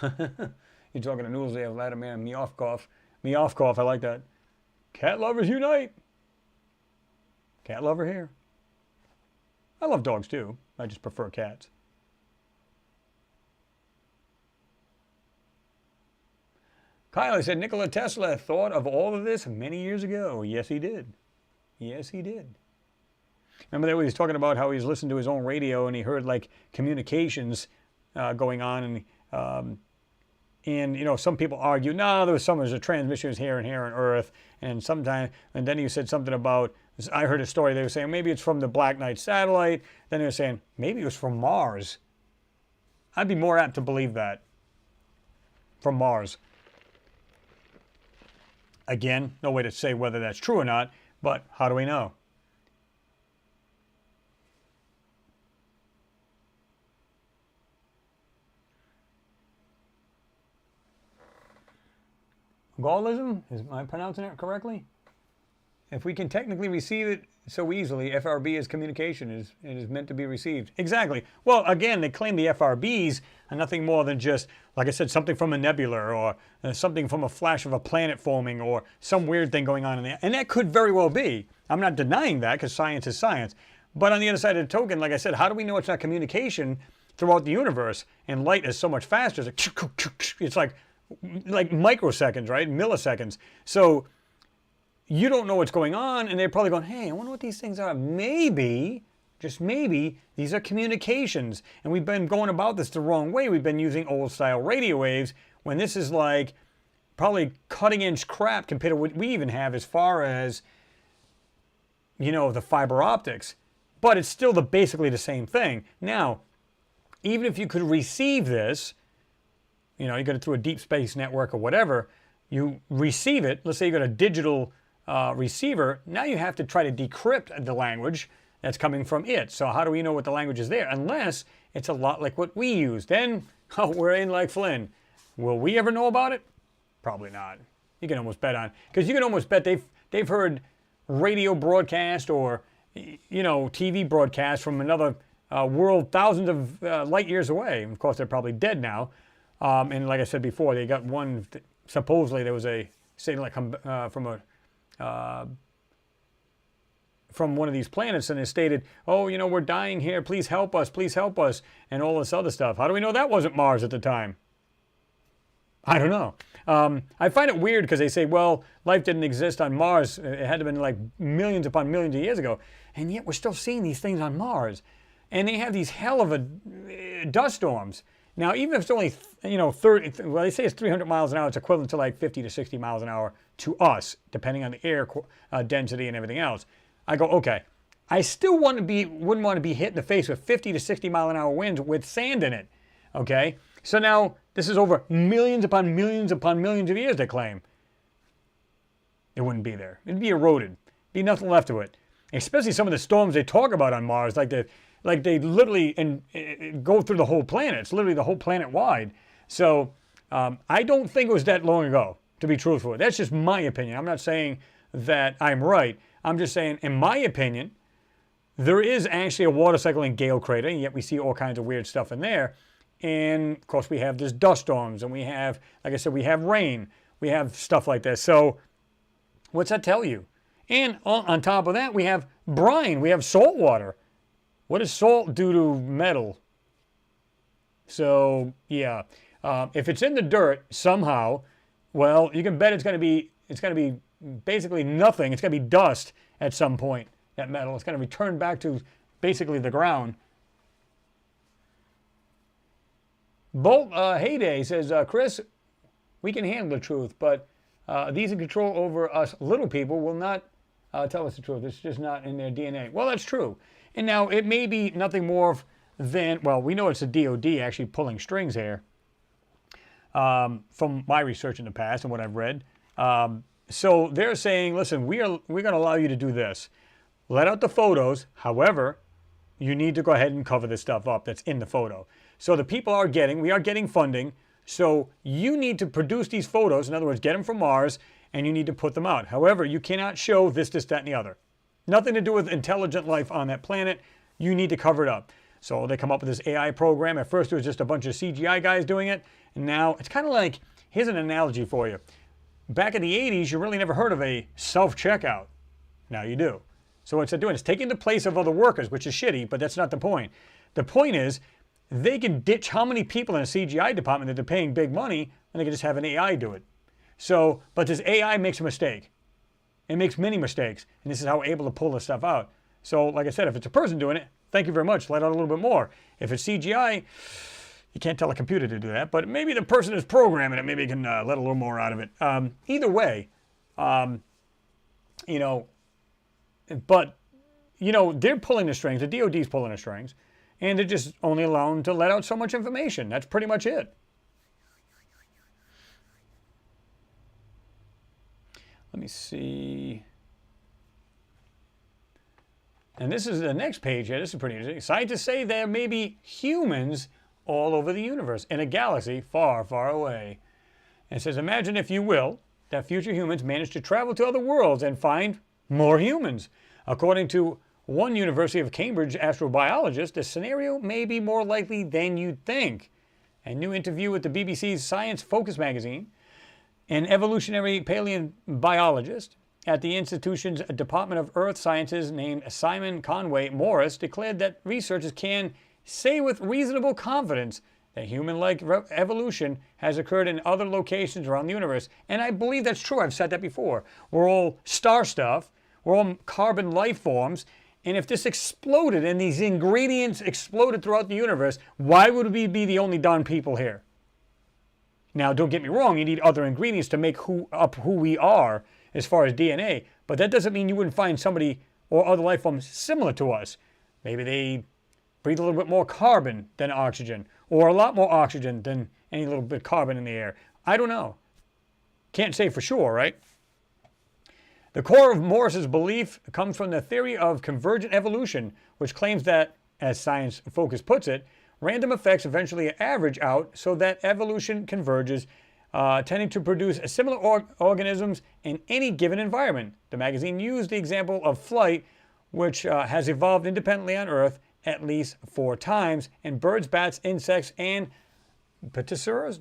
You're talking to Noodles there, Vladimir Miofkov. Miofkov, I like that. Cat lovers unite. Cat lover here. I love dogs too. I just prefer cats. Kyle said Nikola Tesla thought of all of this many years ago. Yes, he did. Yes, he did. Remember that he was talking about how he's listened to his own radio and he heard like communications going on, and you know, some people argue, no, there's a transmissions here and here on Earth, and then he said something about, I heard a story, they were saying maybe it's from the Black Knight satellite, then they were saying maybe it was from Mars. I'd be more apt to believe that. From Mars. Again, no way to say whether that's true or not, but how do we know? Gaullism? Am I pronouncing it correctly? If we can technically receive it so easily, FRB is communication. It is meant to be received. Exactly. Well, again, they claim the FRBs are nothing more than just, like I said, something from a nebula or something from a flash of a planet forming or some weird thing going on in there. And that could very well be. I'm not denying that because science is science. But on the other side of the token, like I said, how do we know it's not communication throughout the universe? And light is so much faster. It's like microseconds, right? Milliseconds. So you don't know what's going on, and they're probably going, hey, I wonder what these things are. Maybe, just maybe, these are communications. And we've been going about this the wrong way. We've been using old-style radio waves when this is like probably cutting-edge crap compared to what we even have as far as, you know, the fiber optics. But it's still basically the same thing. Now, even if you could receive this, you know, you got it through a deep space network or whatever, you receive it, let's say you got a digital receiver, now you have to try to decrypt the language that's coming from it. So how do we know what the language is there? Unless it's a lot like what we use. Then, oh, we're in like Flynn. Will we ever know about it? Probably not. You can almost bet on, because you can almost bet they've heard radio broadcast or, you know, TV broadcast from another world thousands of light years away. Of course, they're probably dead now. And like I said before, they got one, supposedly there was a satellite from one of these planets, and it stated, oh, you know, we're dying here, please help us, and all this other stuff. How do we know that wasn't Mars at the time? I don't know. I find it weird because they say, well, life didn't exist on Mars. It had to have been like millions upon millions of years ago. And yet we're still seeing these things on Mars. And they have these hell of a dust storms. Now, even if it's only, you know, 30, well, they say it's 300 miles an hour. It's equivalent to like 50 to 60 miles an hour to us, depending on the air density and everything else. I go, okay, I still wouldn't want to be hit in the face with 50 to 60 mile an hour winds with sand in it, okay? So now, this is over millions upon millions of years, they claim. It wouldn't be there. It'd be eroded. Be nothing left of it. Especially some of the storms they talk about on Mars, like they literally go through the whole planet. It's literally the whole planet wide. So I don't think it was that long ago, to be truthful. That's just my opinion. I'm not saying that I'm right. I'm just saying, in my opinion, there is actually a water cycle in Gale Crater, and yet we see all kinds of weird stuff in there. And, of course, we have this dust storms, and we have, like I said, we have rain. We have stuff like this. So what's that tell you? And on top of that, we have brine. We have salt water. What does salt do to metal? So, yeah. If it's in the dirt somehow, well, you can bet it's going to be basically nothing. It's going to be dust at some point, that metal. It's going to return back to basically the ground. Bolt Heyday says, Chris, we can handle the truth, but these in control over us little people will not tell us the truth. It's just not in their DNA. Well, that's true. And now it may be nothing more than, well, we know it's the DOD actually pulling strings here from my research in the past and what I've read. So they're saying, listen, we're going to allow you to do this. Let out the photos. However, you need to go ahead and cover this stuff up that's in the photo. So the people we are getting funding. So you need to produce these photos. In other words, get them from Mars, and you need to put them out. However, you cannot show this, that, and the other. Nothing to do with intelligent life on that planet. You need to cover it up. So they come up with this AI program. At first, it was just a bunch of CGI guys doing it. And now it's kind of like, here's an analogy for you. Back in the 80s, you really never heard of a self-checkout. Now you do. So what's it doing? It's taking the place of other workers, which is shitty, but that's not the point. The point is, they can ditch how many people in a CGI department that they're paying big money, and they can just have an AI do it. So, but this AI makes a mistake. It makes many mistakes, and this is how we're able to pull this stuff out. So, like I said, if it's a person doing it, thank you very much, let out a little bit more. If it's CGI, you can't tell a computer to do that, but maybe the person is programming it, maybe you can let a little more out of it. Either way, you know, but, you know, they're pulling the strings, the DOD's pulling the strings, and they're just only allowed to let out so much information. That's pretty much it. Let me see. And this is the next page here. This is pretty interesting. Scientists say there may be humans all over the universe in a galaxy far, far away. And it says, imagine, if you will, that future humans manage to travel to other worlds and find more humans. According to one University of Cambridge astrobiologist, the scenario may be more likely than you'd think. A new interview with the BBC's Science Focus magazine, an evolutionary paleobiologist at the institution's Department of Earth Sciences named Simon Conway Morris declared that researchers can say with reasonable confidence that human-like evolution has occurred in other locations around the universe. And I believe that's true. I've said that before. We're all star stuff. We're all carbon life forms. And if this exploded and these ingredients exploded throughout the universe, why would we be the only darn people here? Now, don't get me wrong. You need other ingredients to make who we are as far as DNA. But that doesn't mean you wouldn't find somebody or other life forms similar to us. Maybe breathe a little bit more carbon than oxygen, or a lot more oxygen than any little bit of carbon in the air. I don't know. Can't say for sure, right? The core of Morse's belief comes from the theory of convergent evolution, which claims that, as Science Focus puts it, random effects eventually average out so that evolution converges, tending to produce similar organisms in any given environment. The magazine used the example of flight, which has evolved independently on Earth at least 4 times, in birds, bats, insects, and pterosaurs,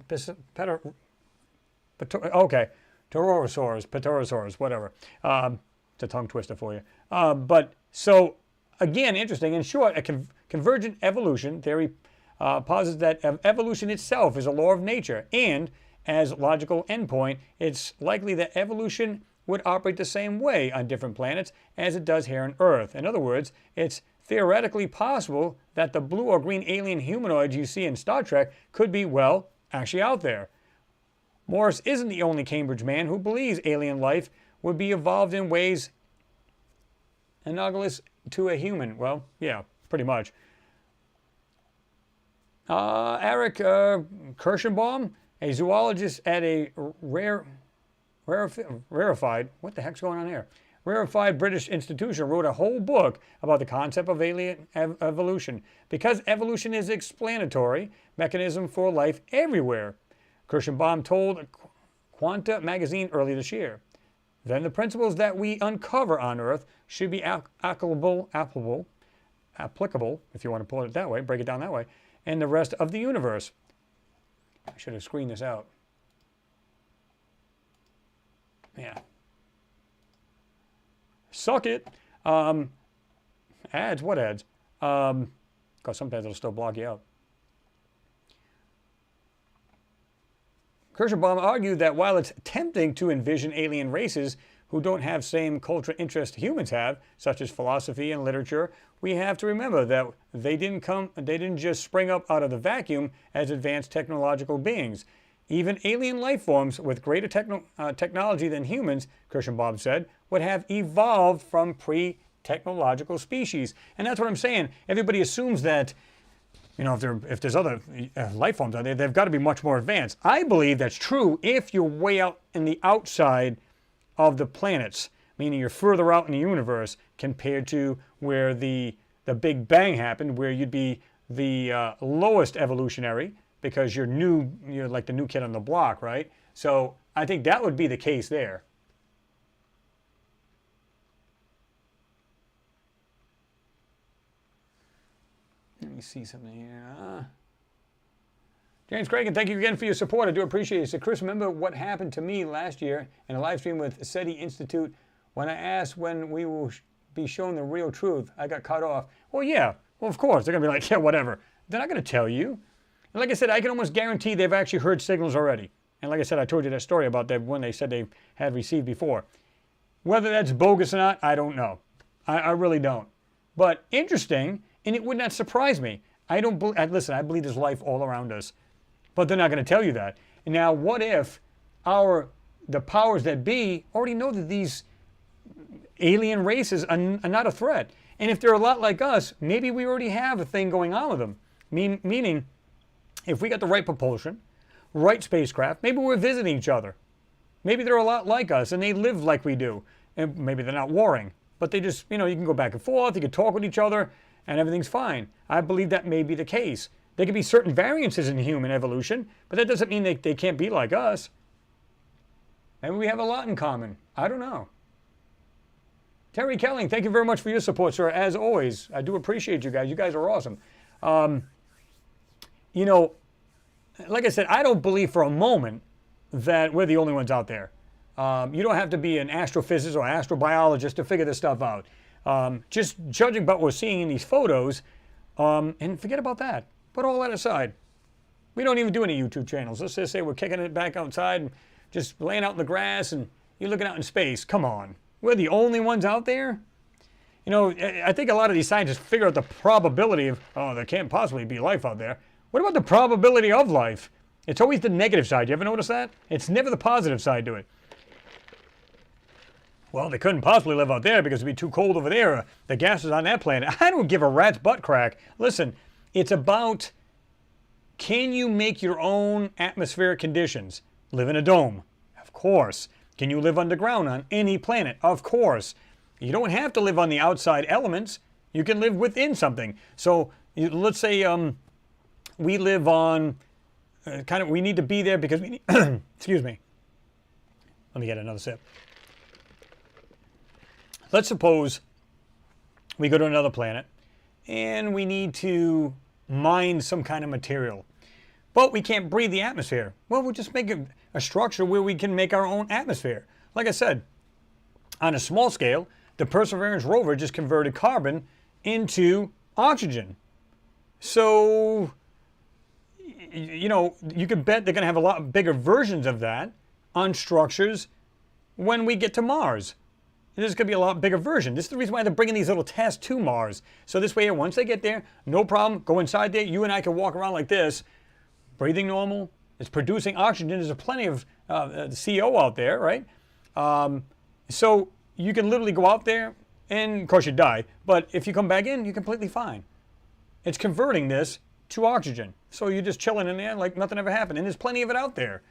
whatever. It's a tongue twister for you. But so, again, interesting. In short, a convergent evolution theory posits that evolution itself is a law of nature, and as logical endpoint, it's likely that evolution would operate the same way on different planets as it does here on Earth. In other words, it's theoretically possible that the blue or green alien humanoids you see in Star Trek could be, well, actually out there. Morse isn't the only Cambridge man who believes alien life would be evolved in ways analogous to a human. Well, yeah, pretty much. Eric Kirschenbaum, a zoologist at a rarefied, what the heck's going on here? Rarefied British institution, wrote a whole book about the concept of alien evolution, because evolution is an explanatory mechanism for life everywhere. Kirschenbaum told Quanta magazine earlier this year. Then the principles that we uncover on Earth should be applicable, if you want to pull it that way, break it down that way, and the rest of the universe. I should have screened this out. Yeah. Suck it. Ads? What ads? Because sometimes it'll still block you out. Kirschenbaum argued that while it's tempting to envision alien races who don't have same cultural interests humans have, such as philosophy and literature, we have to remember that they didn't just spring up out of the vacuum as advanced technological beings. Even alien life forms with greater technology than humans, Kirschenbaum said, would have evolved from pre-technological species. And that's what I'm saying. Everybody assumes that, you know, if there's other life forms out there, they've got to be much more advanced. I believe that's true if you're way out in the outside of the planets, meaning you're further out in the universe compared to where the Big Bang happened, where you'd be the lowest evolutionary because you're like the new kid on the block, right? So I think that would be the case there. Let me see something here. James Craig, thank you again for your support. I do appreciate it. So, Chris, remember what happened to me last year in a live stream with SETI Institute when I asked when we will be shown the real truth? I got cut off. Well, yeah. Well, of course. They're going to be like, yeah, whatever. They're not going to tell you. And like I said, I can almost guarantee they've actually heard signals already. And like I said, I told you that story about that one they said they had received before. Whether that's bogus or not, I don't know. I really don't. But interesting. And it would not surprise me. Listen, I believe there's life all around us. But they're not going to tell you that. And now, what if the powers that be already know that these alien races are not a threat? And if they're a lot like us, maybe we already have a thing going on with them. Meaning, if we got the right propulsion, right spacecraft, maybe we're visiting each other. Maybe they're a lot like us and they live like we do. And maybe they're not warring. But they just, you can go back and forth, you can talk with each other, and everything's fine. I believe that may be the case. There could be certain variances in human evolution, but that doesn't mean they can't be like us. Maybe we have a lot in common. I don't know. Terry Kelling, thank you very much for your support, sir. As always, I do appreciate you guys. You guys are awesome. Like I said, I don't believe for a moment that we're the only ones out there. You don't have to be an astrophysicist or astrobiologist to figure this stuff out. Just judging by what we're seeing in these photos, and forget about that. Put all that aside. We don't even do any YouTube channels. Let's just say we're kicking it back outside and just laying out in the grass and you're looking out in space. Come on. We're the only ones out there? I think a lot of these scientists figure out the probability of, there can't possibly be life out there. What about the probability of life? It's always the negative side. You ever notice that? It's never the positive side to it. well, they couldn't possibly live out there because it'd be too cold over there. The gases on that planet. I don't give a rat's butt crack. Listen, it's about, can you make your own atmospheric conditions? Live in a dome? Of course. Can you live underground on any planet? Of course. You don't have to live on the outside elements. You can live within something. So let's say we live on we need to be there because we need, excuse me. Let me get another sip. Let's suppose we go to another planet and we need to mine some kind of material, but we can't breathe the atmosphere. Well, we'll just make a structure where we can make our own atmosphere. Like I said, on a small scale, the Perseverance rover just converted carbon into oxygen. So, you know, you can bet they're going to have a lot bigger versions of that on structures when we get to Mars. There's going to be a lot bigger version. This is the reason why they're bringing these little tests to Mars. So this way, once they get there, no problem, go inside there. You and I can walk around like this, breathing normal. It's producing oxygen. There's plenty of CO out there, right? So you can literally go out there, and of course you die. But if you come back in, you're completely fine. It's converting this to oxygen. So you're just chilling in there like nothing ever happened. And there's plenty of it out there.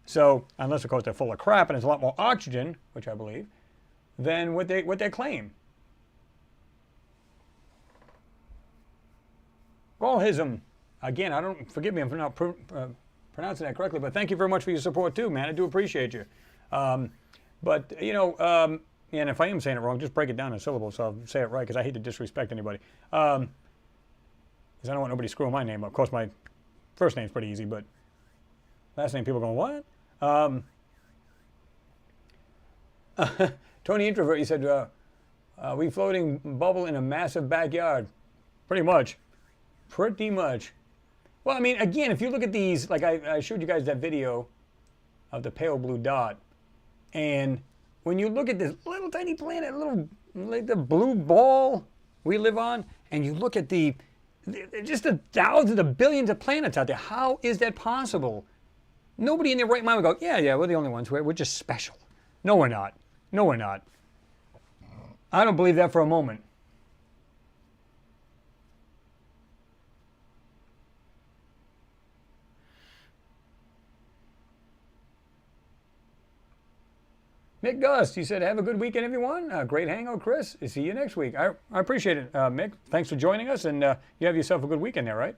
So unless, of course, they're full of crap and there's a lot more oxygen, which I believe, than what they claim. Gauhism. Again, forgive me if I'm not pronouncing that correctly, but thank you very much for your support too, man. I do appreciate you. But, you know, and if I am saying it wrong, just break it down in syllables so I'll say it right, because I hate to disrespect anybody. Because I don't want nobody screwing my name up. Of course, my first name's pretty easy, but last name, people going, what? Tony Introvert, you said, we floating bubble in a massive backyard. Pretty much. Pretty much. Well, I mean, again, if you look at these, like I showed you guys that video of the pale blue dot, and when you look at this little tiny planet, like the blue ball we live on, and you look at just the thousands of billions of planets out there, how is that possible? Nobody in their right mind would go, yeah, we're the only ones. We're just special. No, we're not. No, we're not. I don't believe that for a moment. Mick Gust, he said, have a good weekend, everyone. Great hangout, Chris. See you next week. I appreciate it, Mick. Thanks for joining us, and you have yourself a good weekend there, right?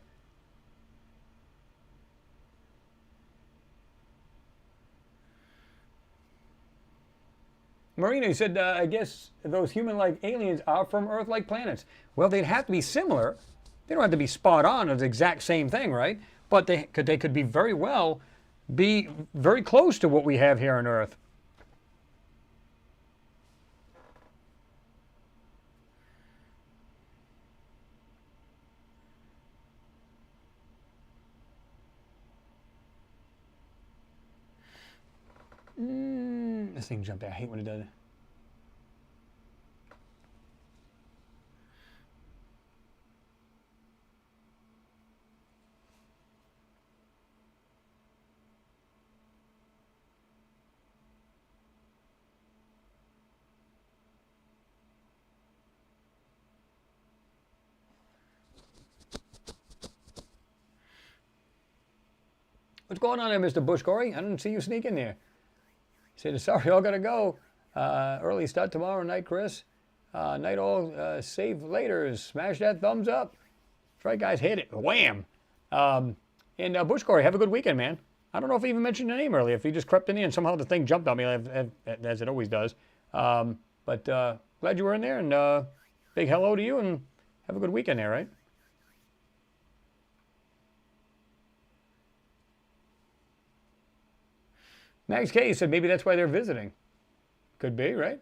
Marina, he said, I guess those human-like aliens are from Earth-like planets. Well, they'd have to be similar. They don't have to be spot on as the exact same thing, right? But they could be very well be very close to what we have here on Earth. This thing jumped out. I hate when it does it. What's going on there, Mr. Bushcory? I didn't see you sneak in there. He said, sorry, all got to go. Early start tomorrow night, Chris. Night all, save later. Smash that thumbs up. That's right, guys. Hit it. Wham. And Bushcory, have a good weekend, man. I don't know if I even mentioned your name earlier. If you just crept in here and somehow the thing jumped on me, as it always does. But glad you were in there, and big hello to you, and have a good weekend there, right? Max K said maybe that's why they're visiting. Could be, right?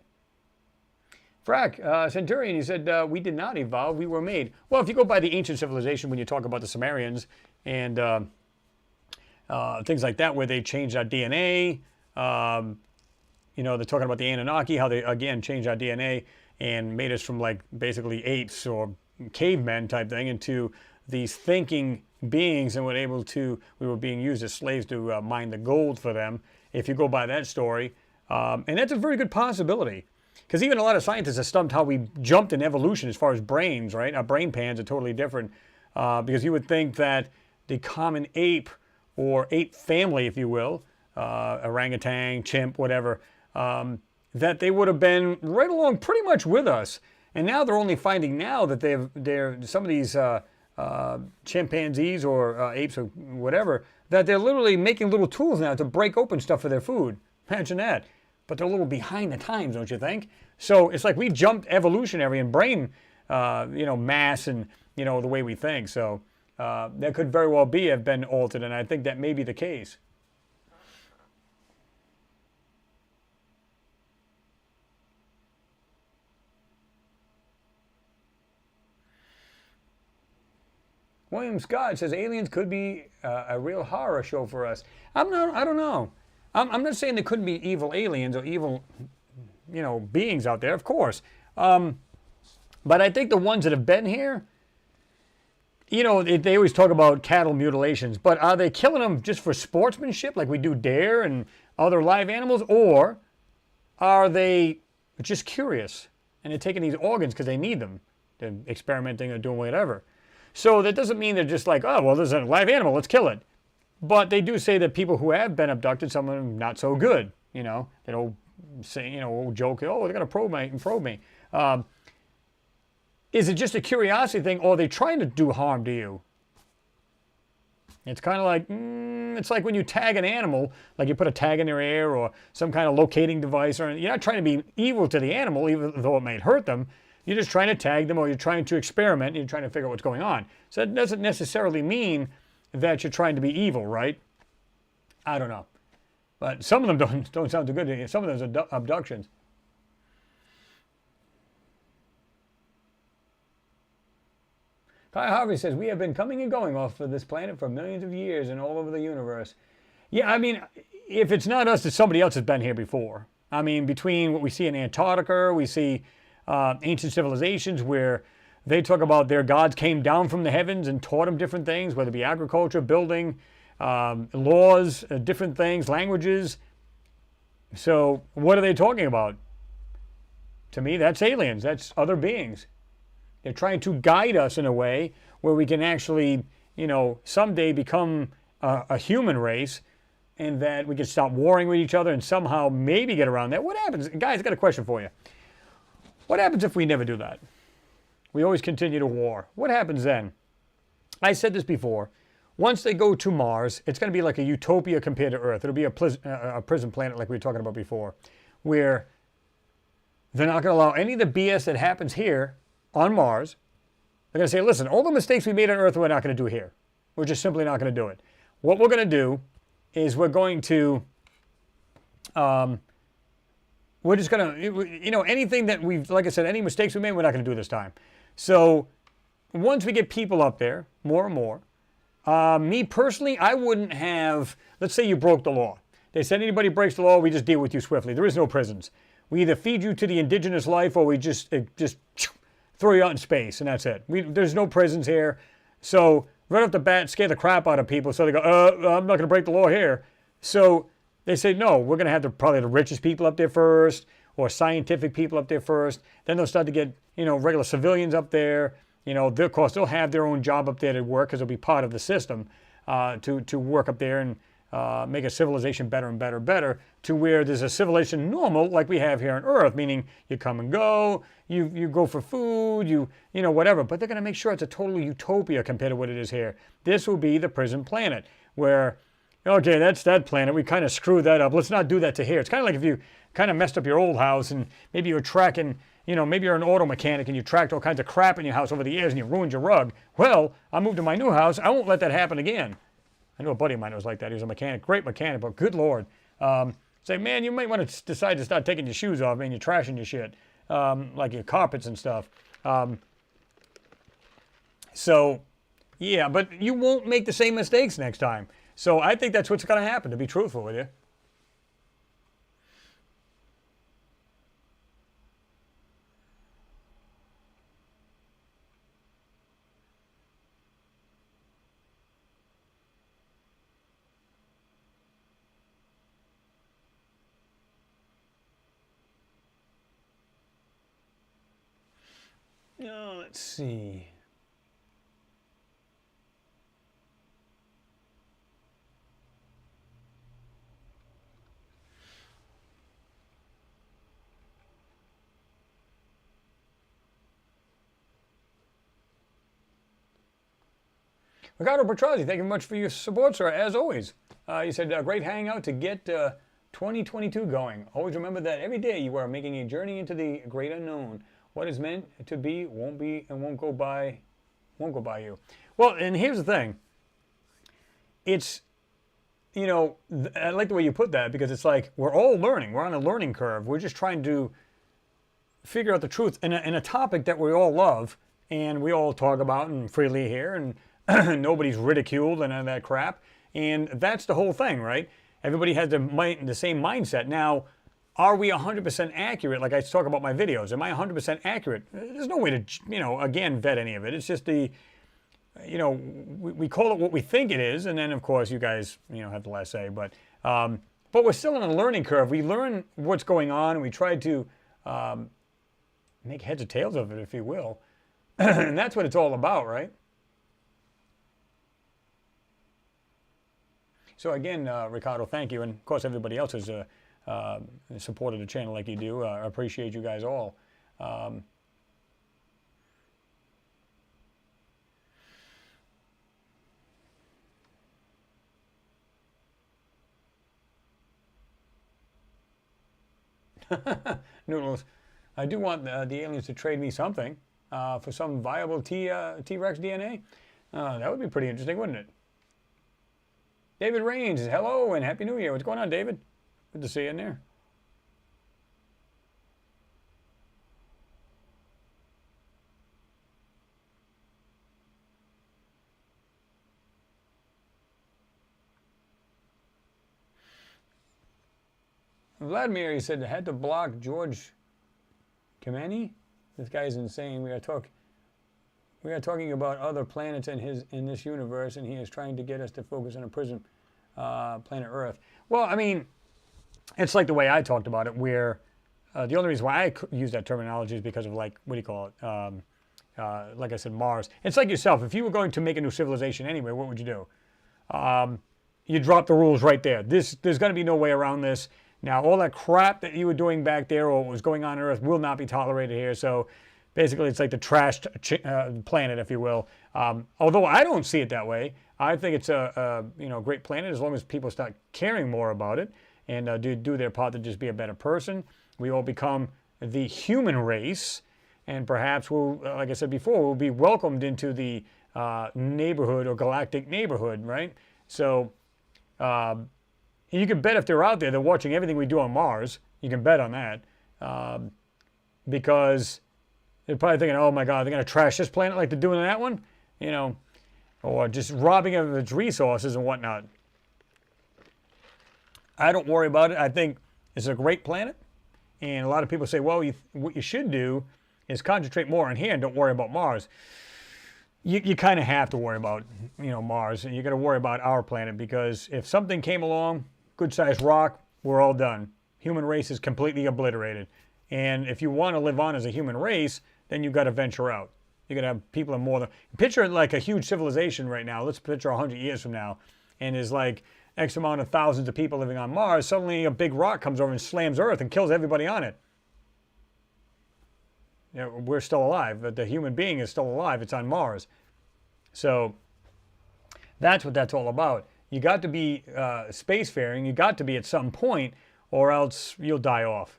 Frack, Centurion, he said, we did not evolve, we were made. Well, if you go by the ancient civilization, when you talk about the Sumerians and things like that, where they changed our DNA, you know, they're talking about the Anunnaki, how they, again, changed our DNA and made us from, like, basically apes or cavemen type thing into these thinking beings, and we were being used as slaves to mine the gold for them. If you go by that story, and that's a very good possibility. Because even a lot of scientists are stumped how we jumped in evolution as far as brains, right? Our brain pans are totally different. Because you would think that the common ape, or ape family, if you will, orangutan, chimp, whatever, that they would have been right along pretty much with us. And now they're only finding now that they're some of these chimpanzees or apes or whatever, that they're literally making little tools now to break open stuff for their food. Imagine that. But they're a little behind the times, don't you think? So it's like we jumped evolutionary and brain, mass and, the way we think. So that could very well have been altered, and I think that may be the case. William Scott says aliens could be a real horror show for us. I don't know. I'm not saying there couldn't be evil aliens or evil, beings out there, of course. But I think the ones that have been here, they always talk about cattle mutilations, but are they killing them just for sportsmanship like we do deer and other live animals? Or are they just curious and they're taking these organs because they need them? They're experimenting or doing whatever. So that doesn't mean they're just like, oh, well, there's a live animal, let's kill it. But they do say that people who have been abducted, some of them not so good. They don't say, old joke, oh, they're going to probe me. Is it just a curiosity thing, or are they trying to do harm to you? It's kind of like, it's like when you tag an animal, like you put a tag in their ear or some kind of locating device, or you're not trying to be evil to the animal, even though it may hurt them. You're just trying to tag them, or you're trying to experiment, and you're trying to figure out what's going on. So that doesn't necessarily mean that you're trying to be evil, right? I don't know. But some of them don't sound too good to you. Some of those are abductions. Kai Harvey says, we have been coming and going off of this planet for millions of years and all over the universe. Yeah, I mean, if it's not us, it's somebody else that's been here before. I mean, between what we see in Antarctica, we see ancient civilizations where they talk about their gods came down from the heavens and taught them different things, whether it be agriculture, building, laws, different things, languages. So what are they talking about? To me, that's aliens. That's other beings. They're trying to guide us in a way where we can actually, someday become a human race, and that we can stop warring with each other and somehow maybe get around that. What happens? Guys, I got a question for you. What happens if we never do that? We always continue to war. What happens then? I said this before. Once they go to Mars, it's going to be like a utopia compared to Earth. It'll be a prison planet like we were talking about before, where they're not going to allow any of the BS that happens here on Mars. They're going to say, listen, all the mistakes we made on Earth, we're not going to do here. We're just simply not going to do it. What we're going to do is we're going to, we're just going to, anything that we've, like I said, any mistakes we made, we're not going to do this time. So once we get people up there, more and more, me personally, I wouldn't have, let's say you broke the law. They said anybody breaks the law, we just deal with you swiftly. There is no prisons. We either feed you to the indigenous life or we just throw you out in space, and that's it. There's no prisons here. So right off the bat, scare the crap out of people. So they go, I'm not going to break the law here. So they say, no, we're going to have probably the richest people up there first, or scientific people up there first. Then they'll start to get, regular civilians up there. Of course, they'll have their own job up there to work because they'll be part of the system to work up there and make a civilization better and better and better, to where there's a civilization normal like we have here on Earth, meaning you come and go, you go for food, whatever. But they're going to make sure it's a total utopia compared to what it is here. This will be the prison planet where, okay, that's that planet. We kind of screwed that up. Let's not do that to here. It's kind of like if you kind of messed up your old house and maybe you're tracking, maybe you're an auto mechanic and you tracked all kinds of crap in your house over the years and you ruined your rug. Well, I moved to my new house. I won't let that happen again. I knew a buddy of mine that was like that. He was a mechanic, great mechanic, but good Lord. Say, man, you might want to decide to start taking your shoes off, man. You're trashing your shit, like your carpets and stuff. So, yeah, but you won't make the same mistakes next time. So I think that's what's going to happen, to be truthful with you. Let's see. Ricardo Petrozzi, thank you very much for your support, sir, as always. You said, great hangout to get 2022 going. Always remember that every day you are making a journey into the great unknown. What is meant to be won't be and won't go by you. Well, and here's the thing. It's, you know, I like the way you put that, because it's like we're all learning. We're on a learning curve. We're just trying to figure out the truth in a topic that we all love and we all talk about and freely here, and nobody's ridiculed and all that crap. And that's the whole thing, right? Everybody has the same mindset. Now, are we 100% accurate? Like I talk about my videos. Am I 100% accurate? There's no way to, you know, again, vet any of it. It's just the, you know, we call it what we think it is. And then, of course, you guys, you know, have the last say. But we're still on a learning curve. We learn what's going on. And we try to make heads or tails of it, if you will. And that's what it's all about, right? So again, Ricardo, thank you. And of course, everybody else has supported the channel like you do. I appreciate you guys all. Noodles, I do want the aliens to trade me something for some viable T-Rex DNA. That would be pretty interesting, wouldn't it? David Rains, hello and Happy New Year. What's going on, David? Good to see you in there. Vladimir, he said, had to block George Kamani. This guy's insane. We are talking about other planets in this universe, and he is trying to get us to focus on a prism, planet Earth. Well, I mean, it's like the way I talked about it, where the only reason why I use that terminology is because of, like, what do you call it? Like I said, Mars. It's like yourself. If you were going to make a new civilization anyway, what would you do? You drop the rules right there. There's going to be no way around this. Now, all that crap that you were doing back there or what was going on Earth will not be tolerated here. So basically, it's like the trashed planet, if you will. Although I don't see it that way. I think it's a great planet as long as people start caring more about it and do their part to just be a better person. We all become the human race, and perhaps we'll, like I said before, we'll be welcomed into the neighborhood or galactic neighborhood, right? So you can bet if they're out there, they're watching everything we do on Mars. You can bet on that because they're probably thinking, oh my God, they're going to trash this planet like they're doing that one, you know, or just robbing it of its resources and whatnot. I don't worry about it. I think it's a great planet. And a lot of people say, well, what you should do is concentrate more on here and don't worry about Mars. You kind of have to worry about, Mars, and you got to worry about our planet, because if something came along, good-sized rock, we're all done. Human race is completely obliterated. And if you want to live on as a human race, then you've got to venture out. You're going to have people in more than... Picture like a huge civilization right now. Let's picture 100 years from now. And there's like X amount of thousands of people living on Mars. Suddenly a big rock comes over and slams Earth and kills everybody on it. We're still alive, but the human being is still alive. It's on Mars. So that's what that's all about. You got to be spacefaring. You got to be at some point, or else you'll die off.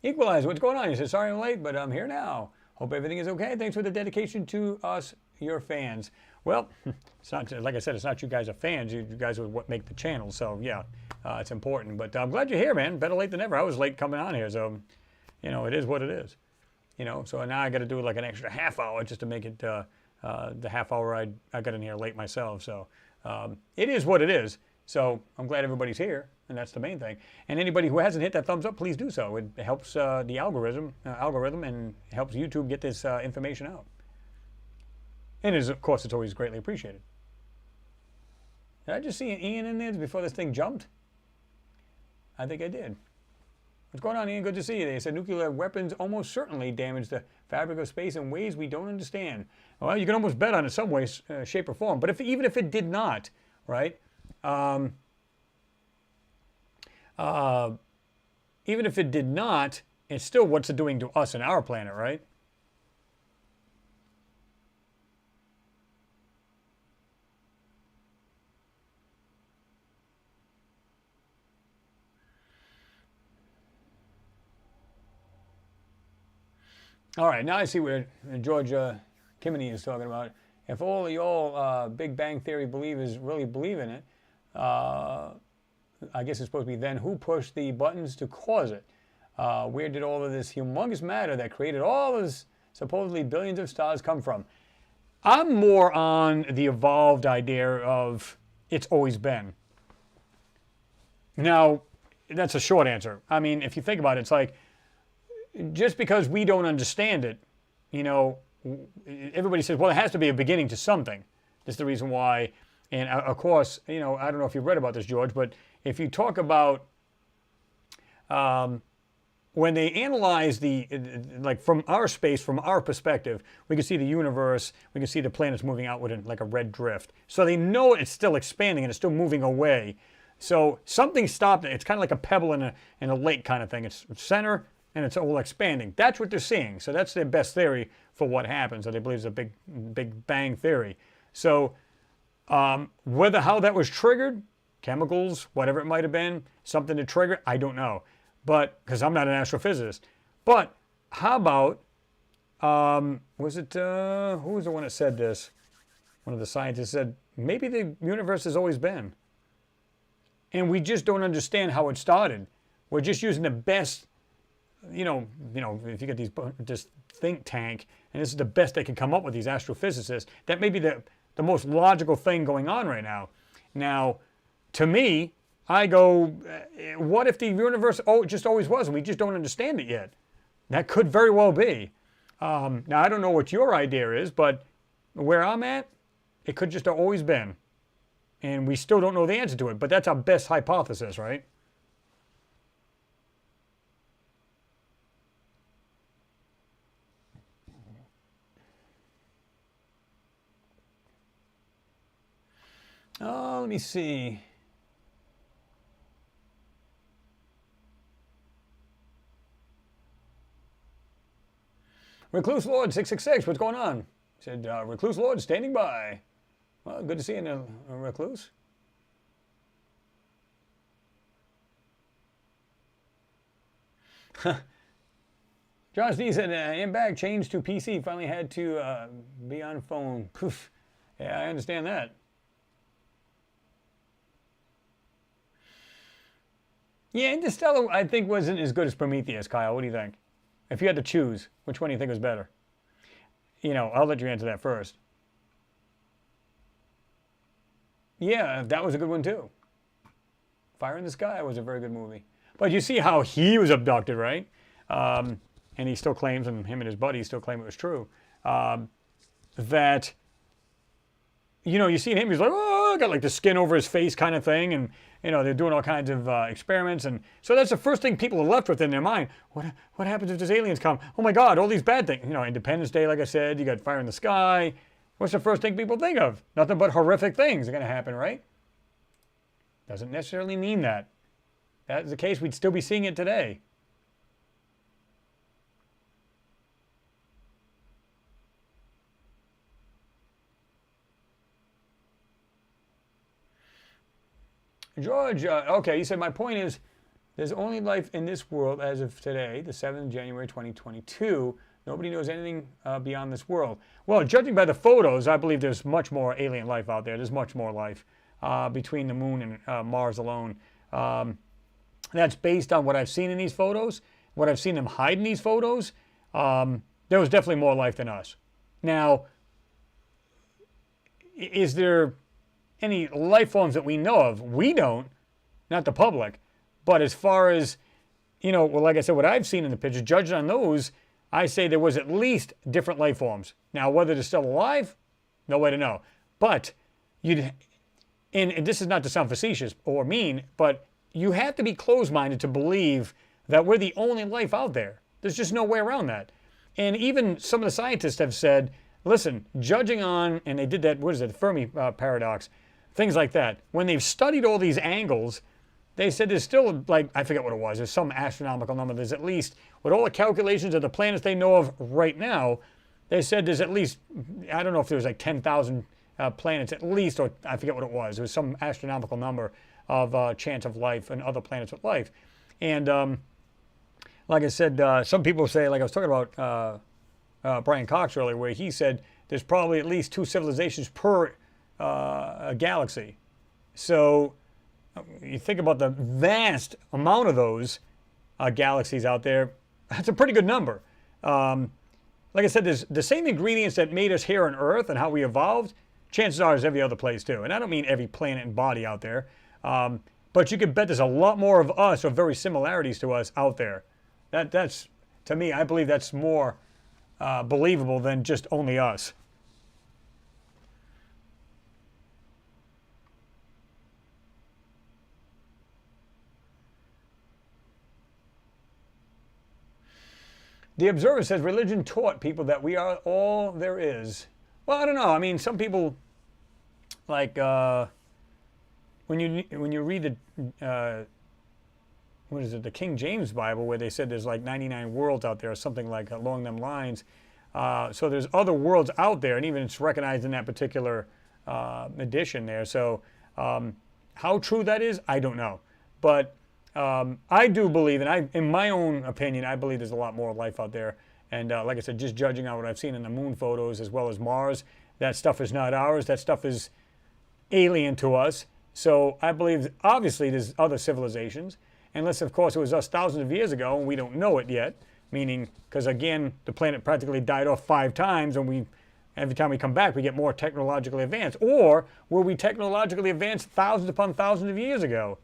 Equalizer, what's going on? You said, sorry I'm late, but I'm here now. Hope everything is okay. Thanks for the dedication to us, your fans. Well, it's not, like I said, it's not you guys are fans. You guys are what make the channel. So, yeah, it's important. But I'm glad you're here, man. Better late than never. I was late coming on here. So, it is what it is. So now I got to do like an extra half hour just to make it the half hour I got in here late myself. So, it is what it is. So I'm glad everybody's here, and that's the main thing. And anybody who hasn't hit that thumbs up, please do so. It helps the algorithm and helps YouTube get this information out. And of course, it's always greatly appreciated. Did I just see an Ian in there before this thing jumped? I think I did. What's going on, Ian? Good to see you. They said nuclear weapons almost certainly damage the fabric of space in ways we don't understand. Well, you can almost bet on it some way, shape, or form. But even if it did not, right? Even if it did not, it's still what's it doing to us and our planet, right? All right, now I see what George Kimony is talking about. If all of y'all Big Bang Theory believers really believe in it, I guess it's supposed to be then who pushed the buttons to cause it? Where did all of this humongous matter that created all this supposedly billions of stars come from? I'm more on the evolved idea of it's always been. Now, that's a short answer. I mean, if you think about it, it's like, just because we don't understand it, you know, everybody says, well, it has to be a beginning to something. That's the reason why. And of course, you know, I don't know if you've read about this, George, but if you talk about when they analyze like from our space, from our perspective, we can see the universe, we can see the planets moving outward like a red drift. So they know it's still expanding and it's still moving away. So something stopped it. It's kind of like a pebble in a lake kind of thing. It's center and it's all expanding. That's what they're seeing. So that's their best theory for what happens. So they believe it's a big bang theory. So how that was triggered, chemicals, whatever it might have been, something to trigger, I don't know. But, because I'm not an astrophysicist. But how about, who was the one that said this? One of the scientists said, maybe the universe has always been. And we just don't understand how it started. We're just using the best, you know, if you get this think tank, and this is the best they can come up with, these astrophysicists, that may be the most logical thing going on right now. Now, to me, I go, what if the universe just always was and we just don't understand it yet? That could very well be. Now, I don't know what your idea is, but where I'm at, it could just have always been. And we still don't know the answer to it, but that's our best hypothesis, right? Oh, let me see. Recluse Lord 666, what's going on? Said Recluse Lord standing by. Well, good to see you, Recluse. John Steve said, handbag changed to PC, finally had to be on phone. Poof. Yeah, I understand that. Yeah, Interstellar, I think, wasn't as good as Prometheus, Kyle. What do you think? If you had to choose, which one do you think was better? You know, I'll let you answer that first. Yeah, that was a good one, too. Fire in the Sky was a very good movie. But you see how he was abducted, right? And he still claims, and him and his buddies still claim it was true, that, you know, you see him, he's like, oh, got like the skin over his face kind of thing, and, you know, they're doing all kinds of experiments, and so that's the first thing people are left with in their mind. What happens if these aliens come? Oh my God, all these bad things. You know, Independence Day, like I said, you got Fire in the Sky. What's the first thing people think of? Nothing but horrific things are going to happen, right? Doesn't necessarily mean that. If that is the case, we'd still be seeing it today. George, okay, you said my point is there's only life in this world as of today, the 7th of January 2022. Nobody knows anything beyond this world. Well, judging by the photos, I believe there's much more alien life out there. There's much more life between the moon and Mars alone. That's based on what I've seen in these photos, what I've seen them hide in these photos. There was definitely more life than us. Now, is there any life forms that we know of? We don't, not the public. But as far as, you know, well, like I said, what I've seen in the pictures, judged on those, I say there was at least different life forms. Now, whether they're still alive, no way to know. But and this is not to sound facetious or mean, but you have to be closed-minded to believe that we're the only life out there. There's just no way around that. And even some of the scientists have said, listen, judging on, and they did that, what is it, the Fermi paradox, things like that. When they've studied all these angles, they said there's still, like, I forget what it was, there's some astronomical number, there's at least, with all the calculations of the planets they know of right now, they said there's at least, I don't know if there was like 10,000 planets at least, or I forget what it was. There was some astronomical number of chance of life and other planets with life. And like I said, some people say, like I was talking about Brian Cox earlier, where he said there's probably at least 2 civilizations per galaxy. So you think about the vast amount of those galaxies out there, that's a pretty good number. Like I said, there's the same ingredients that made us here on Earth and how we evolved, chances are there's every other place too. And I don't mean every planet and body out there, but you can bet there's a lot more of us or very similarities to us out there. That's, to me, I believe that's more believable than just only us. The Observer says religion taught people that we are all there is. Well, I don't know. I mean, some people, like when you read the what is it, the King James Bible, where they said there's like 99 worlds out there or something like along them lines. So there's other worlds out there, and even it's recognized in that particular edition there. So how true that is, I don't know. But I do believe, and in my own opinion, I believe there's a lot more life out there. And like I said, just judging on what I've seen in the moon photos as well as Mars, that stuff is not ours. That stuff is alien to us. So I believe, obviously, there's other civilizations. Unless, of course, it was us thousands of years ago and we don't know it yet. Meaning, because again, the planet practically died off 5 times, and every time we come back, we get more technologically advanced. Or were we technologically advanced thousands upon thousands of years ago?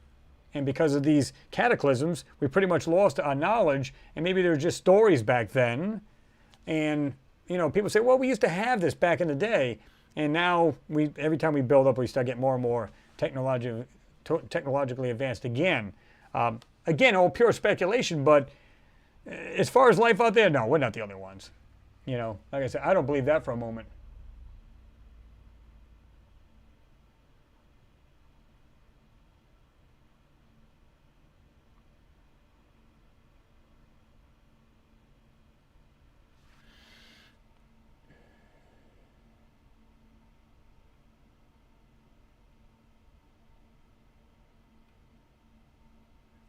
And because of these cataclysms, we pretty much lost our knowledge, and maybe there were just stories back then. And, you know, people say, well, we used to have this back in the day, and now every time we build up, we start getting more and more technologically advanced again. Again, all pure speculation, but as far as life out there, no, we're not the only ones. You know, like I said, I don't believe that for a moment.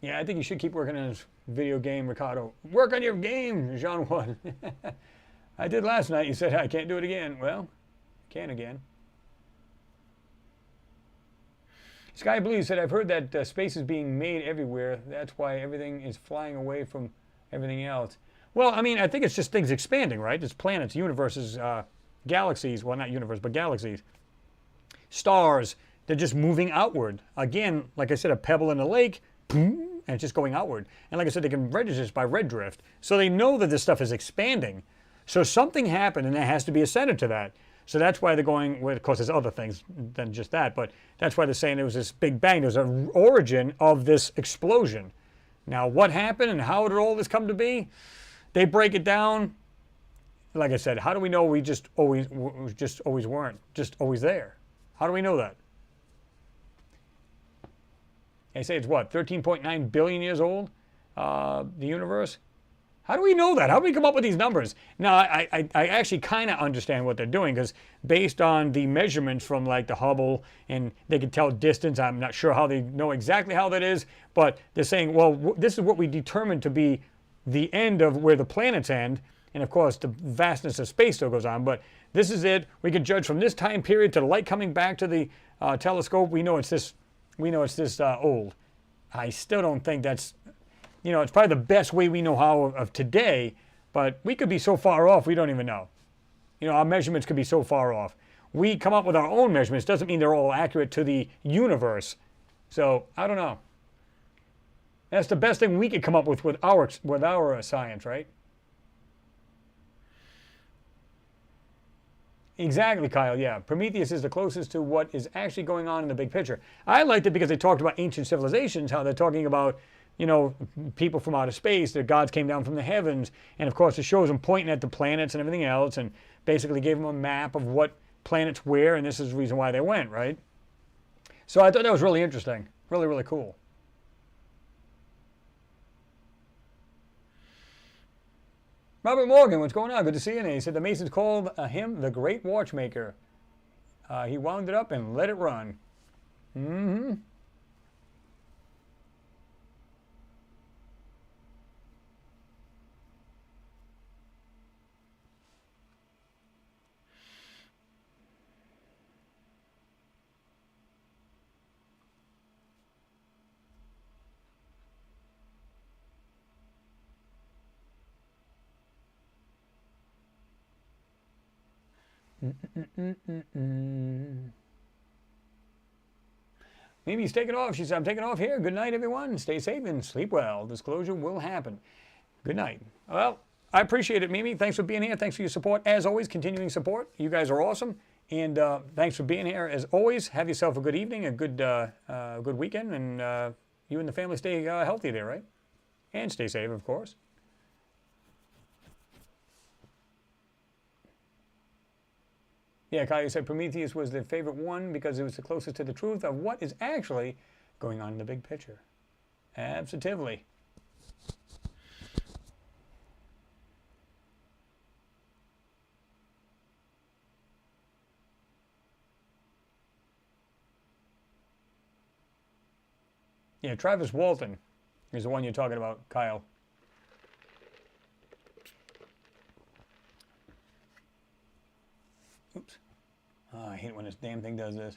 Yeah, I think you should keep working on this video game, Ricardo. Work on your game, Jean Juan. I did last night. You said I can't do it again. Well, can again. Sky Blue said, I've heard that space is being made everywhere. That's why everything is flying away from everything else. Well, I mean, I think it's just things expanding, right? It's planets, universes, galaxies. Well, not universe, but galaxies. Stars, they're just moving outward. Again, like I said, a pebble in a lake, boom, and it's just going outward. And like I said, they can register this by red drift. So they know that this stuff is expanding. So something happened, and there has to be a center to that. So that's why they're going, well, of course, there's other things than just that, but that's why they're saying there was this big bang. There's an origin of this explosion. Now, what happened and how did all this come to be? They break it down. Like I said, how do we know we just always weren't just always there? How do we know that? They say it's what, 13.9 billion years old, the universe? How do we know that? How do we come up with these numbers? Now, I actually kind of understand what they're doing, because based on the measurements from like the Hubble, and they can tell distance, I'm not sure how they know exactly how that is, but they're saying, well, this is what we determined to be the end of where the planets end, and of course the vastness of space still goes on, but this is it. We can judge from this time period to the light coming back to the telescope. We know it's this old. I still don't think that's, you know, it's probably the best way we know how of today, but we could be so far off we don't even know. You know, our measurements could be so far off. We come up with our own measurements. Doesn't mean they're all accurate to the universe. So, I don't know. That's the best thing we could come up with our science, right? Exactly, Kyle. Yeah, Prometheus is the closest to what is actually going on in the big picture. I liked it because they talked about ancient civilizations, how they're talking about, you know, people from outer space, the gods came down from the heavens, and of course it shows them pointing at the planets and everything else, and basically gave them a map of what planets were, and this is the reason why they went, right? So I thought that was really interesting, really, really cool. Robert Morgan, what's going on? Good to see you. And he said the Masons called him the Great Watchmaker. He wound it up and let it run. Mm-hmm. Mimi's taking off. She said, I'm taking off here. Good night, everyone. Stay safe and sleep well. Disclosure will happen. Good night. Well, I appreciate it, Mimi. Thanks for being here. Thanks for your support. As always, continuing support. You guys are awesome. And thanks for being here. As always, have yourself a good evening, a good weekend. And you and the family stay healthy there, right? And stay safe, of course. Yeah, Kyle said Prometheus was their favorite one because it was the closest to the truth of what is actually going on in the big picture. Absolutely. Yeah, Travis Walton is the one you're talking about, Kyle. Oops. Oh, I hate when this damn thing does this.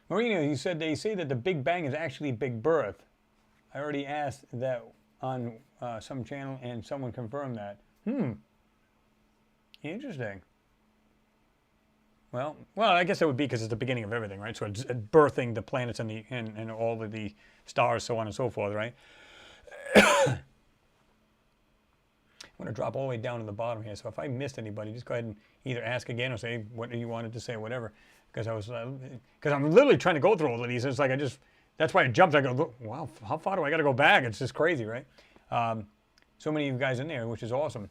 Marina, you said they say that the Big Bang is actually Big Birth. I already asked that on some channel and someone confirmed that. Interesting. Well, I guess that would be because it's the beginning of everything, right? So it's birthing the planets and all of the stars, so on and so forth, right? I'm going to drop all the way down to the bottom here. So if I missed anybody, just go ahead and either ask again or say what you wanted to say, whatever. Because I'm literally trying to go through all of these. And it's like that's why I jumped. I go, look, wow, how far do I got to go back? It's just crazy, right? So many of you guys in there, which is awesome.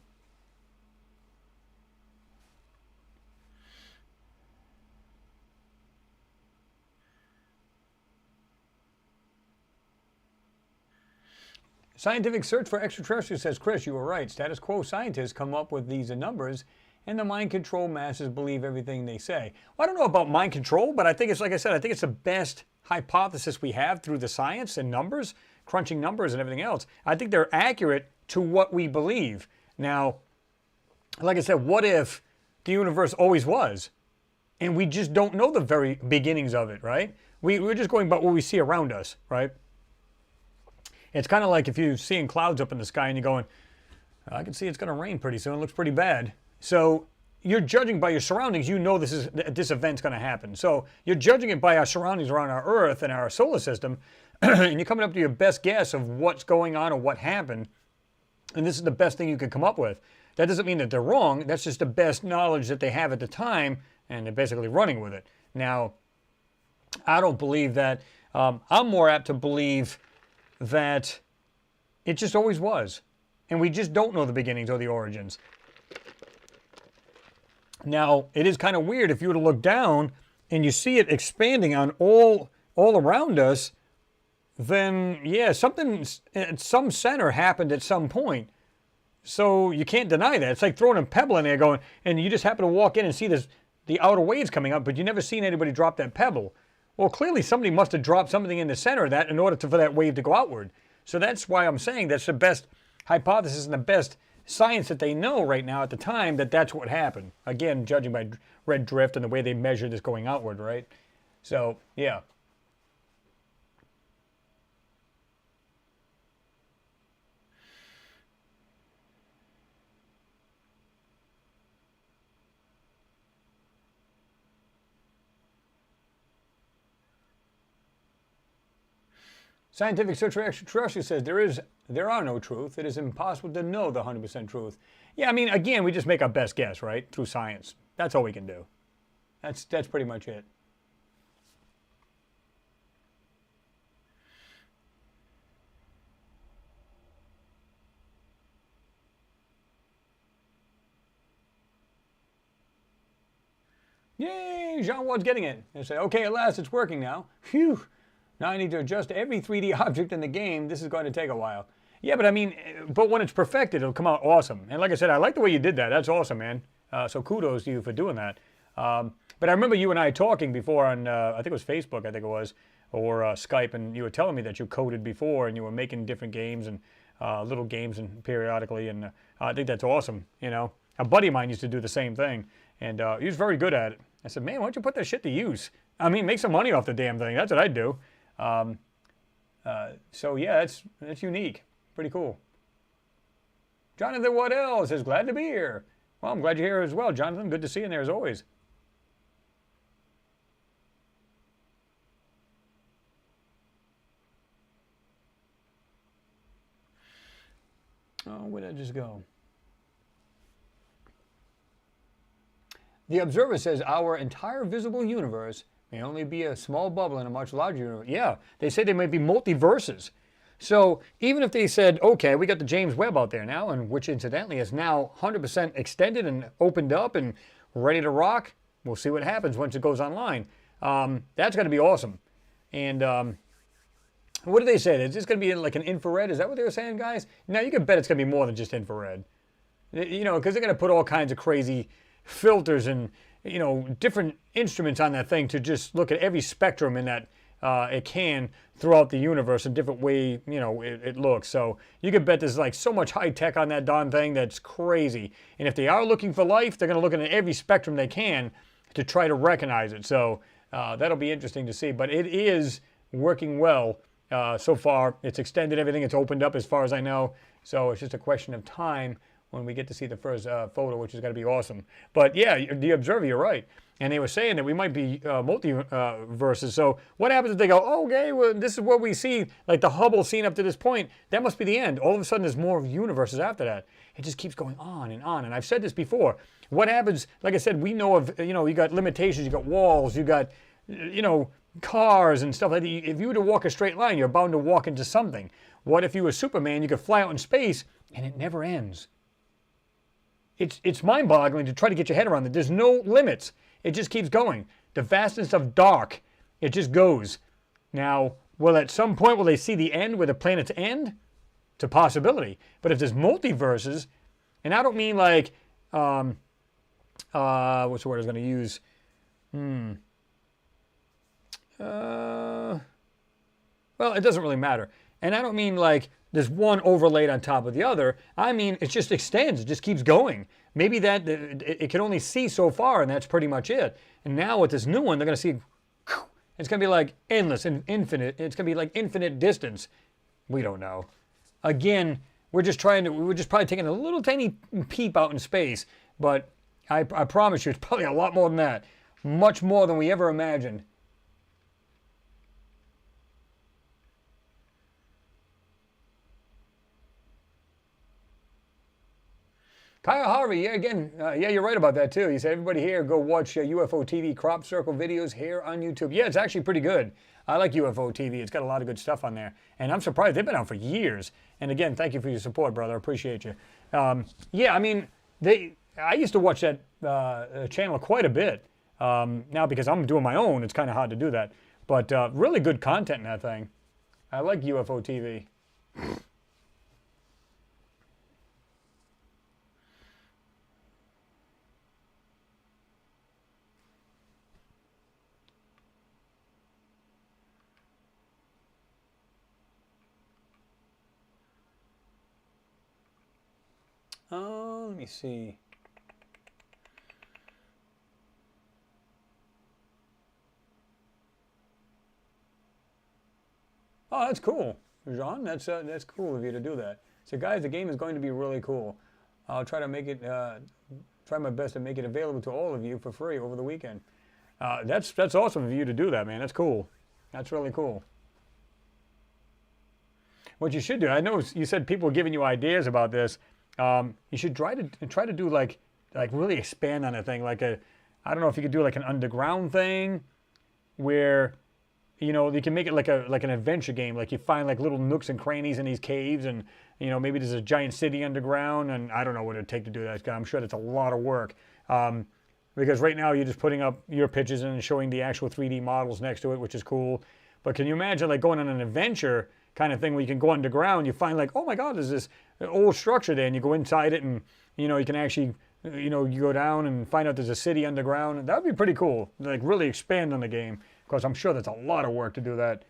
Scientific search for extraterrestrials says, Chris, you were right. Status quo scientists come up with these numbers, and the mind control masses believe everything they say. Well, I don't know about mind control, but I think it's, like I said, I think it's the best hypothesis we have through the science and numbers, crunching numbers and everything else. I think they're accurate to what we believe. Now, like I said, what if the universe always was? And we just don't know the very beginnings of it, right? We're just going by what we see around us, right? It's kind of like if you're seeing clouds up in the sky and you're going, I can see it's going to rain pretty soon. It looks pretty bad. So you're judging by your surroundings. You know this event's going to happen. So you're judging it by our surroundings around our Earth and our solar system, and you're coming up to your best guess of what's going on or what happened. And this is the best thing you could come up with. That doesn't mean that they're wrong. That's just the best knowledge that they have at the time, and they're basically running with it. Now, I don't believe that. I'm more apt to believe that it just always was. And we just don't know the beginnings or the origins. Now, it is kind of weird if you were to look down and you see it expanding on all around us, then, yeah, something at some center happened at some point. So you can't deny that. It's like throwing a pebble in there going, and you just happen to walk in and see the outer waves coming up, but you never seen anybody drop that pebble. Well, clearly somebody must have dropped something in the center of that in order for that wave to go outward. So that's why I'm saying that's the best hypothesis and the best science that they know right now at the time that that's what happened. Again, judging by red drift and the way they measure this going outward, right? So, yeah. Scientific Search for Extraterrestrials says there are no truth. It is impossible to know the 100% truth. Yeah, I mean, again, we just make our best guess, right? Through science. That's all we can do. That's pretty much it. Yay, Jean Ward's getting it. They say, okay, at last it's working now. Phew. Now I need to adjust every 3D object in the game. This is going to take a while. Yeah, but I mean, but when it's perfected, it'll come out awesome. And like I said, I like the way you did that. That's awesome, man. So kudos to you for doing that. But I remember you and I talking before on, I think it was Facebook, I think it was, or Skype, and you were telling me that you coded before and you were making different games and little games and periodically, and I think that's awesome, you know. A buddy of mine used to do the same thing, and he was very good at it. I said, man, why don't you put that shit to use? I mean, make some money off the damn thing. That's what I'd do. So yeah, that's unique. Pretty cool. Jonathan Waddell says, glad to be here. Well, I'm glad you're here as well, Jonathan. Good to see you in there as always. Oh, where did I just go? The Observer says our entire visible universe may only be a small bubble in a much larger universe. Yeah, they say there might be multiverses. So even if they said, okay, we got the James Webb out there now, and which incidentally is now 100% extended and opened up and ready to rock, we'll see what happens once it goes online. That's going to be awesome. And what do they say? Is this going to be like an infrared? Is that what they were saying, guys? Now you can bet it's going to be more than just infrared. You know, because they're going to put all kinds of crazy filters and, you know, different instruments on that thing to just look at every spectrum in that it can throughout the universe in different way, you know, it looks. So you can bet there's like so much high tech on that darn thing that's crazy. And if they are looking for life, they're going to look at every spectrum they can to try to recognize it. So that'll be interesting to see. But it is working well so far. It's extended everything. It's opened up as far as I know. So it's just a question of time when we get to see the first photo, which is going to be awesome. But yeah, the Observer, you're right. And they were saying that we might be multiverses. So what happens if they go, oh, okay, well, this is what we see, like the Hubble scene up to this point. That must be the end. All of a sudden, there's more universes after that. It just keeps going on and on. And I've said this before. What happens, like I said, we know of, you know, you got limitations, you got walls, you got, you know, cars and stuff like that. If you were to walk a straight line, you're bound to walk into something. What if you were Superman, you could fly out in space, and it never ends. It's mind-boggling to try to get your head around it. There's no limits. It just keeps going. The vastness of dark, it just goes. Now, well, at some point, will they see the end where the planets end? It's a possibility. But if there's multiverses, and I don't mean like, what's the word I was going to use? Well, it doesn't really matter. And I don't mean like there's one overlaid on top of the other. I mean, it just extends. It just keeps going. Maybe that it can only see so far, and that's pretty much it. And now with this new one, they're going to see, it's going to be like endless and infinite. It's going to be like infinite distance. We don't know. Again, we're just probably taking a little tiny peep out in space. But I promise you, it's probably a lot more than that. Much more than we ever imagined. Kyle Harvey, yeah, again, yeah, you're right about that too. He said, everybody here, go watch UFO TV crop circle videos here on YouTube. Yeah, it's actually pretty good. I like UFO TV. It's got a lot of good stuff on there. And I'm surprised. They've been out for years. And again, thank you for your support, brother. I appreciate you. Yeah, I mean, I used to watch that channel quite a bit. Now, because I'm doing my own, it's kind of hard to do that. But really good content in that thing. I like UFO TV. Oh, let me see. Oh, that's cool, Jean. That's cool of you to do that. So, guys, the game is going to be really cool. I'll try to make it, try my best to make it available to all of you for free over the weekend. That's awesome of you to do that, man. That's cool. That's really cool. What you should do, I know you said people were giving you ideas about this. You should try to do like really expand on a thing, like I don't know if you could do like an underground thing where, you know, you can make it like an adventure game. Like you find like little nooks and crannies in these caves, and you know, maybe there's a giant city underground, and I don't know what it'd take to do that. I'm sure that's a lot of work. Because right now you're just putting up your pictures and showing the actual 3D models next to it, which is cool. But can you imagine like going on an adventure kind of thing where you can go underground, you find like, oh my God, there's this old structure there, and you go inside it, and you know, you can actually, you know, you go down and find out there's a city underground, and that would be pretty cool. Like really expand on the game, because I'm sure that's a lot of work to do that.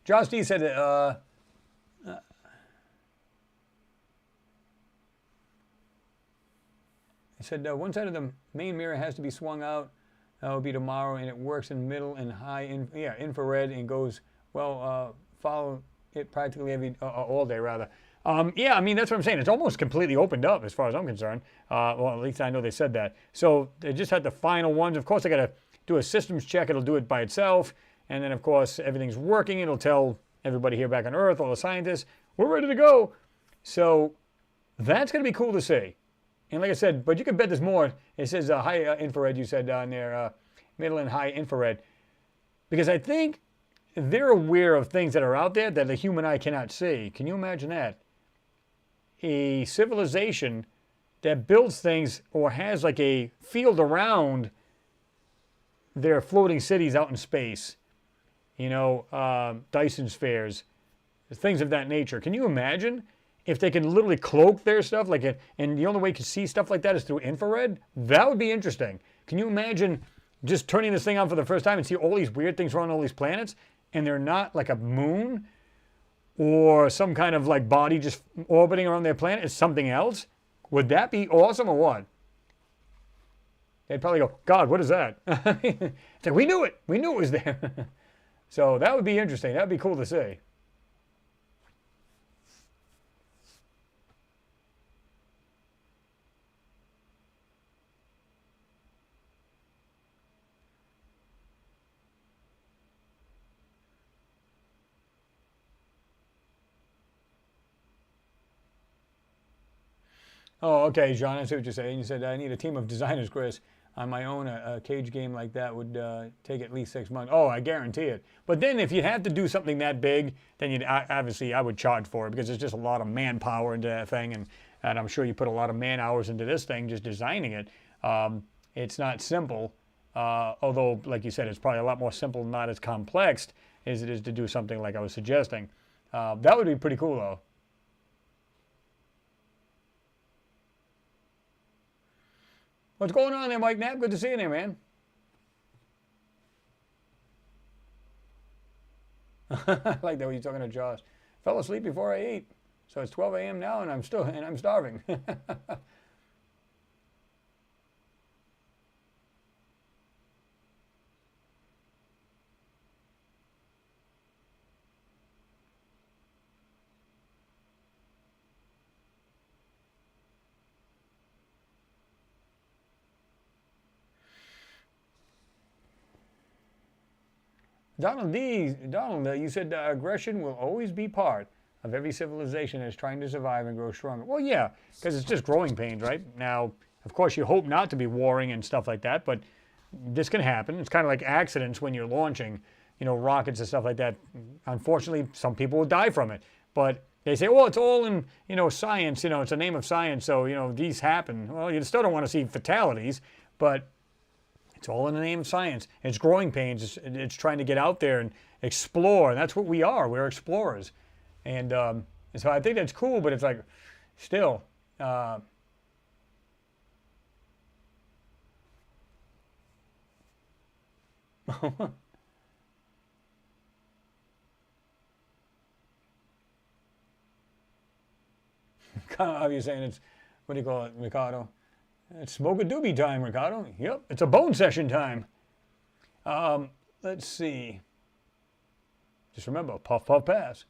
Josh D said, he said one side of the main mirror has to be swung out. That will be tomorrow, and it works in middle and high, infrared, and goes, well, follow it practically all day, rather. Yeah, I mean, that's what I'm saying. It's almost completely opened up as far as I'm concerned. Well, at least I know they said that. So they just had the final ones. Of course, they got to do a systems check. It'll do it by itself. And then, of course, everything's working. It'll tell everybody here back on Earth, all the scientists, we're ready to go. So that's going to be cool to see. And like I said, but you can bet there's more. It says high infrared, you said down there, middle and high infrared. Because I think they're aware of things that are out there that the human eye cannot see. Can you imagine that? A civilization that builds things or has like a field around their floating cities out in space. You know, Dyson spheres, things of that nature. Can you imagine if they can literally cloak their stuff, like and the only way you can see stuff like that is through infrared? That would be interesting. Can you imagine just turning this thing on for the first time and see all these weird things around all these planets, and they're not like a moon or some kind of like body just orbiting around their planet? It's something else. Would that be awesome or what? They'd probably go, God, what is that? It's like, we knew it. We knew it was there. So that would be interesting. That would be cool to see. Oh, okay, John, I see what you're saying. You said, I need a team of designers, Chris. On my own, a cage game like that would take at least 6 months. Oh, I guarantee it. But then if you had to do something that big, then obviously I would charge for it, because there's just a lot of manpower into that thing. And I'm sure you put a lot of man hours into this thing, just designing it. It's not simple, although, like you said, it's probably a lot more simple, not as complex as it is to do something like I was suggesting. That would be pretty cool, though. What's going on there, Mike Knapp? Good to see you there, man. I like that when you're talking to Josh. Fell asleep before I ate. So it's 12 a.m. now, and I'm starving. Donald, you said aggression will always be part of every civilization that's trying to survive and grow stronger. Well, yeah, because it's just growing pains, right? Now, of course, you hope not to be warring and stuff like that, but this can happen. It's kind of like accidents when you're launching, you know, rockets and stuff like that. Unfortunately, some people will die from it. But they say, well, it's all in, you know, science. You know, it's a name of science, so, you know, these happen. Well, you still don't want to see fatalities, but it's all in the name of science. It's growing pains. It's trying to get out there and explore. And that's what we are. We're explorers. And so I think that's cool, but it's like, still. Kind of, you're saying it's, what do you call it, Ricardo? It's smoke a doobie time, Ricardo. Yep, it's a bone session time. Let's see. Just remember, puff, puff, pass.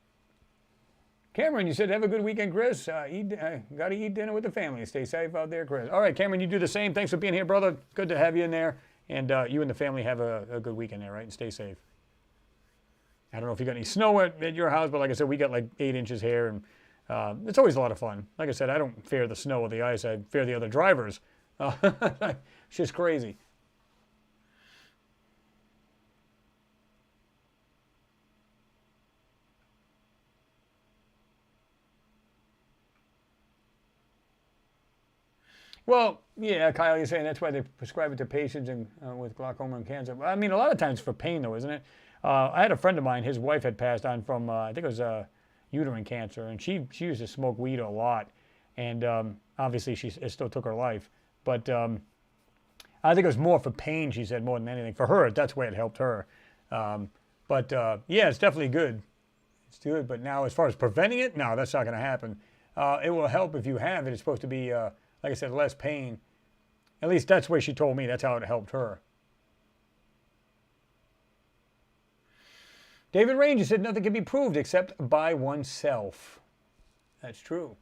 Cameron, you said have a good weekend, Chris. Got to eat dinner with the family. Stay safe out there, Chris. All right, Cameron, you do the same. Thanks for being here, brother. Good to have you in there. And you and the family have a good weekend there, right? And stay safe. I don't know if you got any snow at your house, but like I said, we got like 8 inches here, and it's always a lot of fun. Like I said, I don't fear the snow or the ice. I fear the other drivers. It's just crazy. Well, yeah, Kyle, you're saying that's why they prescribe it to patients with glaucoma and cancer. I mean, a lot of times for pain, though, isn't it? I had a friend of mine, his wife had passed on from, I think it was uterine cancer, and she used to smoke weed a lot. And obviously, it still took her life. But I think it was more for pain, she said, more than anything. For her, that's why it helped her. Yeah, it's definitely good. It's good. But now, as far as preventing it, no, that's not going to happen. It will help if you have it. It's supposed to be, like I said, less pain. At least that's the way she told me. That's how it helped her. David Ranger said nothing can be proved except by oneself. That's true.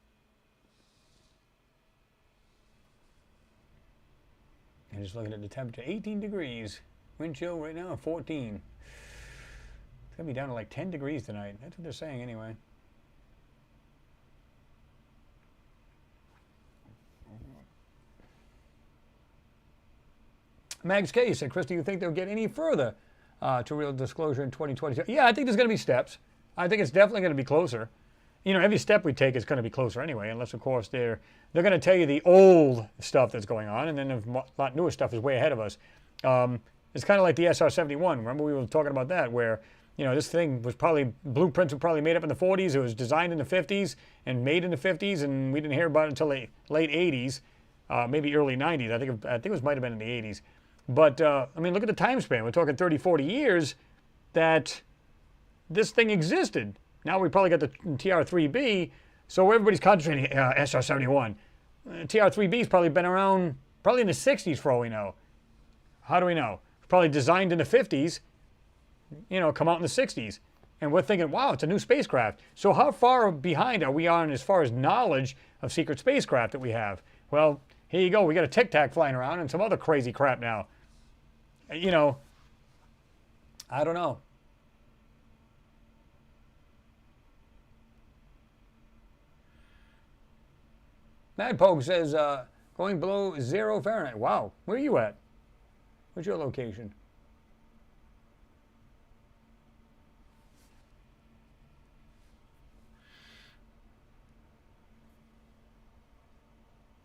And just looking at the temperature, 18 degrees. Wind chill right now, 14. It's going to be down to like 10 degrees tonight. That's what they're saying anyway. Mags K said, Chris, do you think they'll get any further to real disclosure in 2022? Yeah, I think there's going to be steps. I think it's definitely going to be closer. You know, every step we take is going to be closer anyway, unless, of course, they're going to tell you the old stuff that's going on, and then a lot newer stuff is way ahead of us. It's kind of like the SR-71. Remember we were talking about that, where, you know, this thing was probably, blueprints were probably made up in the 40s. It was designed in the 50s and made in the 50s, and we didn't hear about it until the late 80s, maybe early 90s. I think it might have been in the 80s. But, I mean, look at the time span. We're talking 30, 40 years that this thing existed. Now we probably got the TR-3B, so everybody's concentrating SR-71. TR-3B's probably been around, probably in the 60s for all we know. How do we know? Probably designed in the 50s, you know, come out in the 60s. And we're thinking, wow, it's a new spacecraft. So how far behind are we on as far as knowledge of secret spacecraft that we have? Well, here you go. We got a Tic Tac flying around and some other crazy crap now. You know, I don't know. Mad Poke says, going below 0 Fahrenheit. Wow, where are you at? What's your location?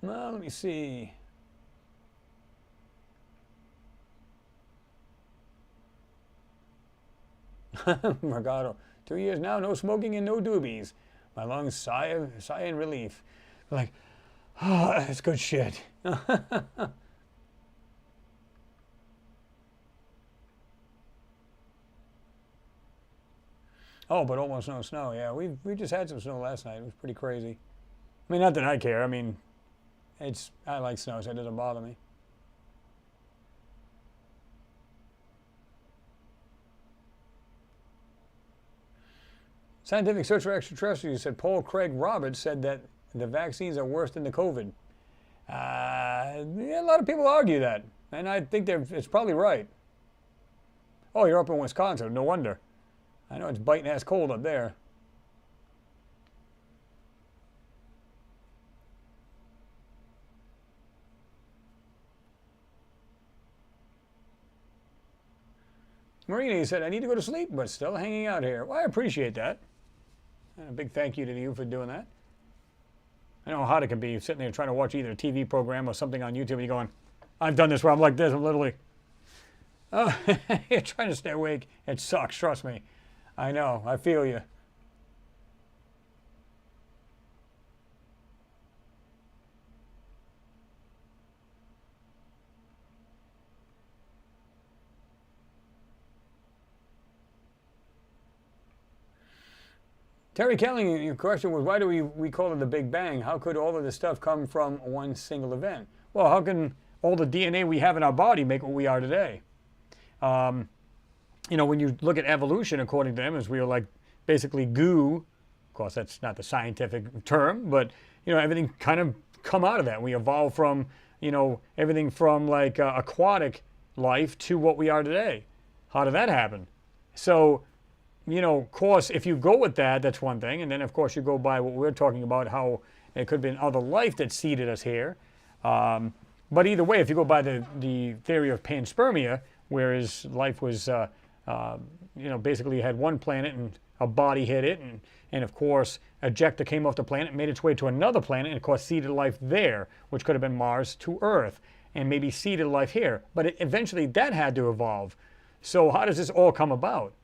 Well, let me see. Mercado, 2 years now, no smoking and no doobies. My lungs sigh in relief. Like, oh, that's good shit. Oh, but almost no snow. Yeah, we just had some snow last night. It was pretty crazy. I mean, not that I care. I mean, I like snow, so it doesn't bother me. Scientific Search for Extraterrestrials said Paul Craig Roberts said that the vaccines are worse than the COVID. Yeah, a lot of people argue that, and I think it's probably right. Oh, you're up in Wisconsin. No wonder. I know it's biting ass cold up there. Marina, he said, I need to go to sleep, but still hanging out here. Well, I appreciate that. And a big thank you to you for doing that. I know how hard it can be sitting there trying to watch either a TV program or something on YouTube and you're going, I've done this where I'm like this. I'm literally, oh, you're trying to stay awake. It sucks, trust me. I know, I feel you. Terry Kelly, your question was, why do we call it the Big Bang? How could all of this stuff come from one single event? Well, how can all the DNA we have in our body make what we are today? You know, when you look at evolution, according to them, as we are like basically goo, Of course, that's not the scientific term, but everything kind of come out of that. We evolved from everything from like aquatic life to what we are today. How did that happen? So, of course, if you go with that, that's one thing, and then of course you go by what we're talking about, how it could have been other life that seeded us here. But either way, if you go by the theory of Panspermia, whereas life was, basically you had one planet and a body hit it, and of course, ejecta came off the planet, made its way to another planet, and of course seeded life there, which could have been Mars to Earth, and maybe seeded life here. But eventually that had to evolve. So how does this all come about?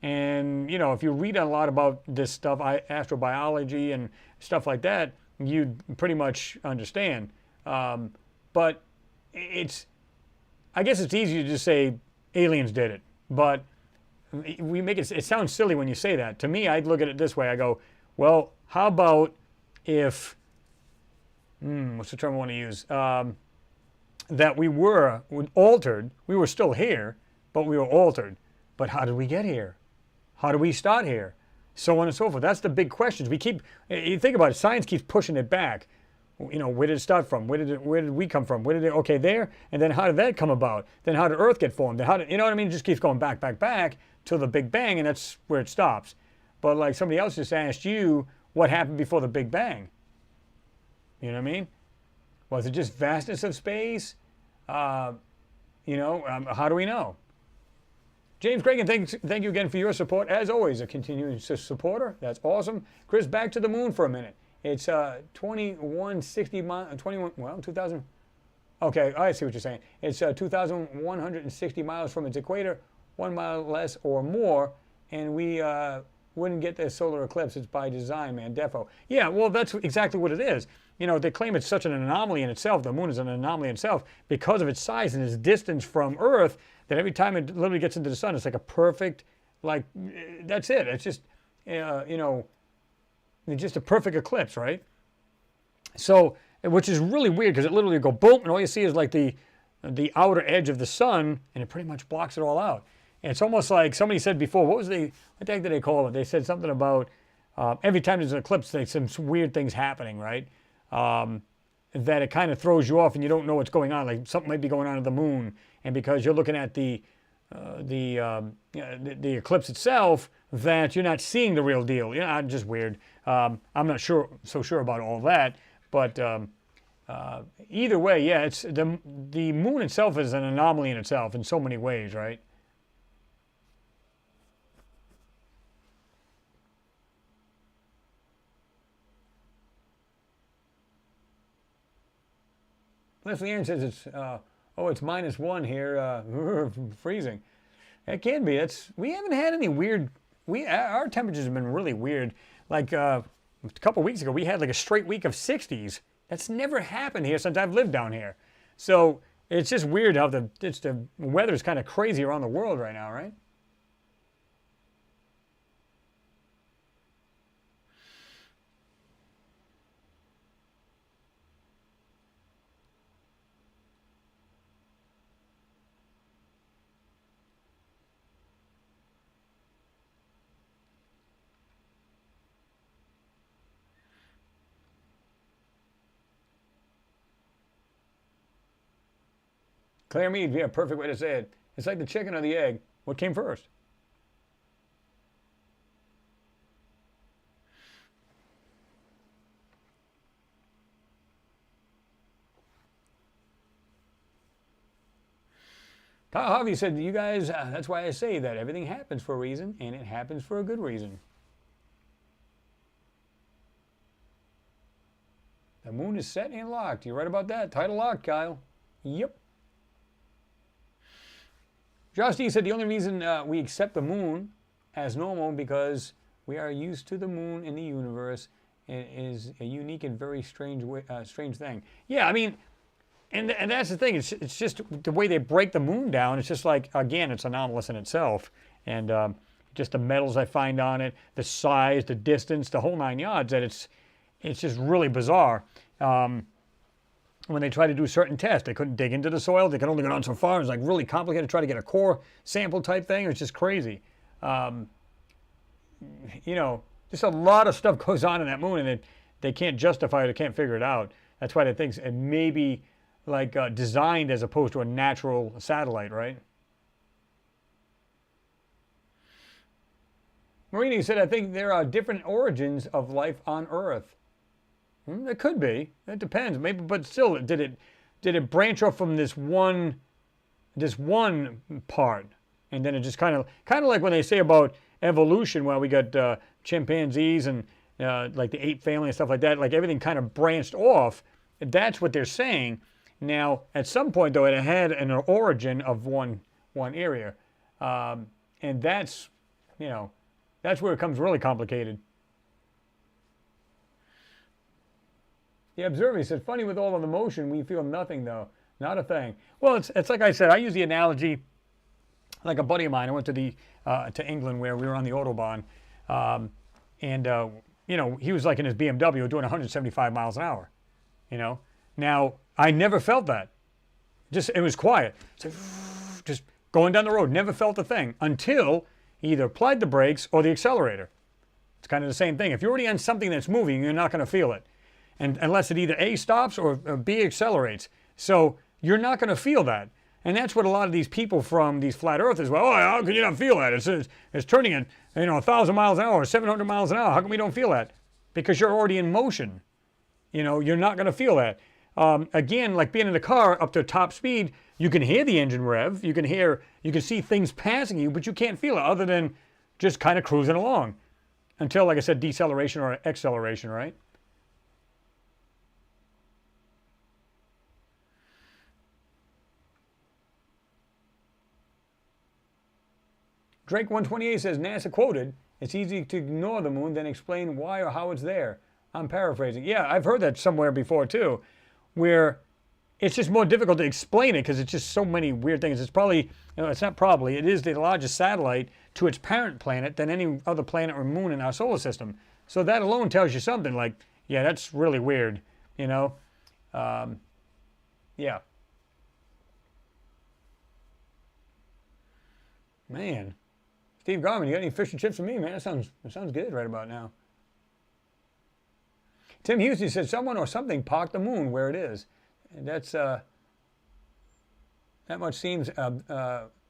And, if you read a lot about this stuff, astrobiology and stuff like that, you'd pretty much understand. But I guess it's easy to just say aliens did it. But we make it sounds silly when you say that. To me, I'd look at it this way. I go, well, how about if, what's the term I want to use? That we were altered. We were still here, but we were altered. But how did we get here? How do we start here? So on and so forth. That's the big questions. You think about it, science keeps pushing it back. Where did it start from? Where did we come from? Okay, there, and then how did that come about? Then how did Earth get formed? Then you know what I mean? It just keeps going back till the Big Bang, and that's where it stops. But like somebody else just asked you, what happened before the Big Bang? You know what I mean? Was it just vastness of space? How do we know? James Cragen, thank you again for your support. As always, a continuing supporter. That's awesome. Chris, back to the moon for a minute. It's 2160 miles, 2000. Okay, I see what you're saying. It's 2,160 miles from its equator, 1 mile less or more, and we wouldn't get the solar eclipse. It's by design, man, defo. Yeah, well, that's exactly what it is. They claim it's such an anomaly in itself. The moon is an anomaly in itself because of its size and its distance from Earth, that every time it literally gets into the sun, it's like a perfect, that's it. It's just, it's just a perfect eclipse, right? So, which is really weird because it literally go boom, and all you see is like the outer edge of the sun, and it pretty much blocks it all out. And it's almost like somebody said before, what the heck did they call it? They said something about every time there's an eclipse, there's some weird things happening, right? That it kind of throws you off and you don't know what's going on. Like something might be going on at the moon, and because you're looking at the eclipse itself, that you're not seeing the real deal. Just weird. I'm not so sure about all that, but either way, yeah, it's the moon itself is an anomaly in itself in so many ways, right? Leslie Ann says it's it's -1 here, freezing. It can be. We haven't had any weird. Our temperatures have been really weird. Like a couple weeks ago, we had like a straight week of 60s. That's never happened here since I've lived down here. So it's just weird how the weather's kind of crazy around the world right now, right? Claire Mead, yeah, perfect way to say it. It's like the chicken or the egg. What came first? Kyle Harvey said, you guys, that's why I say that everything happens for a reason, and it happens for a good reason. The moon is set and locked. You're right about that. Title locked, Kyle. Yep. Josh D said the only reason we accept the moon as normal because we are used to the moon in the universe. It is a unique and very strange thing. Yeah, I mean, and that's the thing. It's just the way they break the moon down. It's just like, again, it's anomalous in itself. And just the metals I find on it, the size, the distance, the whole 9 yards. That it's just really bizarre. When they try to do certain tests, they couldn't dig into the soil. They could only go down so far. It's like really complicated to try to get a core sample type thing. It's just crazy. Just a lot of stuff goes on in that moon, and they can't justify it, they can't figure it out. That's why they think it may be like designed as opposed to a natural satellite, right? Marini said, I think there are different origins of life on Earth. It could be. It depends. Maybe, but still, did it branch off from this one part, and then it just kind of like when they say about evolution, where we got chimpanzees and like the ape family and stuff like that, like everything kind of branched off. That's what they're saying. Now, at some point, though, it had an origin of one area, and that's, you know, that's where it becomes really complicated. The observer said, funny with all of the motion, we feel nothing, though. Not a thing. Well, it's like I said, I use the analogy, like a buddy of mine, I went to England where we were on the Autobahn, and you know, he was like in his BMW doing 175 miles an hour, you know. Now, I never felt that. It was quiet. Just going down the road, never felt a thing until he either applied the brakes or the accelerator. It's kind of the same thing. If you're already on something that's moving, you're not going to feel it. And unless it either A, stops or B, accelerates. So you're not going to feel that. And that's what a lot of these people from these flat earthers, well, oh, how can you not feel that? It's turning at, you know, 1,000 miles an hour or 700 miles an hour. How come we don't feel that? Because you're already in motion. You know, you're not going to feel that. Again, like being in a car up to top speed, you can hear the engine rev, you can see things passing you, but you can't feel it other than just kind of cruising along until, like I said, deceleration or acceleration, right? Drake 128 says, NASA quoted, it's easy to ignore the moon than explain why or how it's there. I'm paraphrasing. Yeah, I've heard that somewhere before too, where it's just more difficult to explain it because it's just so many weird things. It's probably, you know, it's not probably, it is the largest satellite to its parent planet than any other planet or moon in our solar system. So that alone tells you something like, yeah, that's really weird, you know? Yeah. Man. Steve Garman, you got any fish and chips for me, man? That sounds good right about now. Tim Houston said, someone or something parked the moon where it is. And that's, that much seems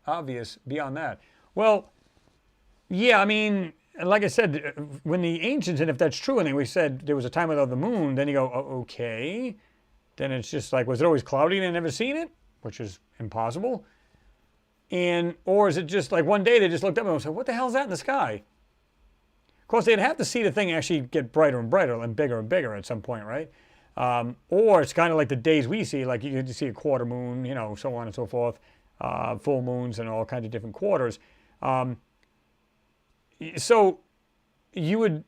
obvious beyond that. Well, yeah, I mean, like I said, when the ancients, and if that's true, and we said there was a time without the moon, then you go, oh, okay. Then it's just like, was it always cloudy and they never seen it? Which is impossible. Or is it just like one day they just looked up and said, what the hell is that in the sky? Of course, they'd have to see the thing actually get brighter and brighter and bigger at some point, right? Or it's kind of like the days we see, like you see a quarter moon, you know, so on and so forth, full moons and all kinds of different quarters. So you would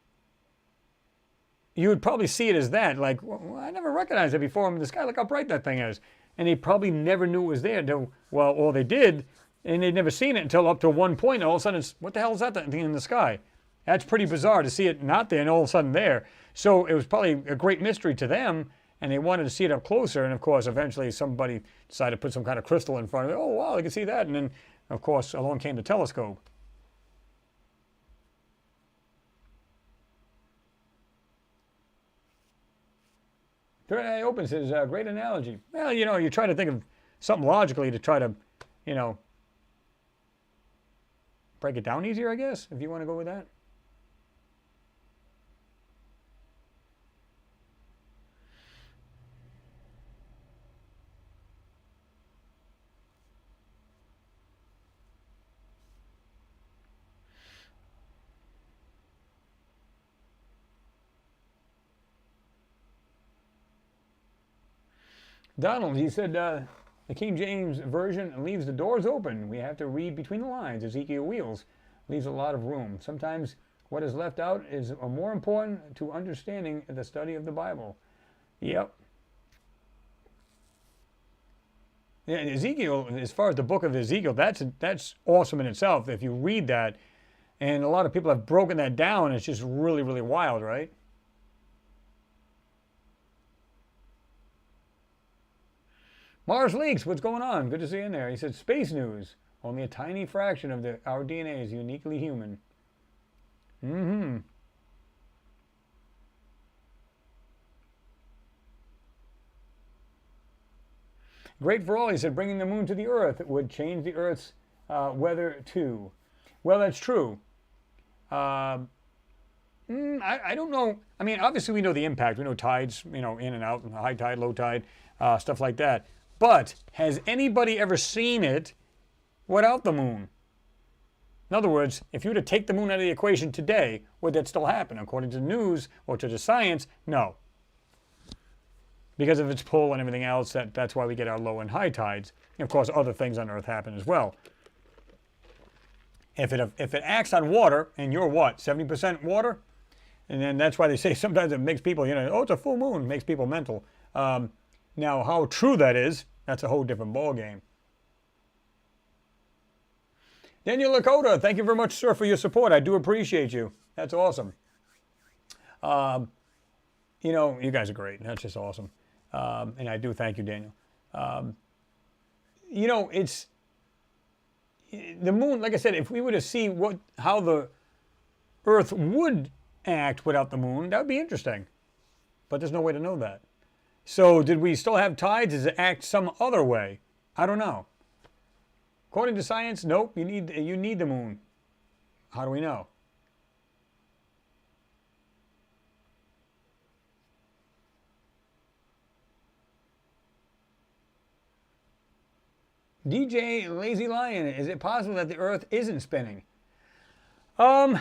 probably see it as that, like, well, I never recognized it before in the sky, look how bright that thing is. And they probably never knew it was there. Well, or they did, and they'd never seen it until up to one point, and all of a sudden it's, what the hell is that thing in the sky? That's pretty bizarre to see it not there and all of a sudden there. So it was probably a great mystery to them, and they wanted to see it up closer. And of course, eventually somebody decided to put some kind of crystal in front of it. Oh, wow, you can see that. And then, of course, along came the telescope. Third Eye Open says, great analogy. Well, you know, you try to think of something logically to try to, you know, break it down easier, I guess, if you want to go with that. Donald, he said, the King James Version leaves the doors open. We have to read between the lines. Ezekiel Wheels leaves a lot of room. Sometimes what is left out is more important to understanding the study of the Bible. Yep. Yeah, Ezekiel, as far as the book of Ezekiel, that's awesome in itself if you read that. And a lot of people have broken that down. It's just really, really wild, right? Mars Leaks, what's going on? Good to see you in there. He said, space news. Only a tiny fraction of our DNA is uniquely human. Great for all, he said, bringing the moon to the Earth would change the Earth's weather too. Well, that's true. I don't know. I mean, obviously we know the impact. We know tides, you know, in and out, high tide, low tide, stuff like that. But has anybody ever seen it without the moon? In other words, if you were to take the moon out of the equation today, would that still happen? According to the news or to the science, no. Because of its pull and everything else, that's why we get our low and high tides. And of course, other things on Earth happen as well. If it acts on water, and you're what, 70% water? And then that's why they say sometimes it makes people, you know, oh, it's a full moon, it makes people mental. Now, how true that is, that's a whole different ballgame. Daniel Lakota, thank you very much, sir, for your support. I do appreciate you. That's awesome. You know, you guys are great. That's just awesome. And I do thank you, Daniel. You know, it's the moon, like I said, if we were to see how the Earth would act without the moon, that would be interesting. But there's no way to know that. So did we still have tides? Does it act some other way? I don't know. According to science, nope, you need the moon. How do we know? DJ Lazy Lion, is it possible that the Earth isn't spinning? I've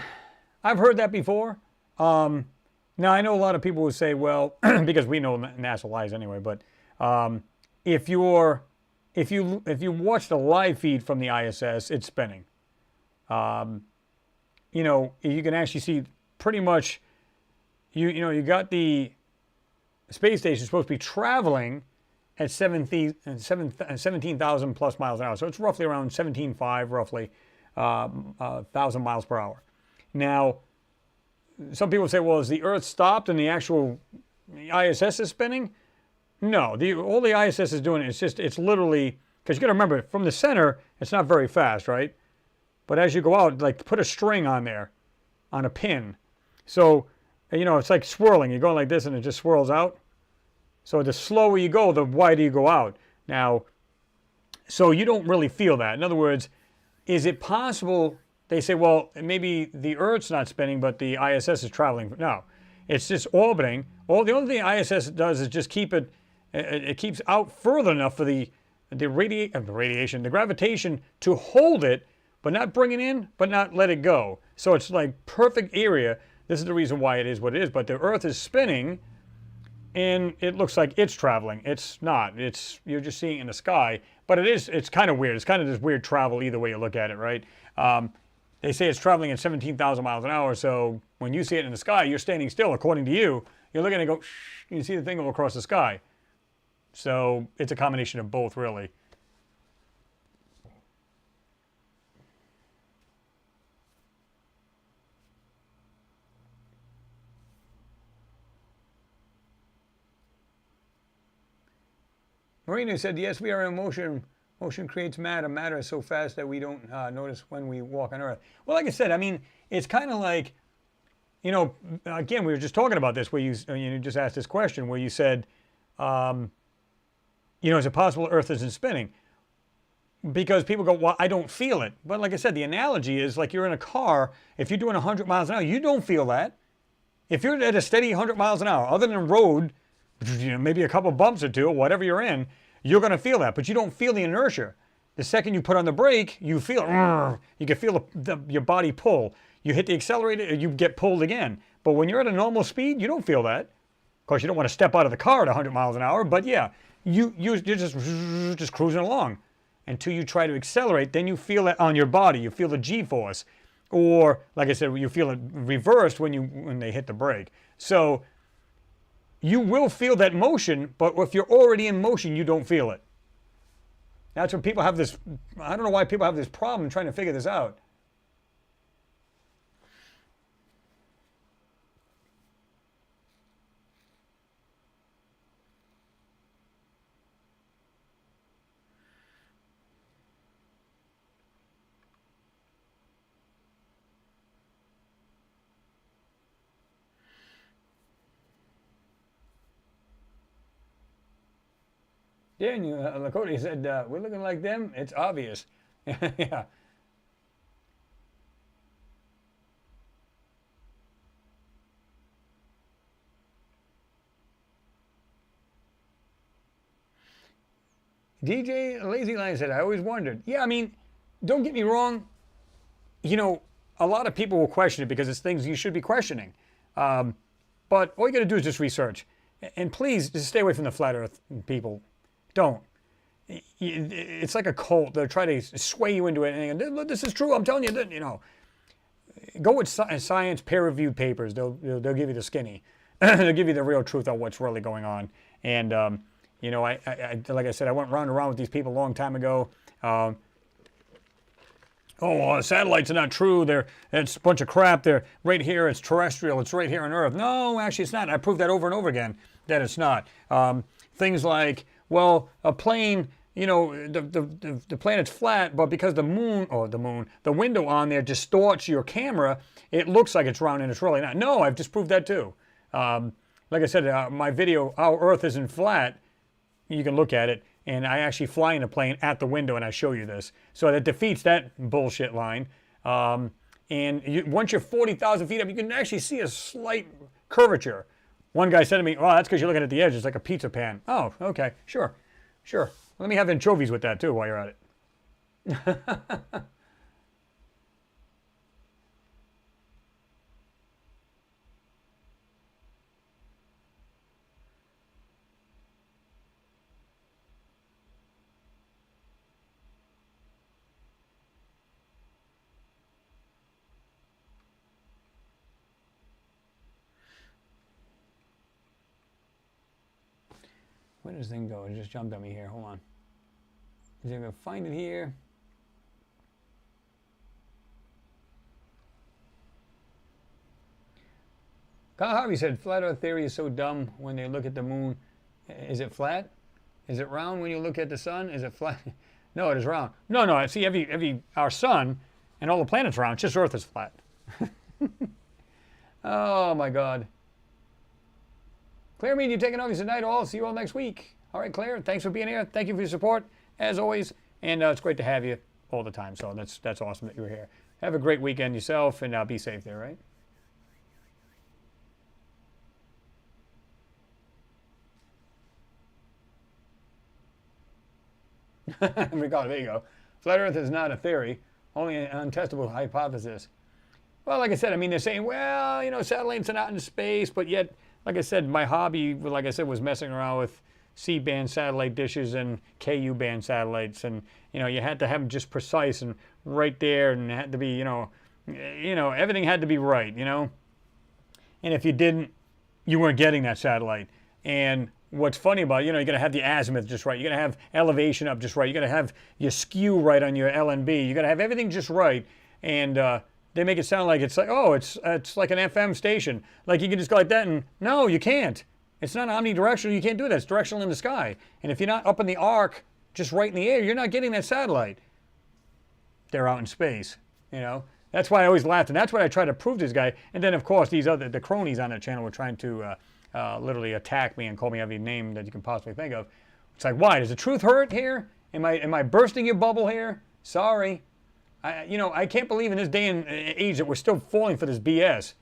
heard that before. Now I know a lot of people would say, well, because we know NASA lies anyway, but if you watch the live feed from the ISS, it's spinning. You know, you can actually see pretty much, you know, you got the space station supposed to be traveling at 17,000 plus miles an hour. So it's roughly around 17.5, roughly, 1,000 miles per hour. Now, some people say, well, is the Earth stopped and the actual ISS is spinning? No, all the ISS is doing, it's literally, because you got to remember, from the center, it's not very fast, right? But as you go out, like put a string on there, on a pin. So, you know, it's like swirling. You're going like this and it just swirls out. So the slower you go, the wider you go out. Now, so you don't really feel that. In other words, is it possible, they say, well, maybe the Earth's not spinning, but the ISS is traveling. No, it's just orbiting. The only thing the ISS does is just keep it, it keeps out further enough for the gravitation to hold it, but not bring it in, but not let it go. So it's like perfect area. This is the reason why it is what it is. But the Earth is spinning, and it looks like it's traveling. It's not. You're just seeing it in the sky. But it's kind of weird. It's kind of this weird travel either way you look at it, right? They say it's traveling at 17,000 miles an hour. So when you see it in the sky, you're standing still. According to you, you're looking and go, shh, you see the thing go across the sky. So it's a combination of both, really. Marina said, yes, we are in motion. Motion creates matter. Matter is so fast that we don't notice when we walk on Earth. Well, like I said, I mean, it's kind of like, you know, again, we were just talking about this where you just asked this question where you said, you know, is it possible Earth isn't spinning? Because people go, well, I don't feel it. But like I said, the analogy is like you're in a car. If you're doing 100 miles an hour, you don't feel that. If you're at a steady 100 miles an hour, other than a road, you know, maybe a couple bumps or two, or whatever you're in, you're going to feel that. But you don't feel the inertia. The second you put on the brake, you feel, you can feel your body pull. You hit the accelerator, you get pulled again. But when you're at a normal speed, you don't feel that. Of course, you don't want to step out of the car at 100 miles an hour, but yeah, you're just cruising along until you try to accelerate. Then you feel it on your body. You feel the G-force. Or, like I said, you feel it reversed when they hit the brake. So you will feel that motion, but if you're already in motion, you don't feel it. That's when people have this, I don't know why people have this problem trying to figure this out. Daniel Lakota said, we're looking like them. It's obvious. Yeah. DJ Lazy Lion said, I always wondered. Yeah, I mean, don't get me wrong. You know, a lot of people will question it because it's things you should be questioning. But all you got to do is just research. And please, just stay away from the flat earth people. Don't. It's like a cult. They'll try to sway you into it. And this is true. I'm telling you. You know, go with science peer-reviewed papers. They'll give you the skinny. They'll give you the real truth of what's really going on. And you know, I like I said, I went round and round with these people a long time ago. Satellites are not true. It's a bunch of crap. They're right here. It's terrestrial. It's right here on Earth. No, actually, it's not. I proved that over and over again that it's not. Things like, well, a plane, you know, the planet's flat, but because the window on there distorts your camera, it looks like it's round and it's really not. No, I've just proved that too. Like I said, my video, Our Earth Isn't Flat, you can look at it. And I actually fly in a plane at the window, and I show you this. So that defeats that bullshit line. Once you're 40,000 feet up, you can actually see a slight curvature. One guy said to me, that's because you're looking at the edge. It's like a pizza pan. Oh, okay, sure. Let me have anchovies with that, too, while you're at it. Where does this thing go? It just jumped on me here. Hold on. Is it going to find it here? Kyle Harvey said, flat earth theory is so dumb when they look at the moon. Is it flat? Is it round when you look at the sun? Is it flat? No, it is round. No. See, our sun and all the planets round. Just Earth is flat. Oh, my God. Claire, you taking off tonight? I'll see you all next week. All right, Claire, thanks for being here. Thank you for your support, as always. And it's great to have you all the time. So that's awesome that you're here. Have a great weekend yourself, and be safe there, right? There you go. Flat Earth is not a theory, only an untestable hypothesis. Well, like I said, I mean, they're saying, well, you know, satellites are not in space, but yet, like I said, my hobby, like I said, was messing around with C-band satellite dishes and KU-band satellites, and you know, you had to have them just precise and right there, and it had to be, you know, everything had to be right, you know. And if you didn't, you weren't getting that satellite. And what's funny about it, you know, you got to have the azimuth just right. You got to have elevation up just right. You got to have your skew right on your LNB. You got to have everything just right. And they make it sound like it's like, oh, it's like an FM station. Like you can just go like that, and no, you can't. It's not omnidirectional. You can't do that. It's directional in the sky. And if you're not up in the arc, just right in the air, you're not getting that satellite. They're out in space, you know. That's why I always laughed, and that's what I try to prove to this guy. And then, of course, the cronies on that channel were trying to literally attack me and call me every name that you can possibly think of. It's like, why? Does the truth hurt here? Am I bursting your bubble here? Sorry. I can't believe in this day and age that we're still falling for this BS.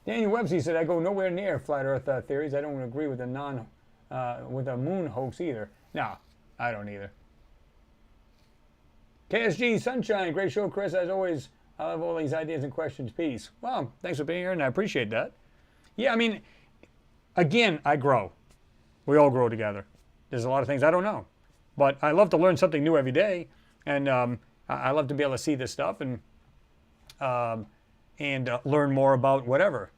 Daniel Webster said, I go nowhere near flat earth theories. I don't agree with the moon hoax either. No, I don't either. KSG Sunshine, great show, Chris. As always, I love all these ideas and questions. Peace. Well, thanks for being here, and I appreciate that. Yeah, I mean, again, I grow. We all grow together. There's a lot of things I don't know. But I love to learn something new every day, and I love to be able to see this stuff and learn more about whatever.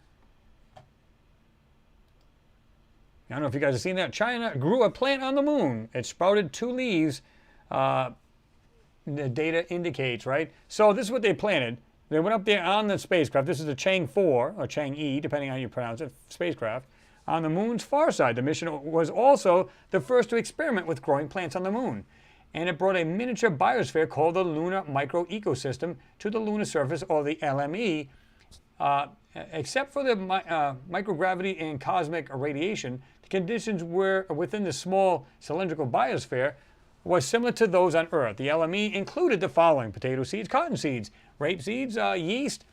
I don't know if you guys have seen that. China grew a plant on the moon. It sprouted 2 leaves. The data indicates, right? So this is what they planted. They went up there on the spacecraft. This is the Chang 4, or Chang-E, depending on how you pronounce it, spacecraft. On the moon's far side, the mission was also the first to experiment with growing plants on the moon. And it brought a miniature biosphere called the Lunar Microecosystem to the lunar surface, or the LME. Except for the microgravity and cosmic radiation, the conditions were within the small cylindrical biosphere was similar to those on Earth. The LME included the following: potato seeds, cotton seeds, rape seeds, yeast,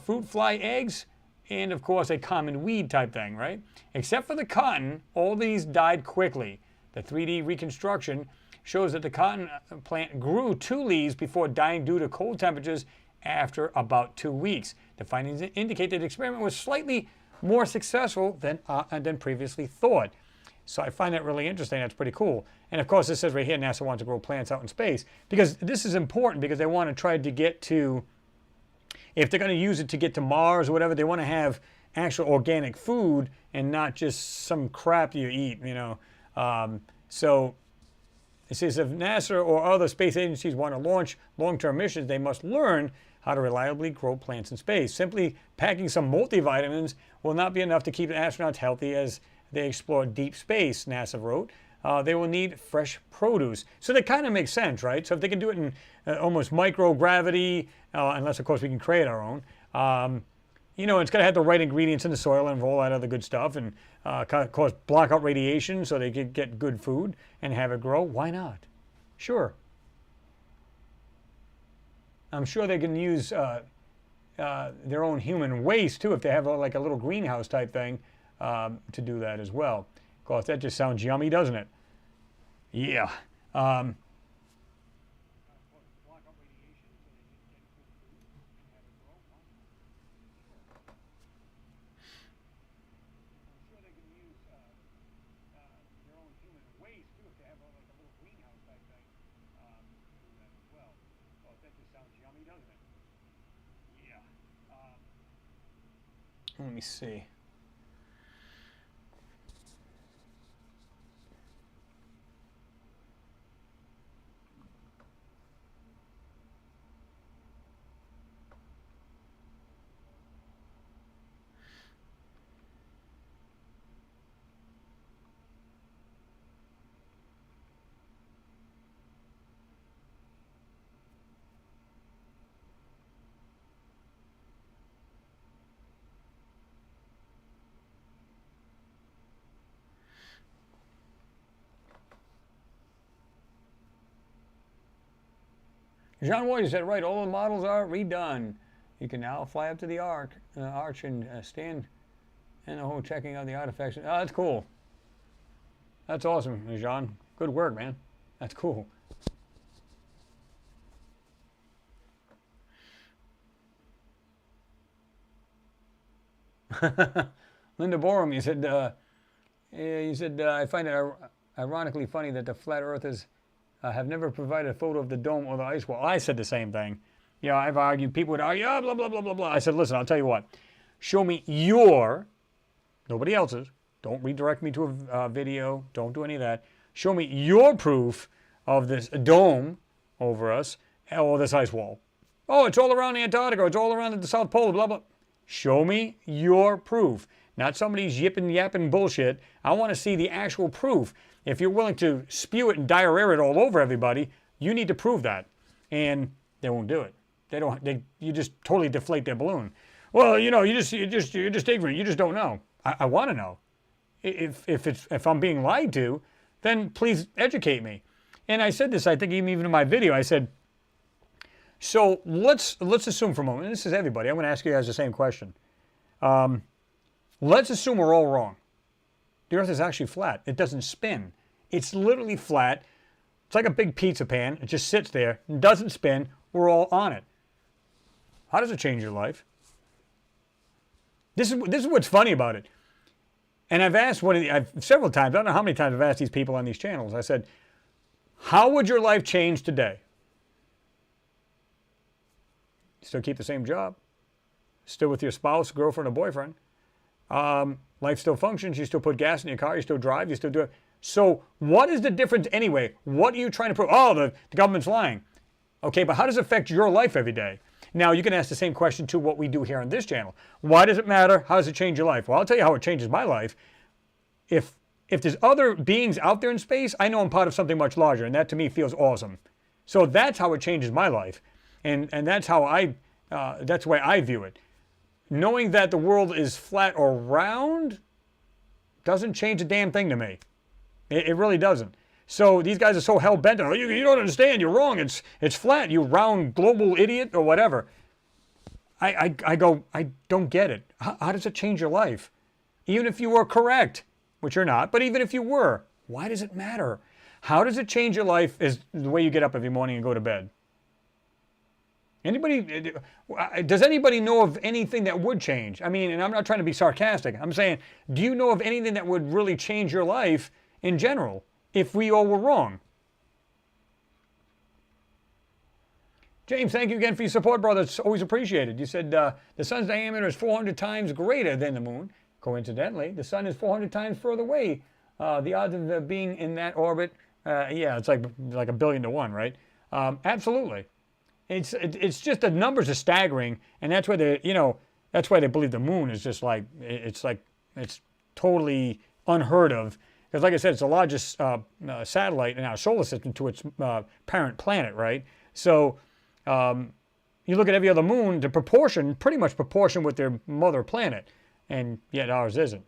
fruit fly eggs, and of course a common weed type thing, right? Except for the cotton, all these died quickly. The 3D reconstruction shows that the cotton plant grew 2 leaves before dying due to cold temperatures after about 2 weeks. The findings indicate that the experiment was slightly more successful than previously thought. So I find that really interesting. That's pretty cool. And of course, it says right here, NASA wants to grow plants out in space, because this is important, because they want to try to get to, if they're going to use it to get to Mars or whatever, they want to have actual organic food and not just some crap you eat, you know. So it says if NASA or other space agencies want to launch long-term missions, they must learn how to reliably grow plants in space. Simply packing some multivitamins will not be enough to keep the astronauts healthy as they explore deep space, NASA wrote. They will need fresh produce. So that kind of makes sense, right? So if they can do it in almost microgravity, unless of course we can create our own, you know, it's got to have the right ingredients in the soil and all that other good stuff, and of course block out radiation so they can get good food and have it grow. Why not? Sure. I'm sure they can use their own human waste too, if they have like a little greenhouse type thing to do that as well. Of course, that just sounds yummy, doesn't it? Yeah. Let me see. John White said, right, all the models are redone. You can now fly up to the arch and stand in the hole checking out the artifacts. Oh, that's cool. That's awesome, John. Good work, man. That's cool. Linda Borum, you said, I find it ironically funny that the flat earthers have never provided a photo of the dome or the ice wall. I said the same thing. You know, I've argued, people would argue, oh, blah, blah, blah, blah, blah. I said, listen, I'll tell you what. Show me your, nobody else's. Don't redirect me to a video. Don't do any of that. Show me your proof of this dome over us or this ice wall. Oh, it's all around Antarctica. It's all around the South Pole, blah, blah. Show me your proof. Not somebody's yipping, yapping bullshit. I want to see the actual proof. If you're willing to spew it and diarrhea it all over everybody, you need to prove that. And they won't do it. They don't. You just totally deflate their balloon. Well, you know, you're just ignorant. You just don't know. I want to know. If I'm being lied to, then please educate me. And I said this, I think even in my video, I said, so let's assume for a moment, and this is everybody, I'm going to ask you guys the same question. Let's assume we're all wrong. The Earth is actually flat. It doesn't spin. It's literally flat. It's like a big pizza pan. It just sits there and doesn't spin. We're all on it. How does it change your life? This is what's funny about it. And I've asked several times, I don't know how many times I've asked these people on these channels, I said, how would your life change today? Still keep the same job. Still with your spouse, girlfriend, or boyfriend. Life still functions. You still put gas in your car. You still drive. You still do it. So what is the difference anyway? What are you trying to prove? Oh, the government's lying. Okay, but how does it affect your life every day? Now, you can ask the same question to what we do here on this channel. Why does it matter? How does it change your life? Well, I'll tell you how it changes my life. If there's other beings out there in space, I know I'm part of something much larger, and that to me feels awesome. So that's how it changes my life. And that's how that's the way I view it. knowing that the world is flat or round doesn't change a damn thing to me. It really doesn't. So these guys are so hell-bent on, you don't understand, you're wrong, it's flat, you round global idiot or whatever. I go, I don't get it. How does it change your life? Even if you were correct, which you're not, but even if you were, why does it matter? How does it change your life is the way you get up every morning and go to bed? Does anybody know of anything that would change? I mean, and I'm not trying to be sarcastic. I'm saying, do you know of anything that would really change your life in general if we all were wrong? James, thank you again for your support, brother. It's always appreciated. You said the sun's diameter is 400 times greater than the moon. Coincidentally, the sun is 400 times further away. The odds of being in that orbit, yeah, it's like 1,000,000,000 to 1, right? Absolutely. It's just the numbers are staggering, and that's why that's why they believe the moon is just like it's totally unheard of. Because, like I said, it's the largest satellite in our solar system to its parent planet, right? So you look at every other moon, the proportion, pretty much proportion with their mother planet, and yet ours isn't.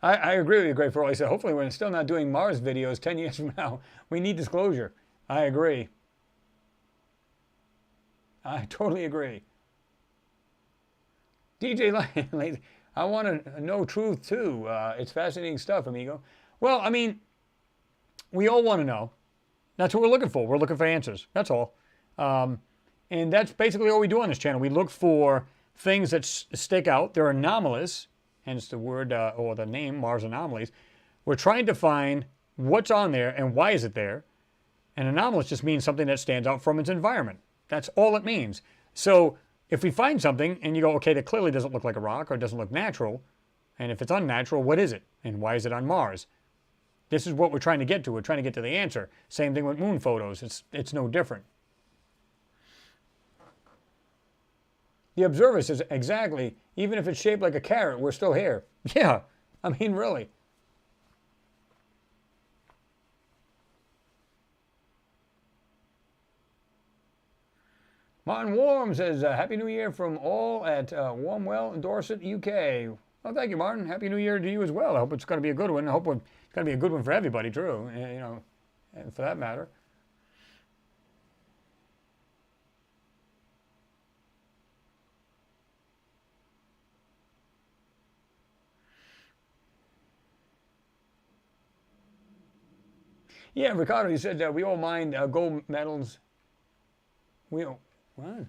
I agree with you, Great Furl. I said, hopefully we're still not doing Mars videos 10 years from now. We need disclosure. I agree. I totally agree. DJ Light, I want to know truth too. It's fascinating stuff, amigo. Well, I mean, we all want to know. That's what we're looking for. We're looking for answers. That's all. And that's basically all we do on this channel. We look for things that stick out. They're anomalies. Hence the word or the name, Mars Anomalies. We're trying to find what's on there and why is it there. And anomalous just means something that stands out from its environment. That's all it means. So if we find something and you go, okay, that clearly doesn't look like a rock or doesn't look natural, and if it's unnatural, what is it? And why is it on Mars? This is what we're trying to get to. We're trying to get to the answer. Same thing with moon photos. It's no different. The observer says, exactly, even if it's shaped like a carrot, we're still here. Yeah, I mean, really. Martin Warm says, Happy New Year from all at Warmwell in Dorset, UK. Well, thank you, Martin. Happy New Year to you as well. I hope it's going to be a good one. I hope it's going to be a good one for everybody, too, you know, for that matter. Yeah, Ricardo, you said we all mind gold medals. We all, what?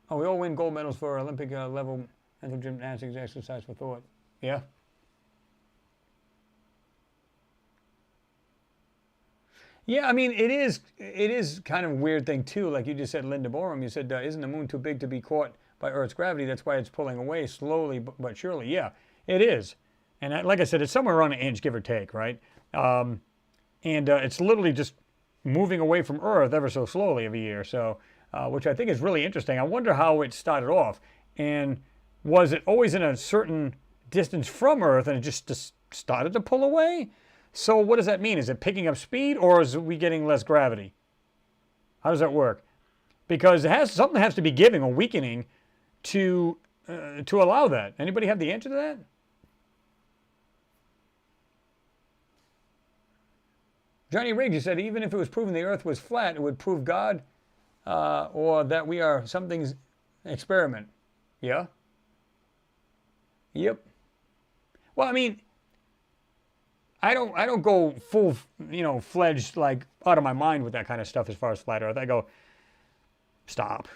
Oh, we all win gold medals for Olympic level mental gymnastics exercise for thought. Yeah. Yeah, I mean, it is kind of a weird thing too. Like you just said, Linda Borum, you said, isn't the moon too big to be caught by Earth's gravity? That's why it's pulling away slowly but surely. Yeah, it is. And like I said, it's somewhere around an inch, give or take, right? And it's literally just moving away from Earth ever so slowly every year. So, which I think is really interesting. I wonder how it started off. And was it always in a certain distance from Earth and it just started to pull away? So what does that mean? Is it picking up speed or is we getting less gravity? How does that work? Because something has to be giving or weakening to allow that. Anybody have the answer to that? Johnny Riggs, you said, even if it was proven the Earth was flat, it would prove God or that we are something's experiment. Yeah? Yep. Well, I mean, I don't go full, fledged, like, out of my mind with that kind of stuff as far as flat Earth. I go, stop.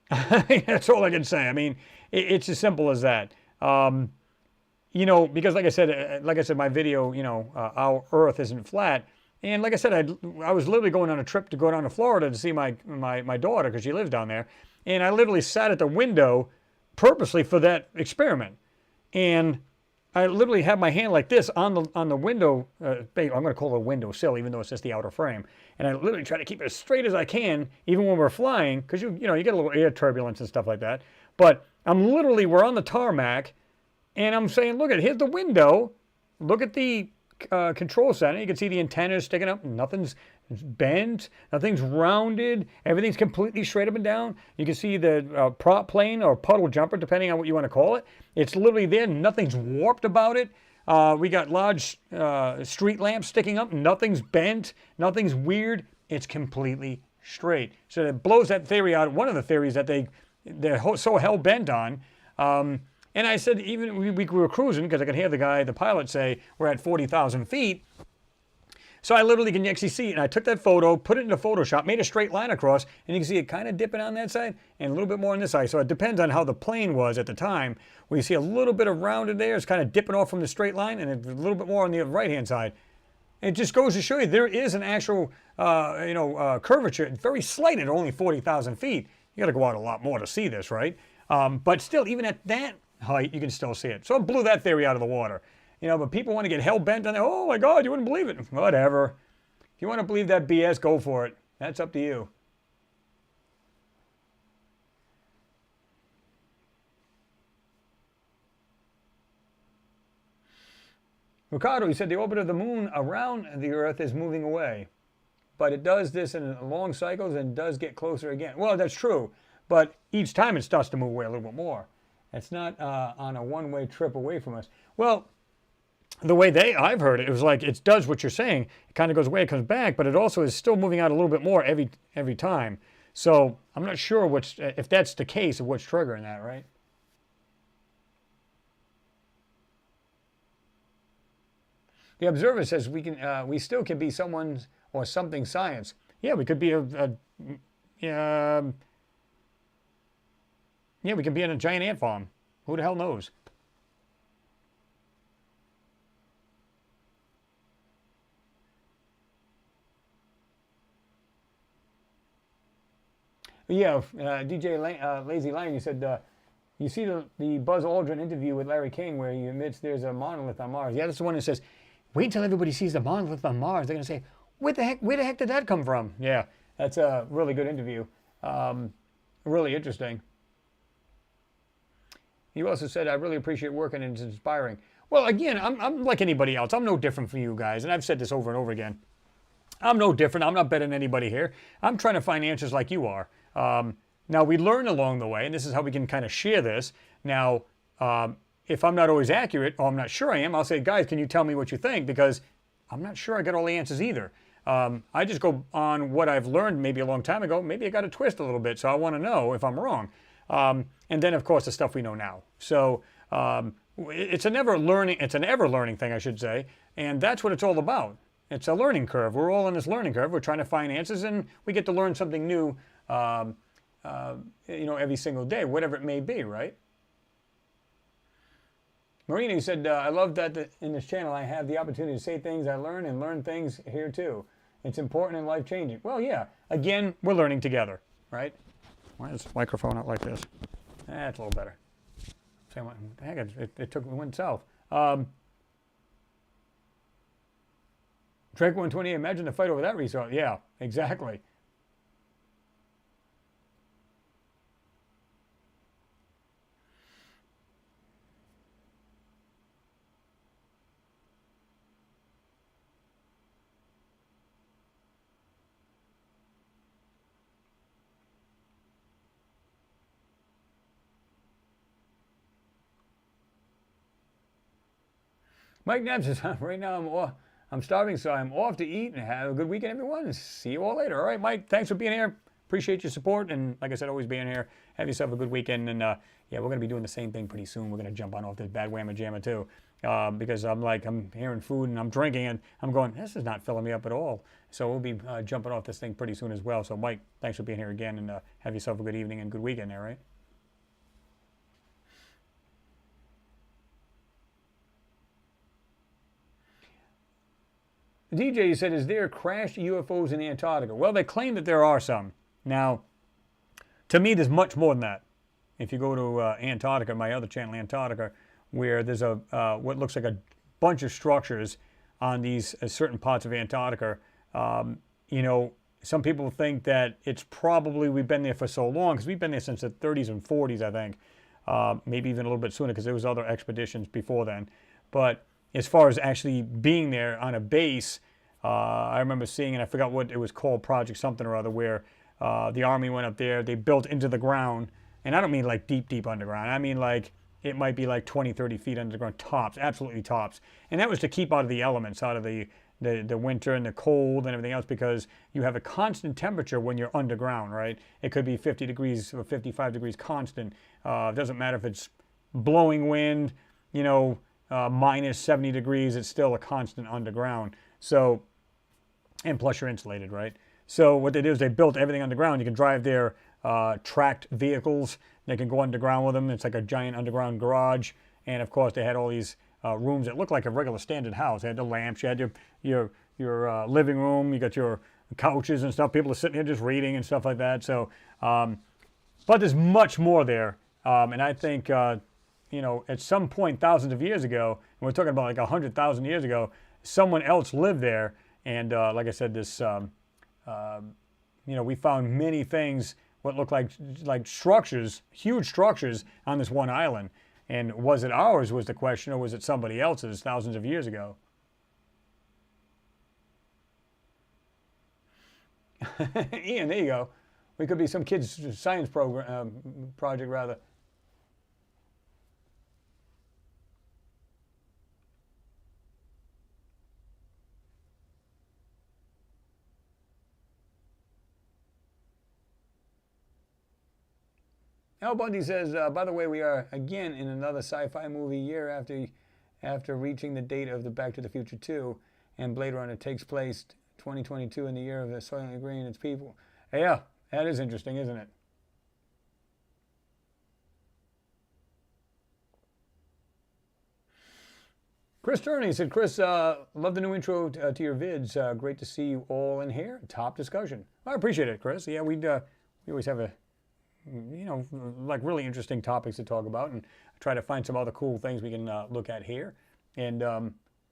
That's all I can say. I mean, it's as simple as that. Because like I said, my video, our Earth isn't flat. And like I said, I was literally going on a trip to go down to Florida to see my daughter because she lives down there. And I literally sat at the window purposely for that experiment. And I literally had my hand like this on the window. I'm going to call it a window sill, even though it's just the outer frame. And I literally try to keep it as straight as I can, even when we're flying, because you get a little air turbulence and stuff like that. But we're on the tarmac, and I'm saying, look, here's the window. Look at the control center. You can see the antennas sticking up. Nothing's bent. Nothing's rounded. Everything's completely straight up and down. You can see the prop plane or puddle jumper, depending on what you want to call it. It's literally there. Nothing's warped about it. We got large street lamps sticking up. Nothing's bent. Nothing's weird. It's completely straight. So it blows that theory out. One of the theories that they're so hell-bent on. And I said, even we were cruising, because I could hear the pilot say, we're at 40,000 feet. So I literally can actually see it. And I took that photo, put it into Photoshop, made a straight line across, and you can see it kind of dipping on that side and a little bit more on this side. So it depends on how the plane was at the time. Where you see a little bit of rounded there, it's kind of dipping off from the straight line, and a little bit more on the right-hand side. It just goes to show you there is an actual, curvature. It's very slight at only 40,000 feet. You got to go out a lot more to see this, right? But still, even at that height, you can still see it. So it blew that theory out of the water. But people want to get hell-bent on it. Oh my God, you wouldn't believe it. Whatever. If you want to believe that BS, go for it. That's up to you. Ricardo, he said the orbit of the moon around the Earth is moving away. But it does this in long cycles and does get closer again. Well, that's true. But each time it starts to move away a little bit more. It's not on a one-way trip away from us. Well, the way I've heard it, it was like it does what you're saying. It kind of goes away, it comes back, but it also is still moving out a little bit more every time. So I'm not sure if that's the case of what's triggering that, right? The Observer says we still can be someone's or something science. Yeah, we could be yeah, we could be in a giant ant farm. Who the hell knows? Yeah, DJ Lazy Lion, you said, you see the Buzz Aldrin interview with Larry King where he admits there's a monolith on Mars. Yeah, that's the one that says, wait until everybody sees the monolith on Mars. They're going to say, where the heck did that come from? Yeah, that's a really good interview. Really interesting. You also said, I really appreciate working and it's inspiring. Well, again, I'm like anybody else. I'm no different from you guys, and I've said this over and over again. I'm no different. I'm not better than anybody here. I'm trying to find answers like you are. Now, we learn along the way, and this is how we can kind of share this. Now, if I'm not always accurate, or I'm not sure I am, I'll say, guys, can you tell me what you think? Because I'm not sure I got all the answers either. I just go on what I've learned maybe a long time ago. Maybe I got a twist a little bit, so I want to know if I'm wrong. And then, of course, the stuff we know now. So it's an ever-learning thing, I should say, and that's what it's all about. It's a learning curve. We're all on this learning curve. We're trying to find answers, and we get to learn something new, every single day, whatever it may be, right? Marina, you said, I love that in this channel I have the opportunity to say things I learn and learn things here too. It's important and life-changing. Well, yeah. Again, we're learning together, right? Why is the microphone out like this? That's a little better. What the heck? It went south. Drake 128, imagine the fight over that resource. Yeah, exactly. Mike Knapp says, right now I'm starving, so I'm off to eat, and have a good weekend, everyone. See you all later. All right, Mike, thanks for being here. Appreciate your support, and like I said, always being here. Have yourself a good weekend, and yeah, we're going to be doing the same thing pretty soon. We're going to jump on off this bad whamma jamma too, because I'm hearing food and I'm drinking, and I'm going, this is not filling me up at all. So we'll be jumping off this thing pretty soon as well. So Mike, thanks for being here again, and have yourself a good evening and good weekend there, right? DJ said, is there crashed UFOs in Antarctica? Well, they claim that there are some. Now, to me, there's much more than that. If you go to Antarctica, my other channel, Antarctica, where there's what looks like a bunch of structures on these certain parts of Antarctica, some people think that it's probably we've been there for so long, because we've been there since the 30s and 40s, I think. maybe even a little bit sooner because there was other expeditions before then. But as far as actually being there on a base, I remember seeing, and I forgot what it was called, Project something or other, where the Army went up there, they built into the ground, and I don't mean like deep, deep underground. I mean like it might be like 20, 30 feet underground, tops, absolutely tops. And that was to keep out of the elements, out of the winter and the cold and everything else, because you have a constant temperature when you're underground, right? It could be 50 degrees or 55 degrees constant. It doesn't matter if it's blowing wind, you know, minus 70 degrees, it's still a constant underground. So, and plus you're insulated, right? So what they did is they built everything underground. You can drive their tracked vehicles. They can go underground with them. It's like a giant underground garage. And of course they had all these rooms that looked like a regular standard house. They had the lamps. You had your living room. You got your couches and stuff. People are sitting here just reading and stuff like that. So, but there's much more there. And I think, you know, at some point thousands of years ago, and we're talking about like 100,000 years ago, someone else lived there. And like I said, this, you know, we found many things, what looked like structures, huge structures on this one island. And was it ours was the question, or was it somebody else's thousands of years ago? Ian, there you go. We could be some kid's science project, rather. Al Bundy says, by the way, we are again in another sci-fi movie year after reaching the date of the Back to the Future 2, and Blade Runner takes place 2022 in the year of the Soylent Green and its people. Yeah, that is interesting, isn't it? Chris Turney said, Chris, love the new intro to your vids. Great to see you all in here. Top discussion. I appreciate it, Chris. Yeah, we always have you know, like really interesting topics to talk about, and try to find some other cool things we can look at here. And,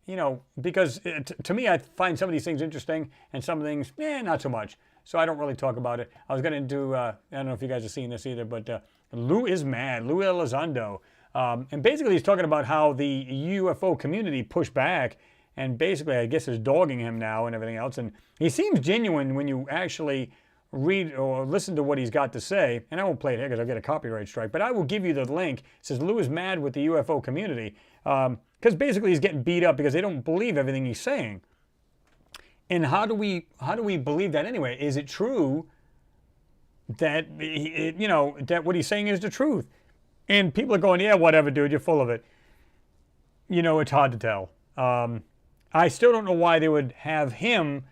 you know, because to me, I find some of these things interesting and some things, not so much. So I don't really talk about it. I was going to do, I don't know if you guys have seen this either, but Lou is mad, Lou Elizondo. And basically he's talking about how the UFO community pushed back and basically, I guess, is dogging him now and everything else. And he seems genuine when you actually read or listen to what he's got to say. And I won't play it here because I'll get a copyright strike, but I will give you the link. It says Lou is mad with the UFO community because basically he's getting beat up because they don't believe everything he's saying. And how do we believe that anyway? Is it true that you know, that what he's saying is the truth? And people are going, yeah, whatever, dude, you're full of it. You know, it's hard to tell. I still don't know why they would have him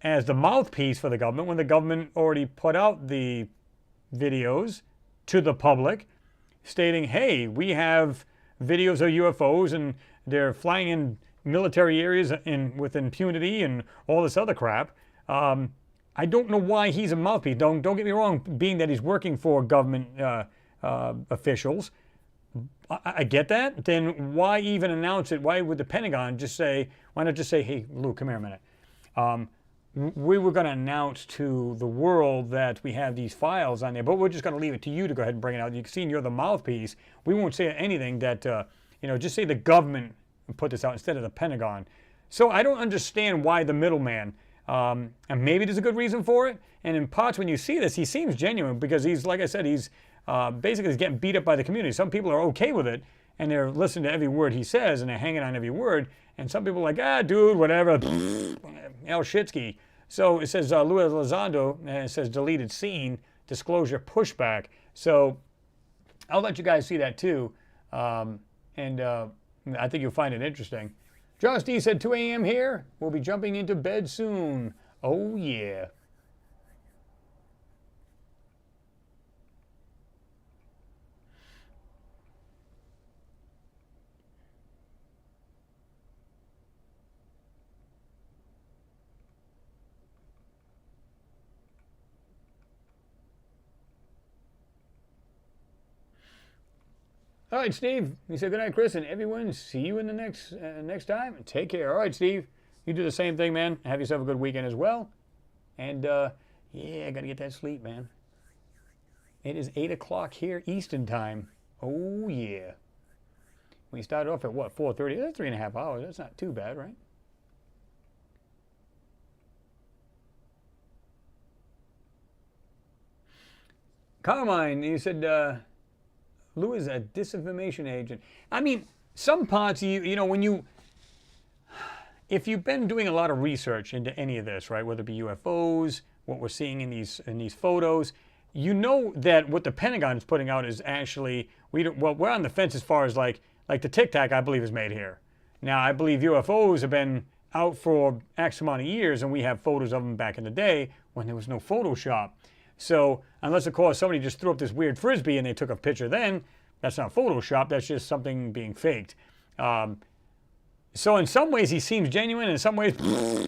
as the mouthpiece for the government when the government already put out the videos to the public stating, hey, we have videos of UFOs and they're flying in military areas with impunity and all this other crap. I don't know why he's a mouthpiece. Don't get me wrong, being that he's working for government officials. I get that. Then why even announce it? Why would the Pentagon just say, why not just say, hey, Lou, come here a minute. We were going to announce to the world that we have these files on there, but we're just going to leave it to you to go ahead and bring it out. You can see you're the mouthpiece. We won't say anything that, you know, just say the government put this out instead of the Pentagon. So I don't understand why the middleman, and maybe there's a good reason for it. And in parts when you see this, he seems genuine because he's, like I said, he's basically he's getting beat up by the community. Some people are okay with it and they're listening to every word he says and they're hanging on every word. And some people are like, dude, whatever, El Shitsky. So it says Lou Elizondo, and it says deleted scene, disclosure pushback. So I'll let you guys see that too. And I think you'll find it interesting. Josh D said 2 a.m. here. We'll be jumping into bed soon. Oh, yeah. All right, Steve. He said, good night, Chris, and everyone. See you in the next time. Take care. All right, Steve. You do the same thing, man. Have yourself a good weekend as well. And, yeah, I got to get that sleep, man. It is 8 o'clock here, Eastern time. Oh, yeah. We started off at what, 4:30? That's 3.5 hours. That's not too bad, right? Carmine, you said Lou is a disinformation agent. I mean, some parts, you know, when you, if you've been doing a lot of research into any of this, right, whether it be UFOs, what we're seeing in these photos, you know that what the Pentagon is putting out is actually, well, we're on the fence as far as like the Tic Tac, I believe, is made here. Now, I believe UFOs have been out for X amount of years, and we have photos of them back in the day when there was no Photoshop. So, unless, of course, somebody just threw up this weird frisbee and they took a picture then, that's not Photoshop, that's just something being faked. So in some ways he seems genuine, in some ways,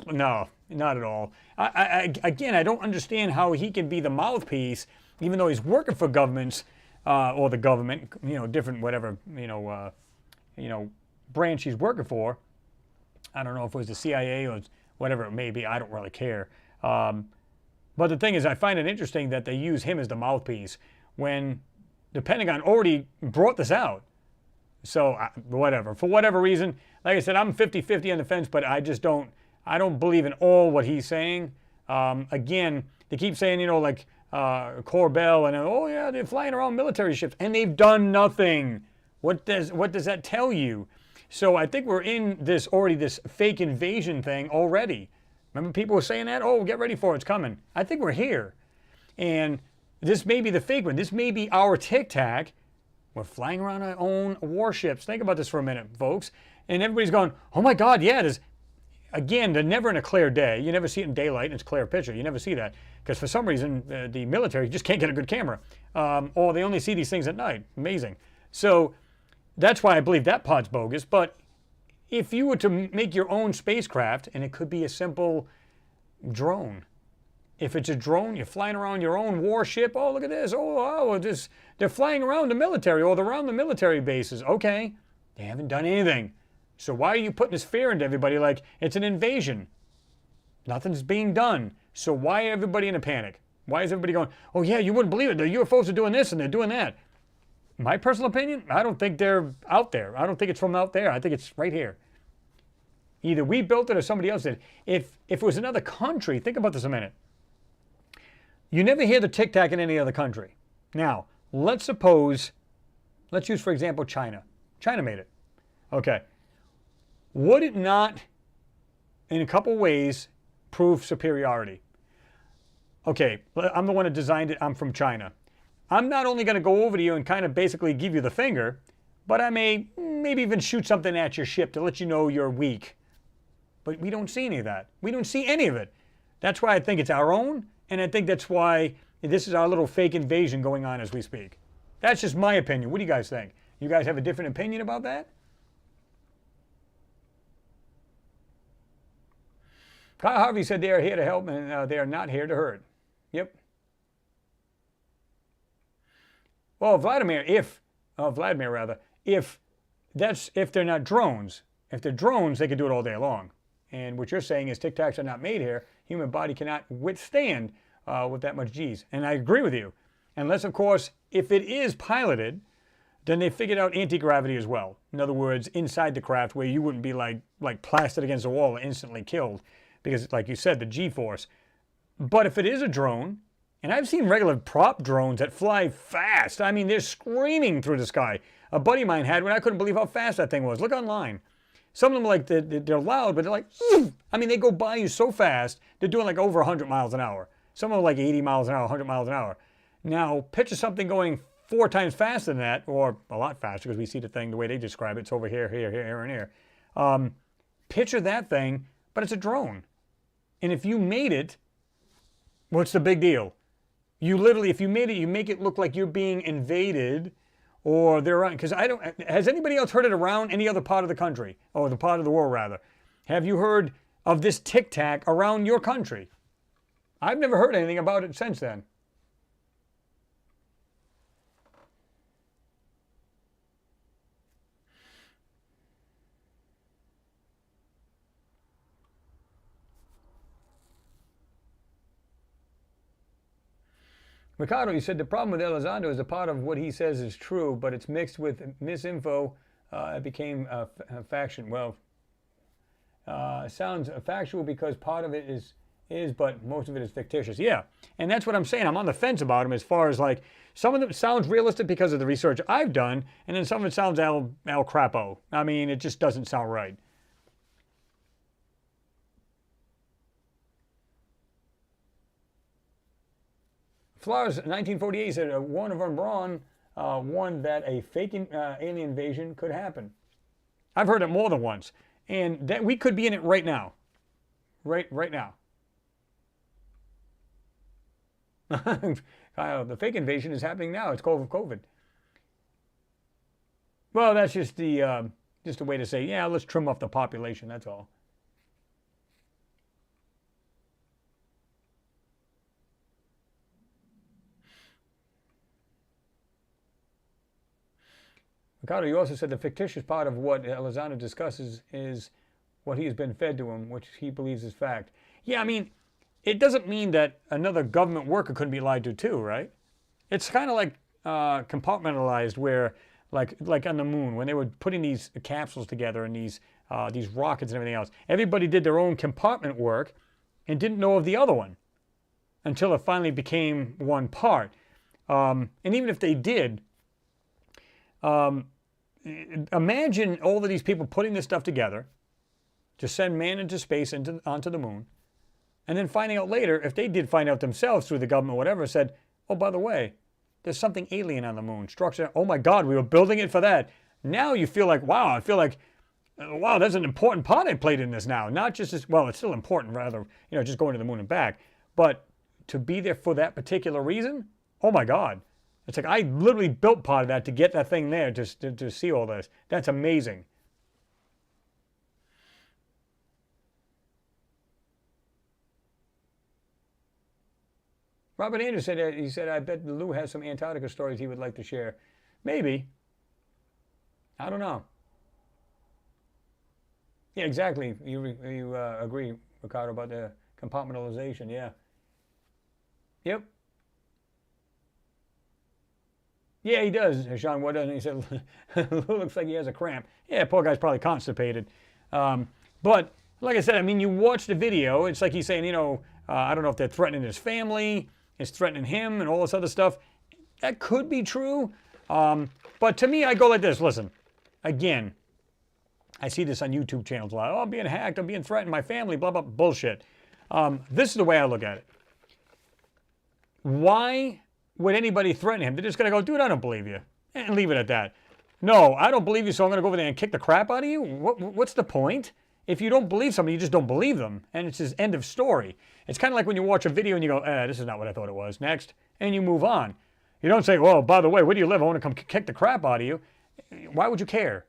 no, not at all. Again, I don't understand how he can be the mouthpiece, even though he's working for governments, or the government, you know, different whatever, you know, branch he's working for. I don't know if it was the CIA or whatever it may be, I don't really care. But the thing is, I find it interesting that they use him as the mouthpiece when the Pentagon already brought this out. So, whatever. For whatever reason, like I said, I'm 50-50 on the fence, but I don't believe in all what he's saying. Again, they keep saying, you know, like Corbell, and oh yeah, they're flying around military ships, and they've done nothing. What does that tell you? So I think we're in this fake invasion thing already. Remember people were saying that? Oh, get ready for it, it's coming. I think we're here. And this may be the fake one. This may be our Tic Tac. We're flying around our own warships. Think about this for a minute, folks. And everybody's going, oh my God, yeah, it is. Again, they're never in a clear day. You never see it in daylight and it's a clear picture. You never see that. Because for some reason, the military just can't get a good camera. Or they only see these things at night. Amazing. So that's why I believe that part's bogus. But if you were to make your own spacecraft, and it could be a simple drone. If it's a drone, you're flying around your own warship. Oh, look at this. Oh, they're flying around the military, or they're around the military bases. Okay, they haven't done anything. So why are you putting this fear into everybody like it's an invasion? Nothing's being done. So why are everybody in a panic? Why is everybody going, oh yeah, you wouldn't believe it. The UFOs are doing this and they're doing that. My personal opinion, I don't think they're out there. I don't think it's from out there. I think it's right here. Either we built it or somebody else did. If it was another country, think about this a minute. You never hear the Tic Tac in any other country. Now, let's use, for example, China. China made it. Okay. Would it not, in a couple ways, prove superiority? Okay, I'm the one that designed it. I'm from China. I'm not only going to go over to you and kind of basically give you the finger, but I may maybe even shoot something at your ship to let you know you're weak. But we don't see any of that. We don't see any of it. That's why I think it's our own, and I think that's why this is our little fake invasion going on as we speak. That's just my opinion. What do you guys think? You guys have a different opinion about that? Kyle Harvey said they are here to help, and they are not here to hurt. Yep. Well, Vladimir, if they're not drones. If they're drones, they could do it all day long. And what you're saying is Tic Tacs are not made here. Human body cannot withstand with that much G's. And I agree with you. Unless, of course, if it is piloted, then they figured out anti-gravity as well. In other words, inside the craft where you wouldn't be like plastered against a wall and instantly killed. Because, like you said, the G-force. But if it is a drone, and I've seen regular prop drones that fly fast. I mean, they're screaming through the sky. A buddy of mine had one. I couldn't believe how fast that thing was. Look online. Some of them, like, they're loud, but they're like, I mean, they go by you so fast, they're doing like over 100 miles an hour. Some of them like 80 miles an hour, 100 miles an hour. Now, picture something going 4 times faster than that, or a lot faster, because we see the thing the way they describe it. It's over here, here, here, and here. Picture that thing, but it's a drone. And if you made it, what's the big deal? You literally, if you made it, you make it look like you're being invaded, or they're around. Because has anybody else heard it around any other part of the country, or the part of the world rather? Have you heard of this Tic Tac around your country? I've never heard anything about it since then. Ricardo, you said the problem with Elizondo is a part of what he says is true, but it's mixed with misinfo. It became a faction. Well, sounds factual because part of it is, but most of it is fictitious. Yeah, and that's what I'm saying. I'm on the fence about them as far as like, some of them sounds realistic because of the research I've done, and then some of it sounds al crapo. I mean, it just doesn't sound right. Flowers, 1948 said Warner von Braun warned that a fake alien invasion could happen. I've heard it more than once, and that we could be in it right now. Right now. Kyle, the fake invasion is happening now. It's called COVID. Well, that's just a way to say, yeah, let's trim off the population. That's all. Ricardo, you also said the fictitious part of what Elizondo discusses is what he has been fed to him, which he believes is fact. Yeah, I mean, it doesn't mean that another government worker couldn't be lied to too, right? It's kind of like compartmentalized, where like on the moon, when they were putting these capsules together and these rockets and everything else, everybody did their own compartment work and didn't know of the other one until it finally became one part. And even if they did, imagine all of these people putting this stuff together to send man into space, onto the moon, and then finding out later, if they did find out themselves through the government or whatever, said, oh, by the way, there's something alien on the moon. Structure, oh my God, we were building it for that. Now you feel like, wow, I feel like, wow, there's an important part I played in this now. Not just as, well, it's still important, rather, just going to the moon and back. But to be there for that particular reason, oh my God. It's like I literally built part of that to get that thing there to see all this. That's amazing. Robert Andrews said, he said, I bet Lou has some Antarctica stories he would like to share. Maybe. I don't know. Yeah, exactly. You agree, Ricardo, about the compartmentalization. Yeah. Yep. Yeah, he does. Sean, what doesn't he? Said, Lou looks like he has a cramp. Yeah, poor guy's probably constipated. But like I said, I mean, you watch the video. It's like he's saying, I don't know if they're threatening his family, it's threatening him, and all this other stuff. That could be true. But to me, I go like this. Listen, again, I see this on YouTube channels a lot. Oh, I'm being hacked. I'm being threatened. My family, blah, blah, bullshit. This is the way I look at it. Why would anybody threaten him? They're just going to go, dude, I don't believe you. And leave it at that. No, I don't believe you, so I'm going to go over there and kick the crap out of you? What's the point? If you don't believe somebody, you just don't believe them. And it's his end of story. It's kind of like when you watch a video and you go, this is not what I thought it was. Next. And you move on. You don't say, well, by the way, where do you live? I want to come kick the crap out of you. Why would you care?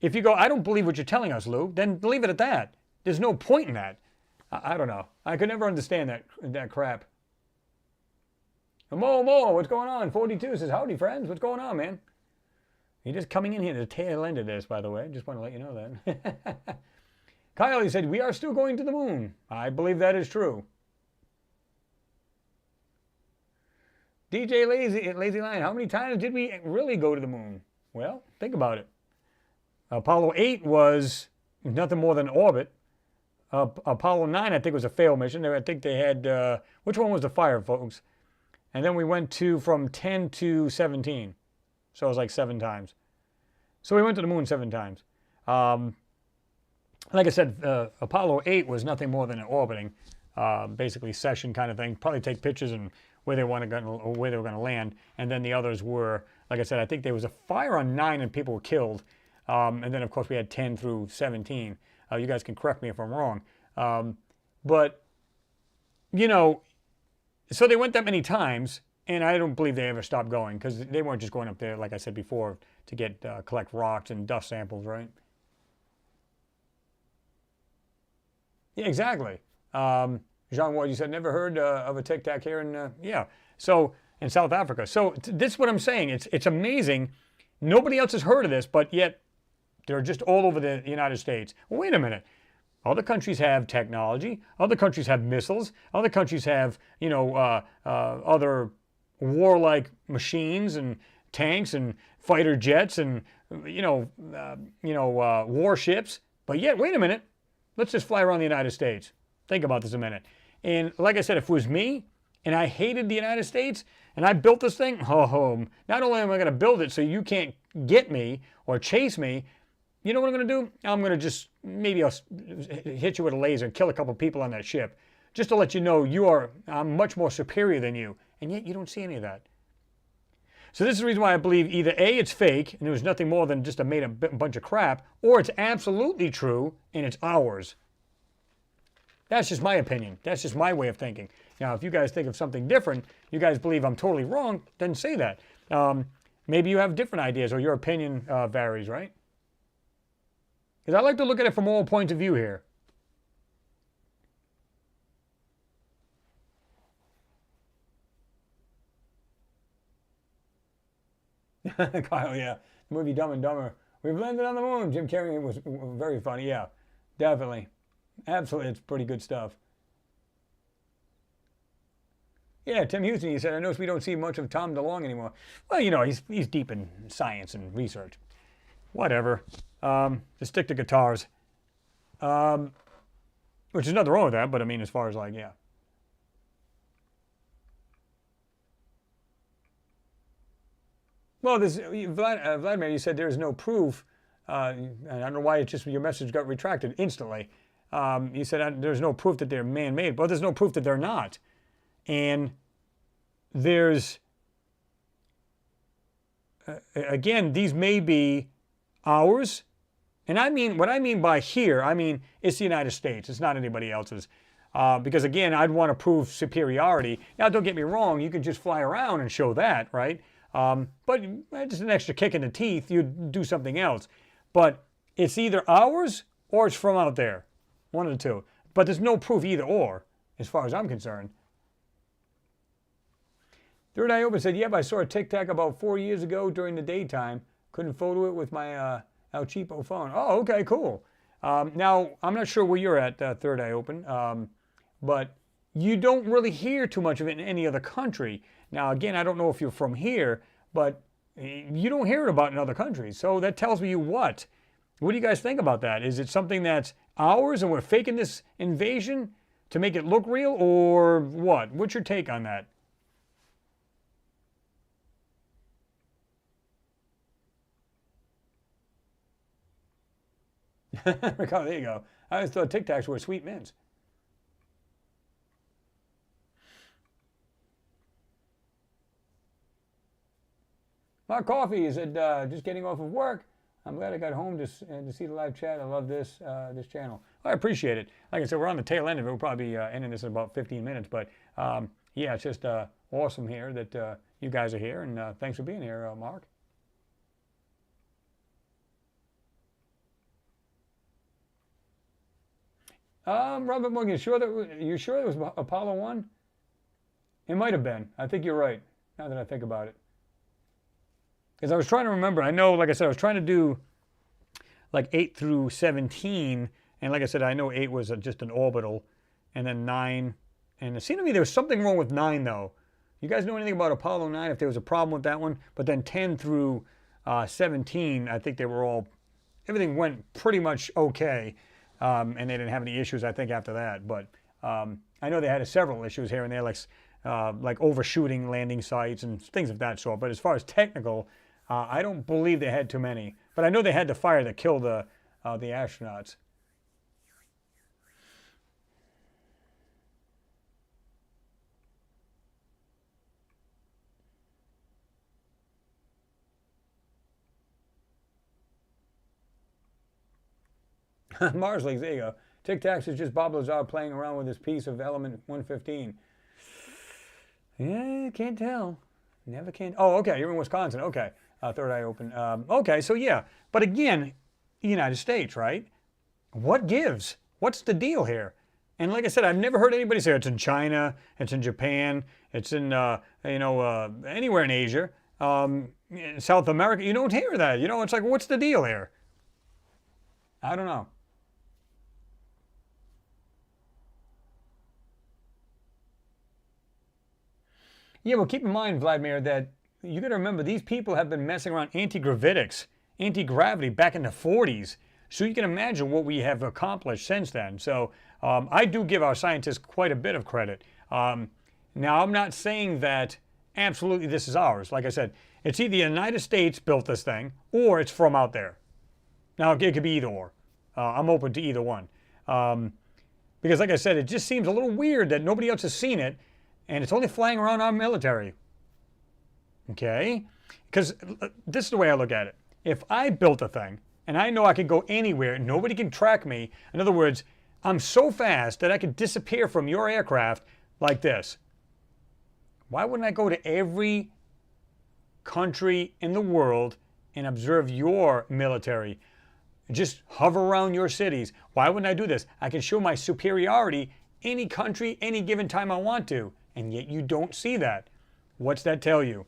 If you go, I don't believe what you're telling us, Lou, then leave it at that. There's no point in that. I don't know. I could never understand that crap. Mo, what's going on? 42 says, howdy, friends. What's going on, man? You're just coming in here to the tail end of this, by the way. Just want to let you know that. Kyle, he said, we are still going to the moon. I believe that is true. DJ Lazy Lion, how many times did we really go to the moon? Well, think about it. Apollo 8 was nothing more than orbit. Apollo 9, I think, was a failed mission. I think they had, which one was the fire, folks? And then we went from 10 to 17. So it was like 7 times. So we went to the moon 7 times. Like I said, Apollo 8 was nothing more than an orbiting, basically session kind of thing. Probably take pictures and where they were going to land. And then the others were, like I said, I think there was a fire on 9 and people were killed. And then, of course, we had 10 through 17. You guys can correct me if I'm wrong. But, so they went that many times, and I don't believe they ever stopped going, because they weren't just going up there, like I said before, to collect rocks and dust samples, right? Yeah, exactly. Jean Ward, you said, never heard of a Tic Tac here in South Africa. So this is what I'm saying. It's amazing. Nobody else has heard of this, but yet they're just all over the United States. Well, wait a minute. Other countries have technology. Other countries have missiles. Other countries have, other warlike machines and tanks and fighter jets and warships. But yet, wait a minute, let's just fly around the United States. Think about this a minute. And like I said, if it was me and I hated the United States and I built this thing, not only am I going to build it so you can't get me or chase me, you know what I'm going to do? I'm going to just, maybe I'll hit you with a laser and kill a couple people on that ship, just to let you know I'm much more superior than you. And yet you don't see any of that. So this is the reason why I believe either A, it's fake, and there was nothing more than just a made up bunch of crap, or it's absolutely true, and it's ours. That's just my opinion. That's just my way of thinking. Now, if you guys think of something different, you guys believe I'm totally wrong, then say that. Maybe you have different ideas, or your opinion varies, right? Because I like to look at it from all points of view here. Kyle, yeah. The movie Dumb and Dumber. We've landed on the moon. Jim Carrey was very funny. Yeah, definitely. Absolutely. It's pretty good stuff. Yeah, Tim Houston, he said, I notice we don't see much of Tom DeLonge anymore. Well, you know, he's deep in science and research. Whatever. Just stick to guitars. Which is nothing wrong with that, but I mean, as far as like, yeah. Well, Vladimir, you said there's no proof. I don't know why your message got retracted instantly. You said there's no proof that they're man-made. But there's no proof that they're not. And there's, again, these may be ours. And I mean, what I mean by here, I mean, it's the United States. It's not anybody else's. Because again, I'd want to prove superiority. Now, don't get me wrong. You can just fly around and show that, right? But just an extra kick in the teeth, you'd do something else. But it's either ours or it's from out there. One of the two. But there's no proof either or, as far as I'm concerned. Third Eye Open said, yep, I saw a Tic Tac about 4 years ago during the daytime. Couldn't photo it with my El Cheapo phone. Oh, okay, cool. Now, I'm not sure where you're at, Third Eye Open, but you don't really hear too much of it in any other country. Now, again, I don't know if you're from here, but you don't hear it about in other countries. So that tells me what? What do you guys think about that? Is it something that's ours and we're faking this invasion to make it look real, or what? What's your take on that? Ricardo, there you go. I always thought Tic Tacs were sweet mints. Mark Coffee is just getting off of work. I'm glad I got home to see the live chat. I love this channel. I appreciate it. Like I said, we're on the tail end of it. We'll probably be ending this in about 15 minutes. But yeah, it's just awesome here that you guys are here. And thanks for being here, Mark. Robert Morgan, you sure it was Apollo 1? It might have been. I think you're right, now that I think about it. Because I was trying to remember. I know, like I said, I was trying to do like 8 through 17. And like I said, I know 8 was just an orbital. And then 9. And it seemed to me there was something wrong with 9, though. You guys know anything about Apollo 9, if there was a problem with that one? But then 10 through 17, I think they were all, everything went pretty much okay. And they didn't have any issues, I think, after that. But I know they had several issues here and there, like overshooting landing sites and things of that sort. But as far as technical, I don't believe they had too many. But I know they had the fire that killed the astronauts. Mars Leagues, there you go. Tic Tacs is just Bob Lazar playing around with this piece of element 115. Yeah, can't tell. Never can. Oh, okay, you're in Wisconsin. Okay, Third Eye Open. Okay, so yeah. But again, United States, right? What gives? What's the deal here? And like I said, I've never heard anybody say it's in China, it's in Japan, it's in, anywhere in Asia, in South America. You don't hear that. You know, it's like, what's the deal here? I don't know. Yeah, well, keep in mind, Vladimir, that you got to remember these people have been messing around anti-gravitics, anti-gravity back in the 40s. So you can imagine what we have accomplished since then. So I do give our scientists quite a bit of credit. Now, I'm not saying that absolutely this is ours. Like I said, it's either the United States built this thing or it's from out there. Now, it could be either or. I'm open to either one. Because like I said, it just seems a little weird that nobody else has seen it and it's only flying around our military. Okay? Because this is the way I look at it. If I built a thing and I know I can go anywhere and nobody can track me, in other words, I'm so fast that I could disappear from your aircraft like this. Why wouldn't I go to every country in the world and observe your military? Just hover around your cities. Why wouldn't I do this? I can show my superiority any country, any given time I want to. And yet you don't see that. What's that tell you?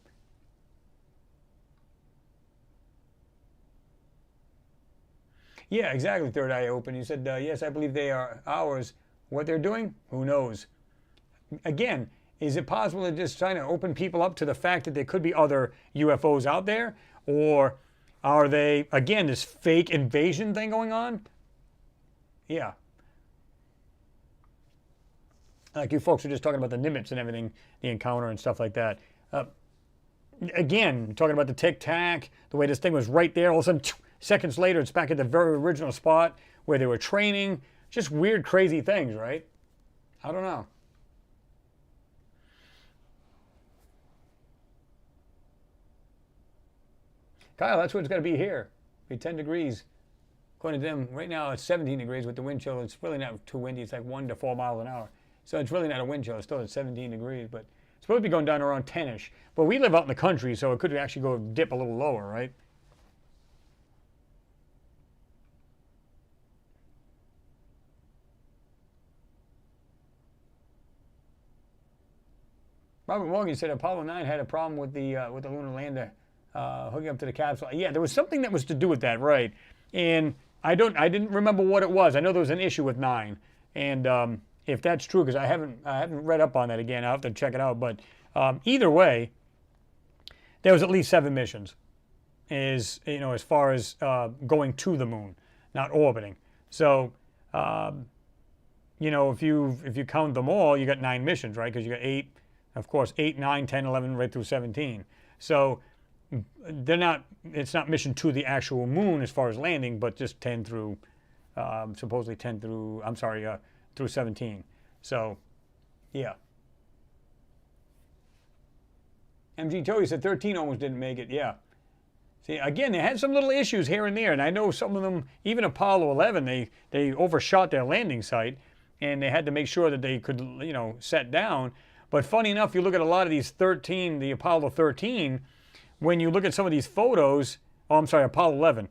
Yeah, exactly, Third Eye Open. You said, yes, I believe they are ours. What they're doing? Who knows? Again, is it possible they're just trying to open people up to the fact that there could be other UFOs out there? Or are they, again, this fake invasion thing going on? Yeah. Like you folks are just talking about the Nimitz and everything, the encounter and stuff like that. Again, talking about the tic-tac, the way this thing was right there, all of a sudden, seconds later, it's back at the very original spot where they were training. Just weird, crazy things, right? I don't know. Kyle, that's what it's going to be here. Be 10 degrees. According to them, right now it's 17 degrees with the wind chill. It's really not too windy. It's like 1 to 4 miles an hour. So it's really not a wind chill. It's still at 17 degrees, but it's supposed to be going down around 10-ish. But we live out in the country, so it could actually go dip a little lower, right? Robert Morgan said Apollo 9 had a problem with the lunar lander hooking up to the capsule. Yeah, there was something that was to do with that, right? And I didn't remember what it was. I know there was an issue with 9, and if that's true, because I haven't read up on that again. I'll have to check it out. But either way, there was at least 7 missions, as far as going to the moon, not orbiting. So if you count them all, you got 9 missions, right? Because you got 8. Of course, 8, 9, 10, 11, right through 17. So it's not mission to the actual moon as far as landing, but just 10 through, supposedly 10 through, through 17. So, yeah. MG Toey said 13 almost didn't make it, yeah. See, again, they had some little issues here and there, and I know some of them, even Apollo 11, they overshot their landing site, and they had to make sure that they could, set down. But funny enough, you look at a lot of these the Apollo 13, when you look at some of these photos, Apollo 11,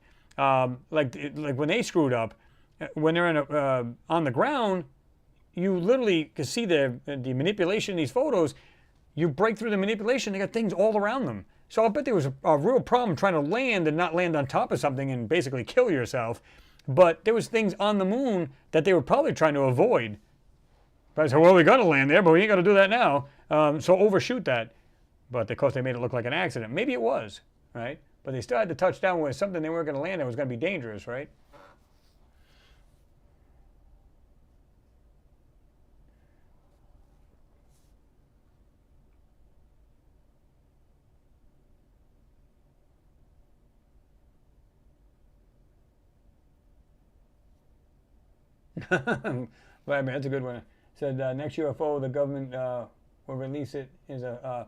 like when they screwed up, when they're on the ground, you literally can see the manipulation in these photos. You break through the manipulation, they got things all around them. So I bet there was a real problem trying to land and not land on top of something and basically kill yourself. But there was things on the moon that they were probably trying to avoid. But I said, well, we got to land there, but we ain't got to do that now. So overshoot that. But of course, they made it look like an accident. Maybe it was, right? But they still had to touch down with something they weren't going to land that was going to be dangerous, right? Vladimir, that's a good one. Said next UFO, the government will release it is a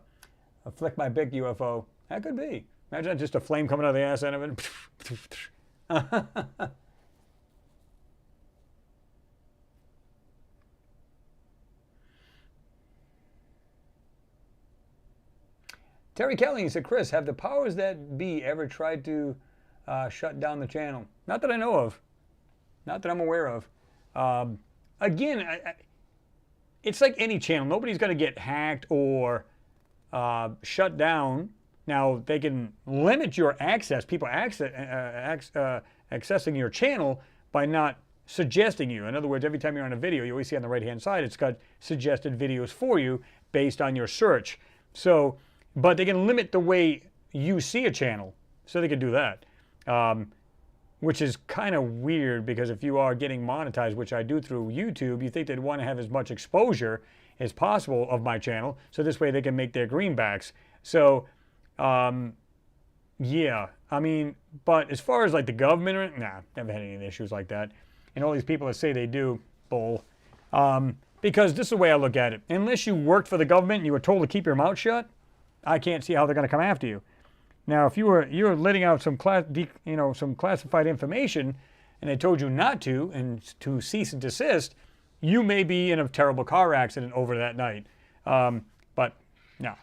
flick my bic UFO. That could be. Imagine just a flame coming out of the ass end of it. Terry Kelly said, Chris, have the powers that be ever tried to shut down the channel? Not that I know of. Not that I'm aware of. Again, it's like any channel. Nobody's going to get hacked or shut down. Now, they can limit your access, people accessing your channel by not suggesting you. In other words, every time you're on a video, you always see on the right-hand side, it's got suggested videos for you based on your search. So, but they can limit the way you see a channel, so they can do that. Which is kind of weird, because if you are getting monetized, which I do through YouTube, you think they'd want to have as much exposure as possible of my channel, so this way they can make their greenbacks. So, yeah, I mean, but as far as like the government, nah, never had any issues like that. And all these people that say they do, bull. Because this is the way I look at it. Unless you worked for the government and you were told to keep your mouth shut, I can't see how they're going to come after you. Now, if you're letting out some some classified information, and they told you not to, and to cease and desist, you may be in a terrible car accident over that night. But no,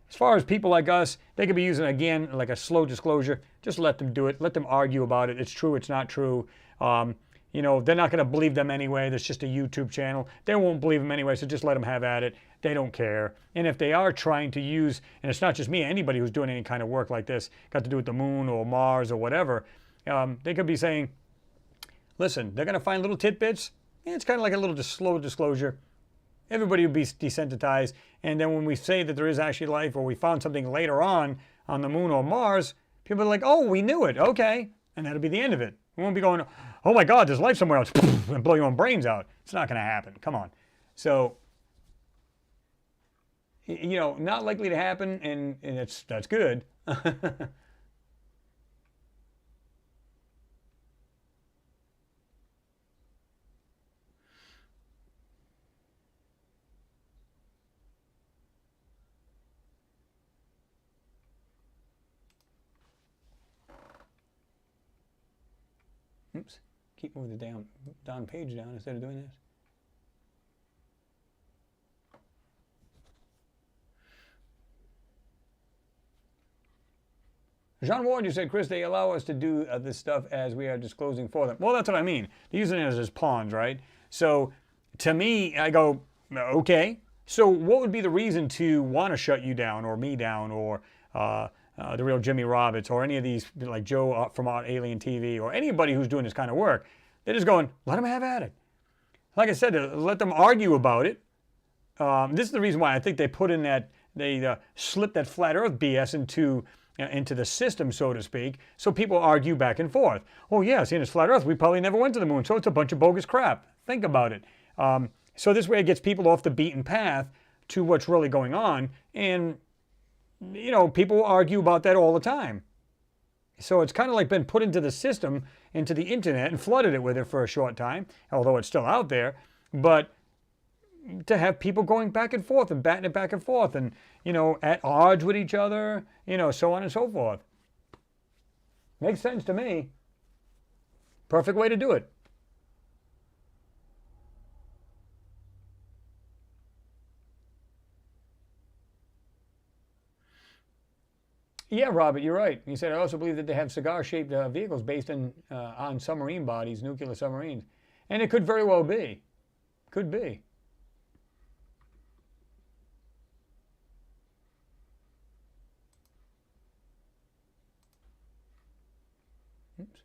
as far as people like us, they could be using, again, like a slow disclosure. Just let them do it. Let them argue about it. It's true. It's not true. They're not going to believe them anyway. That's just a YouTube channel. They won't believe them anyway, so just let them have at it. They don't care. And if they are trying to use, and it's not just me, anybody who's doing any kind of work like this, got to do with the moon or Mars or whatever, they could be saying, listen, they're going to find little tidbits. It's kind of like a little slow disclosure. Everybody will be desensitized. And then when we say that there is actually life, or we found something later on the moon or Mars, people are like, oh, we knew it. Okay. And that'll be the end of it. We won't be going, oh my God, there's life somewhere else, and blow your own brains out. It's not going to happen. Come on. So, not likely to happen, and that's good. Oops. Keep moving the down page down instead of doing this. Jean Ward, you said, Chris, they allow us to do this stuff as we are disclosing for them. Well, that's what I mean. They're using it as pawns, right? So, to me, I go, okay. So, what would be the reason to want to shut you down, or me down, or the real Jimmy Roberts, or any of these, like Joe from Alien TV, or anybody who's doing this kind of work? They're just going, let them have at it. Like I said, let them argue about it. This is the reason why I think they put in that, they slipped that flat earth BS into the system, so to speak, so people argue back and forth. Oh yeah, seeing it's flat earth, we probably never went to the moon, so it's a bunch of bogus crap. Think about it. So this way it gets people off the beaten path to what's really going on, and people argue about that all the time. So it's kind of like been put into the system, into the internet, and flooded it with it for a short time, although it's still out there. But to have people going back and forth and batting it back and forth, and at odds with each other, so on and so forth. Makes sense to me. Perfect way to do it. Yeah, Robert, you're right. He said, I also believe that they have cigar-shaped vehicles based on submarine bodies, nuclear submarines. And it could very well be. Could be. Oops.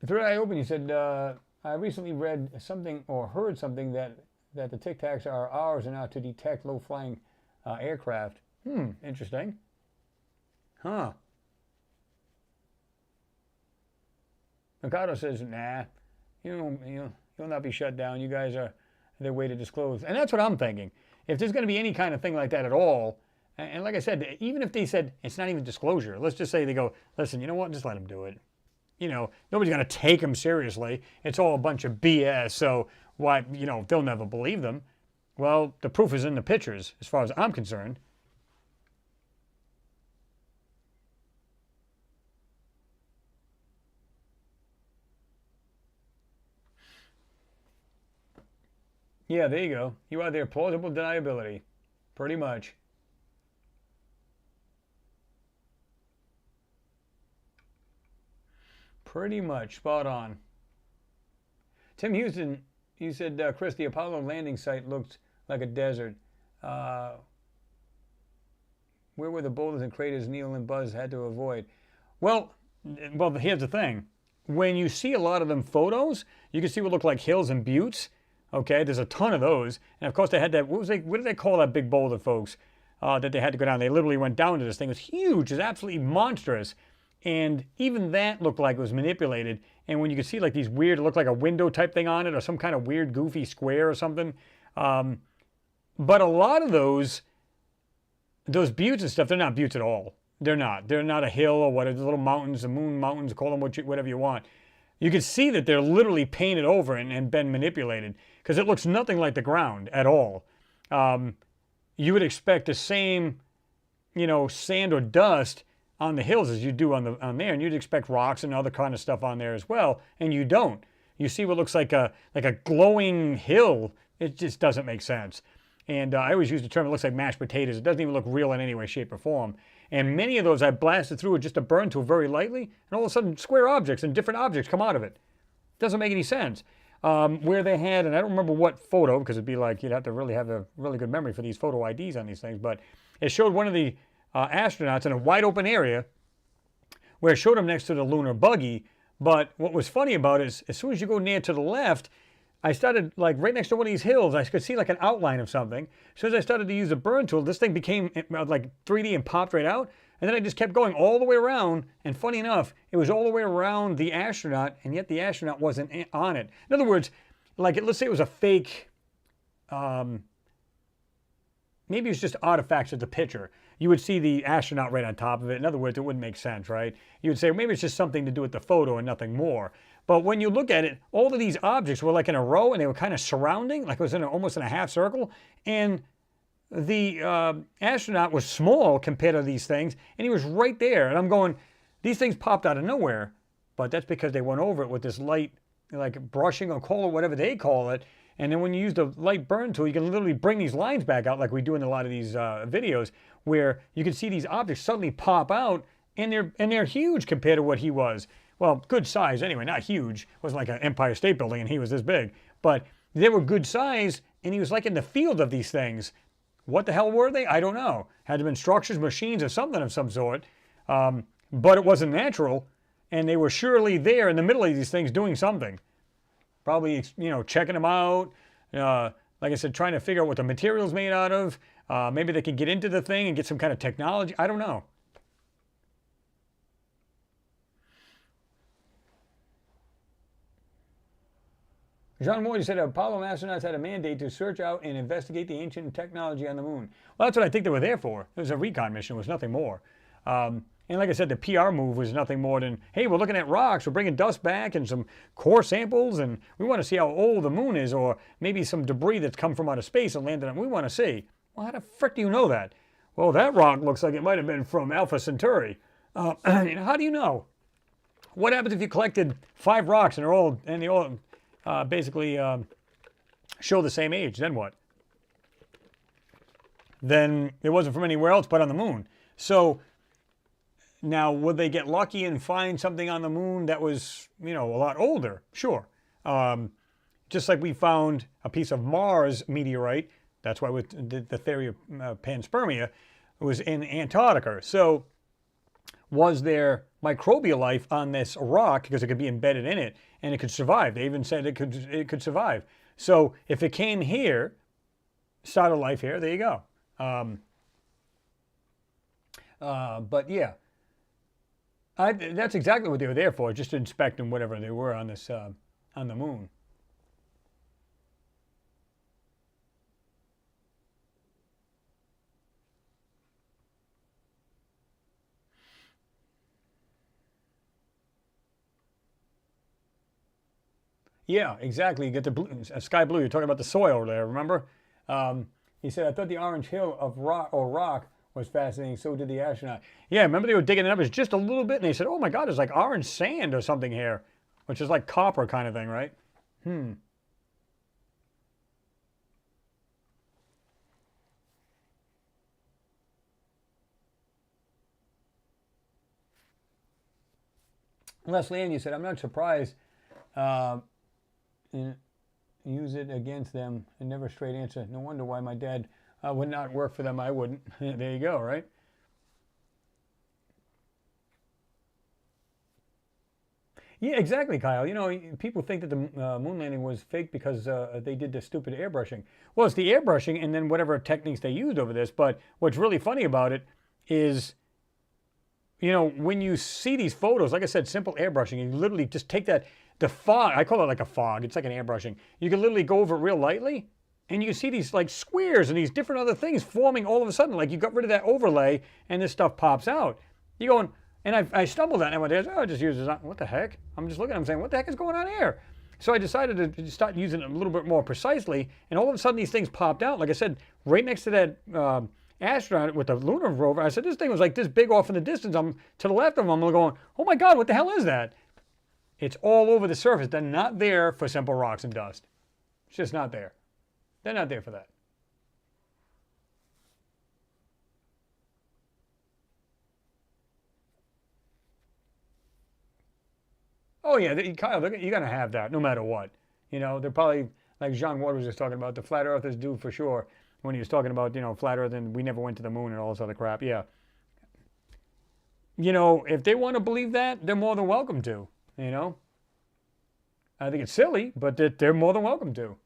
The third eye open, he said, I recently read something or heard something that the Tic Tacs are ours and are to detect low-flying aircraft. Interesting. Huh. Mikado says, nah, you'll not be shut down. You guys are their way to disclose. And that's what I'm thinking. If there's going to be any kind of thing like that at all, and like I said, even if they said it's not even disclosure, let's just say they go, listen, you know what, just let them do it. Nobody's going to take them seriously. It's all a bunch of BS, so why, they'll never believe them. Well, the proof is in the pictures, as far as I'm concerned. Yeah, there you go. You are their plausible deniability. Pretty much. Pretty much spot on. Tim Houston, you said, Chris, the Apollo landing site looked like a desert. Where were the boulders and craters Neil and Buzz had to avoid? Well, well, here's the thing. When you see a lot of them photos, you can see what look like hills and buttes. Okay, there's a ton of those. And of course they had that, what did they call that big boulder, folks, that they had to go down? They literally went down to this thing. It was huge. It was absolutely monstrous. And even that looked like it was manipulated. And when you could see like these weird, it looked like a window type thing on it or some kind of weird goofy square or something. But a lot of those buttes and stuff, they're not buttes at all. They're not. They're not a hill or whatever, the little mountains, the moon mountains, call them whatever you want. You can see that they're literally painted over and been manipulated because it looks nothing like the ground at all. You would expect the same, sand or dust on the hills as you do on there, and you'd expect rocks and other kind of stuff on there as well, and you don't. You see what looks like a glowing hill. It just doesn't make sense. And I always use the term, it looks like mashed potatoes. It doesn't even look real in any way, shape, or form. And many of those I blasted through with just a burn tool very lightly, and all of a sudden square objects and different objects come out of it. Doesn't make any sense. Where they had, and I don't remember what photo, because it'd be like you'd have to really have a really good memory for these photo IDs on these things, but it showed one of the astronauts in a wide open area where it showed him next to the lunar buggy. But what was funny about it is as soon as you go near to the left, I started like right next to one of these hills, I could see like an outline of something. As soon as I started to use the burn tool, this thing became like 3D and popped right out. And then I just kept going all the way around. And funny enough, it was all the way around the astronaut, and yet the astronaut wasn't on it. In other words, like let's say it was a fake, maybe it's just artifacts of the picture. You would see the astronaut right on top of it. In other words, it wouldn't make sense, right? You would say maybe it's just something to do with the photo and nothing more. But when you look at it, all of these objects were like in a row and they were kind of surrounding, like it was almost in a half circle. And the astronaut was small compared to these things, and he was right there. And I'm going, these things popped out of nowhere, but that's because they went over it with this light, like brushing or call it whatever they call it. And then when you use the light burn tool, you can literally bring these lines back out like we do in a lot of these videos, where you can see these objects suddenly pop out, and they're huge compared to what he was. Well, good size anyway, not huge. It wasn't like an Empire State Building and he was this big. But they were good size, and he was like in the field of these things. What the hell were they? I don't know. Had to have been structures, machines, or something of some sort. But it wasn't natural, and they were surely there in the middle of these things doing something. Probably, checking them out. Like I said, trying to figure out what the material's made out of. Maybe they could get into the thing and get some kind of technology. I don't know. John Moore said Apollo astronauts had a mandate to search out and investigate the ancient technology on the moon. Well, that's what I think they were there for. It was a recon mission. It was nothing more. And like I said, the PR move was nothing more than, hey, we're looking at rocks. We're bringing dust back and some core samples, and we want to see how old the moon is, or maybe some debris that's come from outer space and landed on. We want to see. Well, how the frick do you know that? Well, that rock looks like it might have been from Alpha Centauri. How do you know? What happens if you collected 5 rocks and they all basically show the same age? Then what? Then it wasn't from anywhere else but on the moon. So now, would they get lucky and find something on the moon that was, a lot older? Sure. Just like we found a piece of Mars meteorite. That's why with the theory of Panspermia, it was in Antarctica. So was there microbial life on this rock, because it could be embedded in it and it could survive? They even said it could survive. So if it came here, started life here, there you go. But yeah, that's exactly what they were there for, just to inspect and whatever they were on this on the moon. Yeah, exactly. You get the sky blue. You're talking about the soil there, remember? He said, I thought the orange hill of rock was fascinating. So did the astronaut. Yeah, remember they were digging it up. It was just a little bit, and they said, oh my God, there's like orange sand or something here, which is like copper kind of thing, right? Leslie Ann, you said, I'm not surprised. Use it against them, and never straight answer. No wonder why my dad would not work for them. I wouldn't. There you go, right? Yeah, exactly, Kyle. You know, people think that the moon landing was fake because they did the stupid airbrushing. Well, it's the airbrushing and then whatever techniques they used over this. But what's really funny about it is, you know, when you see these photos, like I said, simple airbrushing, you literally just take that, the fog, I call it like a fog. It's like an airbrushing. You can literally go over it real lightly, and you can see these like squares and these different other things forming all of a sudden. Like you got rid of that overlay, and this stuff pops out. You're going, and I stumbled on it one day. I just used it. What the heck? I'm just looking at it, I'm saying, what the heck is going on here? So I decided to start using it a little bit more precisely, and all of a sudden these things popped out. Like I said, right next to that astronaut with the lunar rover, I said, this thing was like this big off in the distance. I'm to the left of them. I'm going, oh my God, what the hell is that? It's all over the surface. They're not there for simple rocks and dust. It's just not there. They're not there for that. Oh yeah, Kyle, you're gonna have that no matter what. You know, they're probably like Jean Ward was just talking about. The flat earthers do for sure when he was talking about, you know, flat earth and we never went to the moon and all this other crap. Yeah. You know, if they want to believe that, they're more than welcome to. You know, I think it's silly, but they're more than welcome to.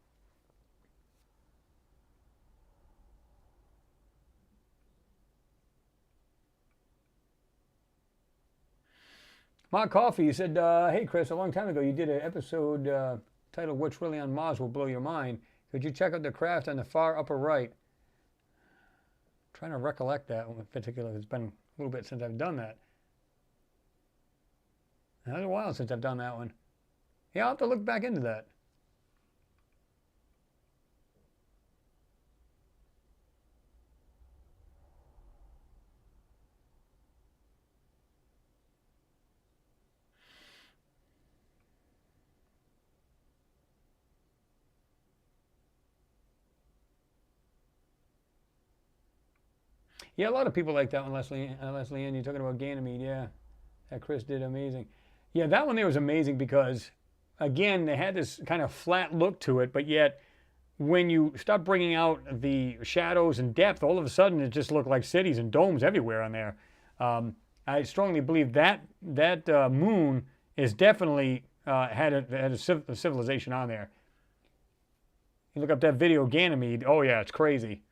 Mark Coffey, you said, hey Chris, a long time ago you did an episode titled What's Really on Mars Will Blow Your Mind. Could you check out the craft on the far upper right? I'm trying to recollect that one in particular. It's been a little bit since I've done that. It's been a while since I've done that one. Yeah, I'll have to look back into that. Yeah, a lot of people like that one, Leslie. Leslie Ann, you're talking about Ganymede. Yeah, that Chris did amazing. Yeah, that one there was amazing because, again, they had this kind of flat look to it, but yet when you start bringing out the shadows and depth, all of a sudden it just looked like cities and domes everywhere on there. I strongly believe that moon is definitely had a civilization on there. You look up that video, Ganymede. Oh yeah, it's crazy.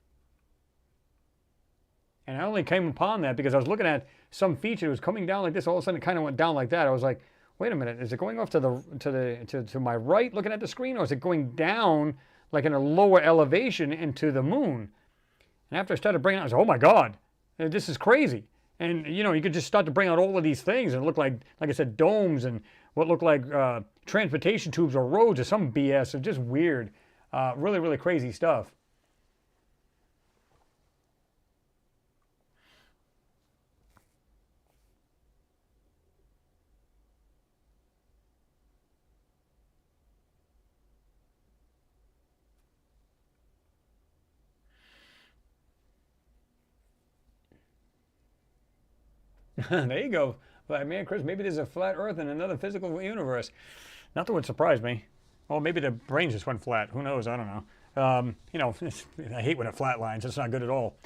And I only came upon that because I was looking at some feature that was coming down like this. All of a sudden, it kind of went down like that. I was like, "Wait a minute! Is it going off to my right, looking at the screen, or is it going down like in a lower elevation into the moon?" And after I started bringing it out, I was like, "Oh my God, this is crazy!" And you know, you could just start to bring out all of these things, and it looked like I said, domes and what looked like transportation tubes or roads or some BS. It's just weird, really, really crazy stuff. There you go. But man, Chris, maybe there's a flat Earth in another physical universe. Not that would surprise me. Well, maybe the brain just went flat. Who knows? I don't know. You know, I hate when it flatlines. It's not good at all.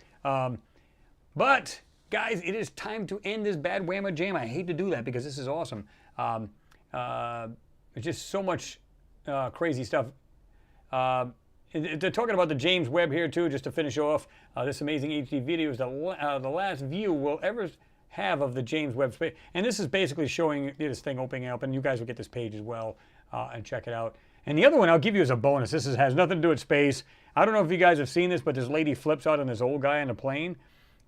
But guys, it is time to end this bad whammer jam. I hate to do that because this is awesome. It's just so much crazy stuff. They're talking about the James Webb here too, just to finish off. This amazing HD video is the last view we'll ever have of the James Webb space. And this is basically showing this thing opening up, and you guys will get this page as well and check it out. And the other one I'll give you as a bonus. This has nothing to do with space. I don't know if you guys have seen this, but this lady flips out on this old guy on the plane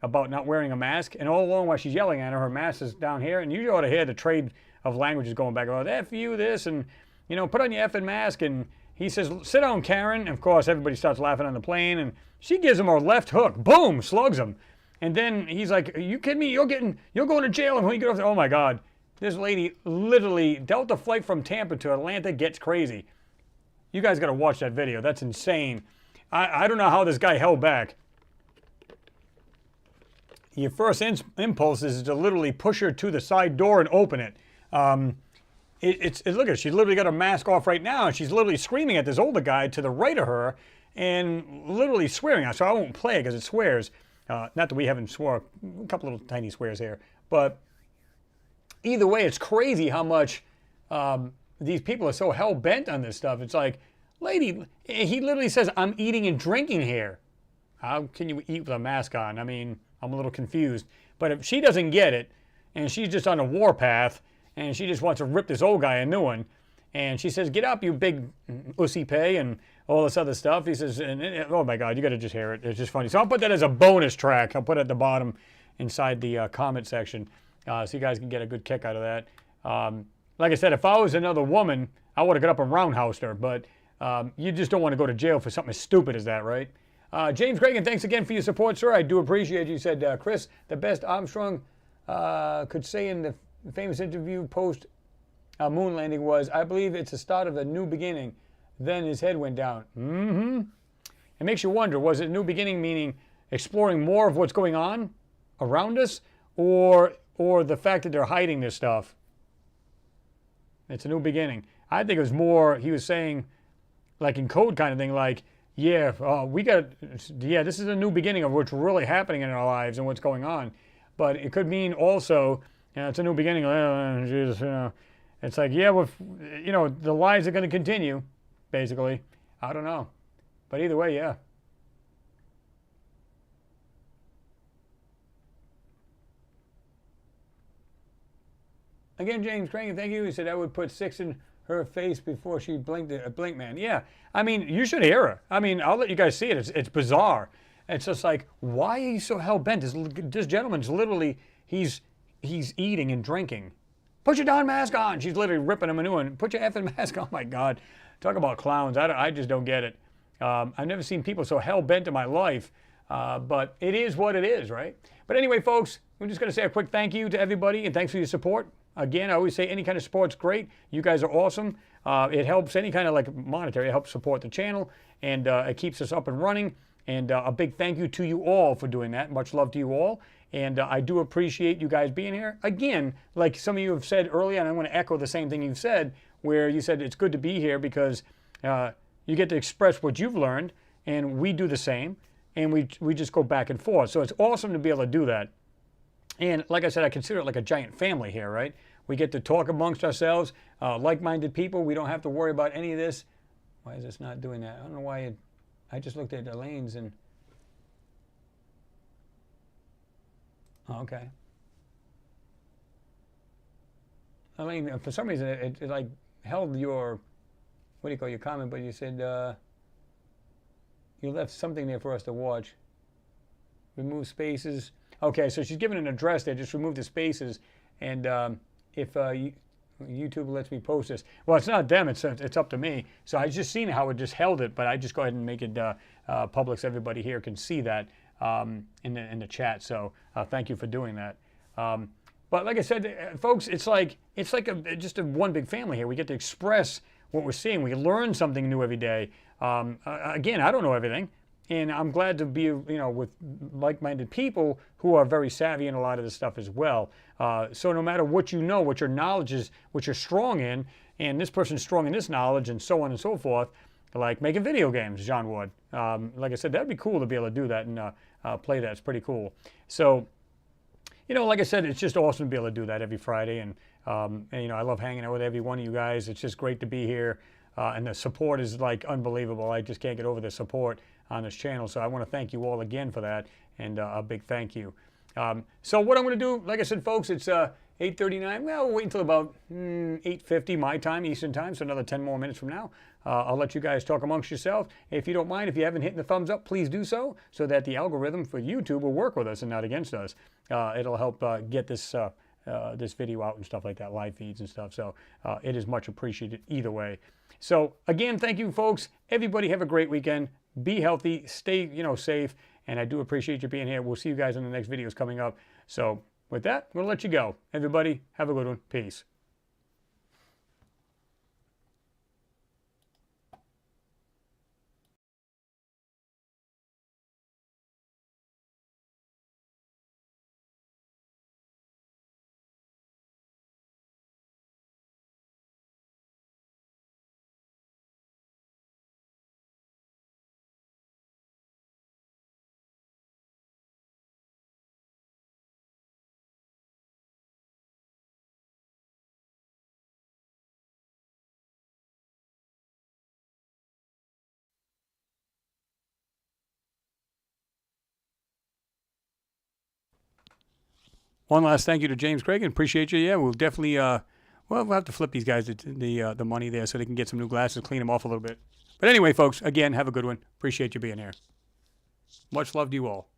about not wearing a mask. And all along while she's yelling at her mask is down here. And you ought to hear the trade of languages going back about F you this, and you know, put on your effing mask. And he says, sit down, Karen. And of course, everybody starts laughing on the plane. And she gives him a left hook. Boom, slugs him. And then he's like, are you kidding me? You're going to jail. And when you get off there, oh my God. This lady literally, Delta flight from Tampa to Atlanta gets crazy. You guys got to watch that video. That's insane. I don't know how this guy held back. Your first impulse is to literally push her to the side door and open it. Look at her. She's literally got her mask off right now, and she's literally screaming at this older guy to the right of her and literally swearing. So I won't play it because it swears. Not that we haven't swore a couple little tiny swears here. But either way, it's crazy how much these people are so hell-bent on this stuff. It's like, lady, he literally says, I'm eating and drinking here. How can you eat with a mask on? I mean, I'm a little confused. But if she doesn't get it, and she's just on a warpath, and she just wants to rip this old guy a new one, and she says, get up, you big ussy pay, and all this other stuff. He says, oh my God, you got to just hear it. It's just funny. So I'll put that as a bonus track. I'll put it at the bottom inside the comment section, so you guys can get a good kick out of that. Like I said, if I was another woman, I would have got up and roundhoused her, but you just don't want to go to jail for something as stupid as that, right? James Reagan, thanks again for your support, sir. I do appreciate you. You said, Chris, the best Armstrong could say in the famous interview post moon landing was, I believe it's the start of a new beginning. Then his head went down. It makes you wonder, was it a new beginning meaning exploring more of what's going on around us, or the fact that they're hiding this stuff? It's a new beginning. I think it was more, he was saying, like in code kind of thing, like, yeah, this is a new beginning of what's really happening in our lives and what's going on. But it could mean also, it's a new beginning. Jesus, it's like, yeah, well, the lies are going to continue, basically. I don't know. But either way, yeah. Again, James Crane, thank you. He said I would put 6 in her face before she blinked a blink man. Yeah, I mean, you should hear her. I mean, I'll let you guys see it. It's bizarre. It's just like, why are you so hell-bent? This gentleman's literally, he's eating and drinking. Put your darn mask on. She's literally ripping him a new one. Put your effing mask on. Oh, my God. Talk about clowns. I just don't get it. I've never seen people so hell-bent in my life, but it is what it is, right? But anyway, folks, we're just going to say a quick thank you to everybody, and thanks for your support. Again, I always say any kind of support's great. You guys are awesome. It helps any kind of like monetary. It helps support the channel, and it keeps us up and running. And a big thank you to you all for doing that. Much love to you all. And I do appreciate you guys being here. Again, like some of you have said earlier, and I want to echo the same thing you've said, where you said it's good to be here because you get to express what you've learned, and we do the same, and we just go back and forth. So it's awesome to be able to do that. And like I said, I consider it like a giant family here, right? We get to talk amongst ourselves, like-minded people. We don't have to worry about any of this. Why is this not doing that? I don't know why I just looked at Elaine's and... Oh, okay. Elaine, for some reason, it like held your, what do you call your comment, but you said you left something there for us to watch. Remove spaces. Okay, so she's given an address there. Just remove the spaces, and if YouTube lets me post this, well, it's not them. It's up to me. So I just seen how it just held it, but I just go ahead and make it public so everybody here can see that in the chat. So thank you for doing that. But like I said, folks, it's like just a one big family here. We get to express what we're seeing. We learn something new every day. Again, I don't know everything. And I'm glad to be, with like-minded people who are very savvy in a lot of this stuff as well. So no matter what you know, what your knowledge is, what you're strong in, and this person's strong in this knowledge, and so on and so forth, like making video games, John would. Like I said, that'd be cool to be able to do that and play that. It's pretty cool. So, like I said, it's just awesome to be able to do that every Friday. And I love hanging out with every one of you guys. It's just great to be here. And the support is like unbelievable. I just can't get over the support on this channel. So I want to thank you all again for that, and a big thank you. So what I'm going to do, like I said, folks, it's 8:39. Well, we'll wait until about 8:50 my time, Eastern time, so another 10 more minutes from now. I'll let you guys talk amongst yourself. If you don't mind, if you haven't hit the thumbs up, please do so that the algorithm for YouTube will work with us and not against us. It'll help get this this video out and stuff like that, live feeds and stuff. So it is much appreciated either way. So again, thank you, folks. Everybody have a great weekend. Be healthy, stay, safe, and I do appreciate you being here. We'll see you guys in the next videos coming up. So with that, I'm going to let you go. Everybody, have a good one. Peace. One last thank you to James Craig, and appreciate you. Yeah, we'll definitely, we'll have to flip these guys the money there so they can get some new glasses, clean them off a little bit. But anyway, folks, again, have a good one. Appreciate you being here. Much love to you all.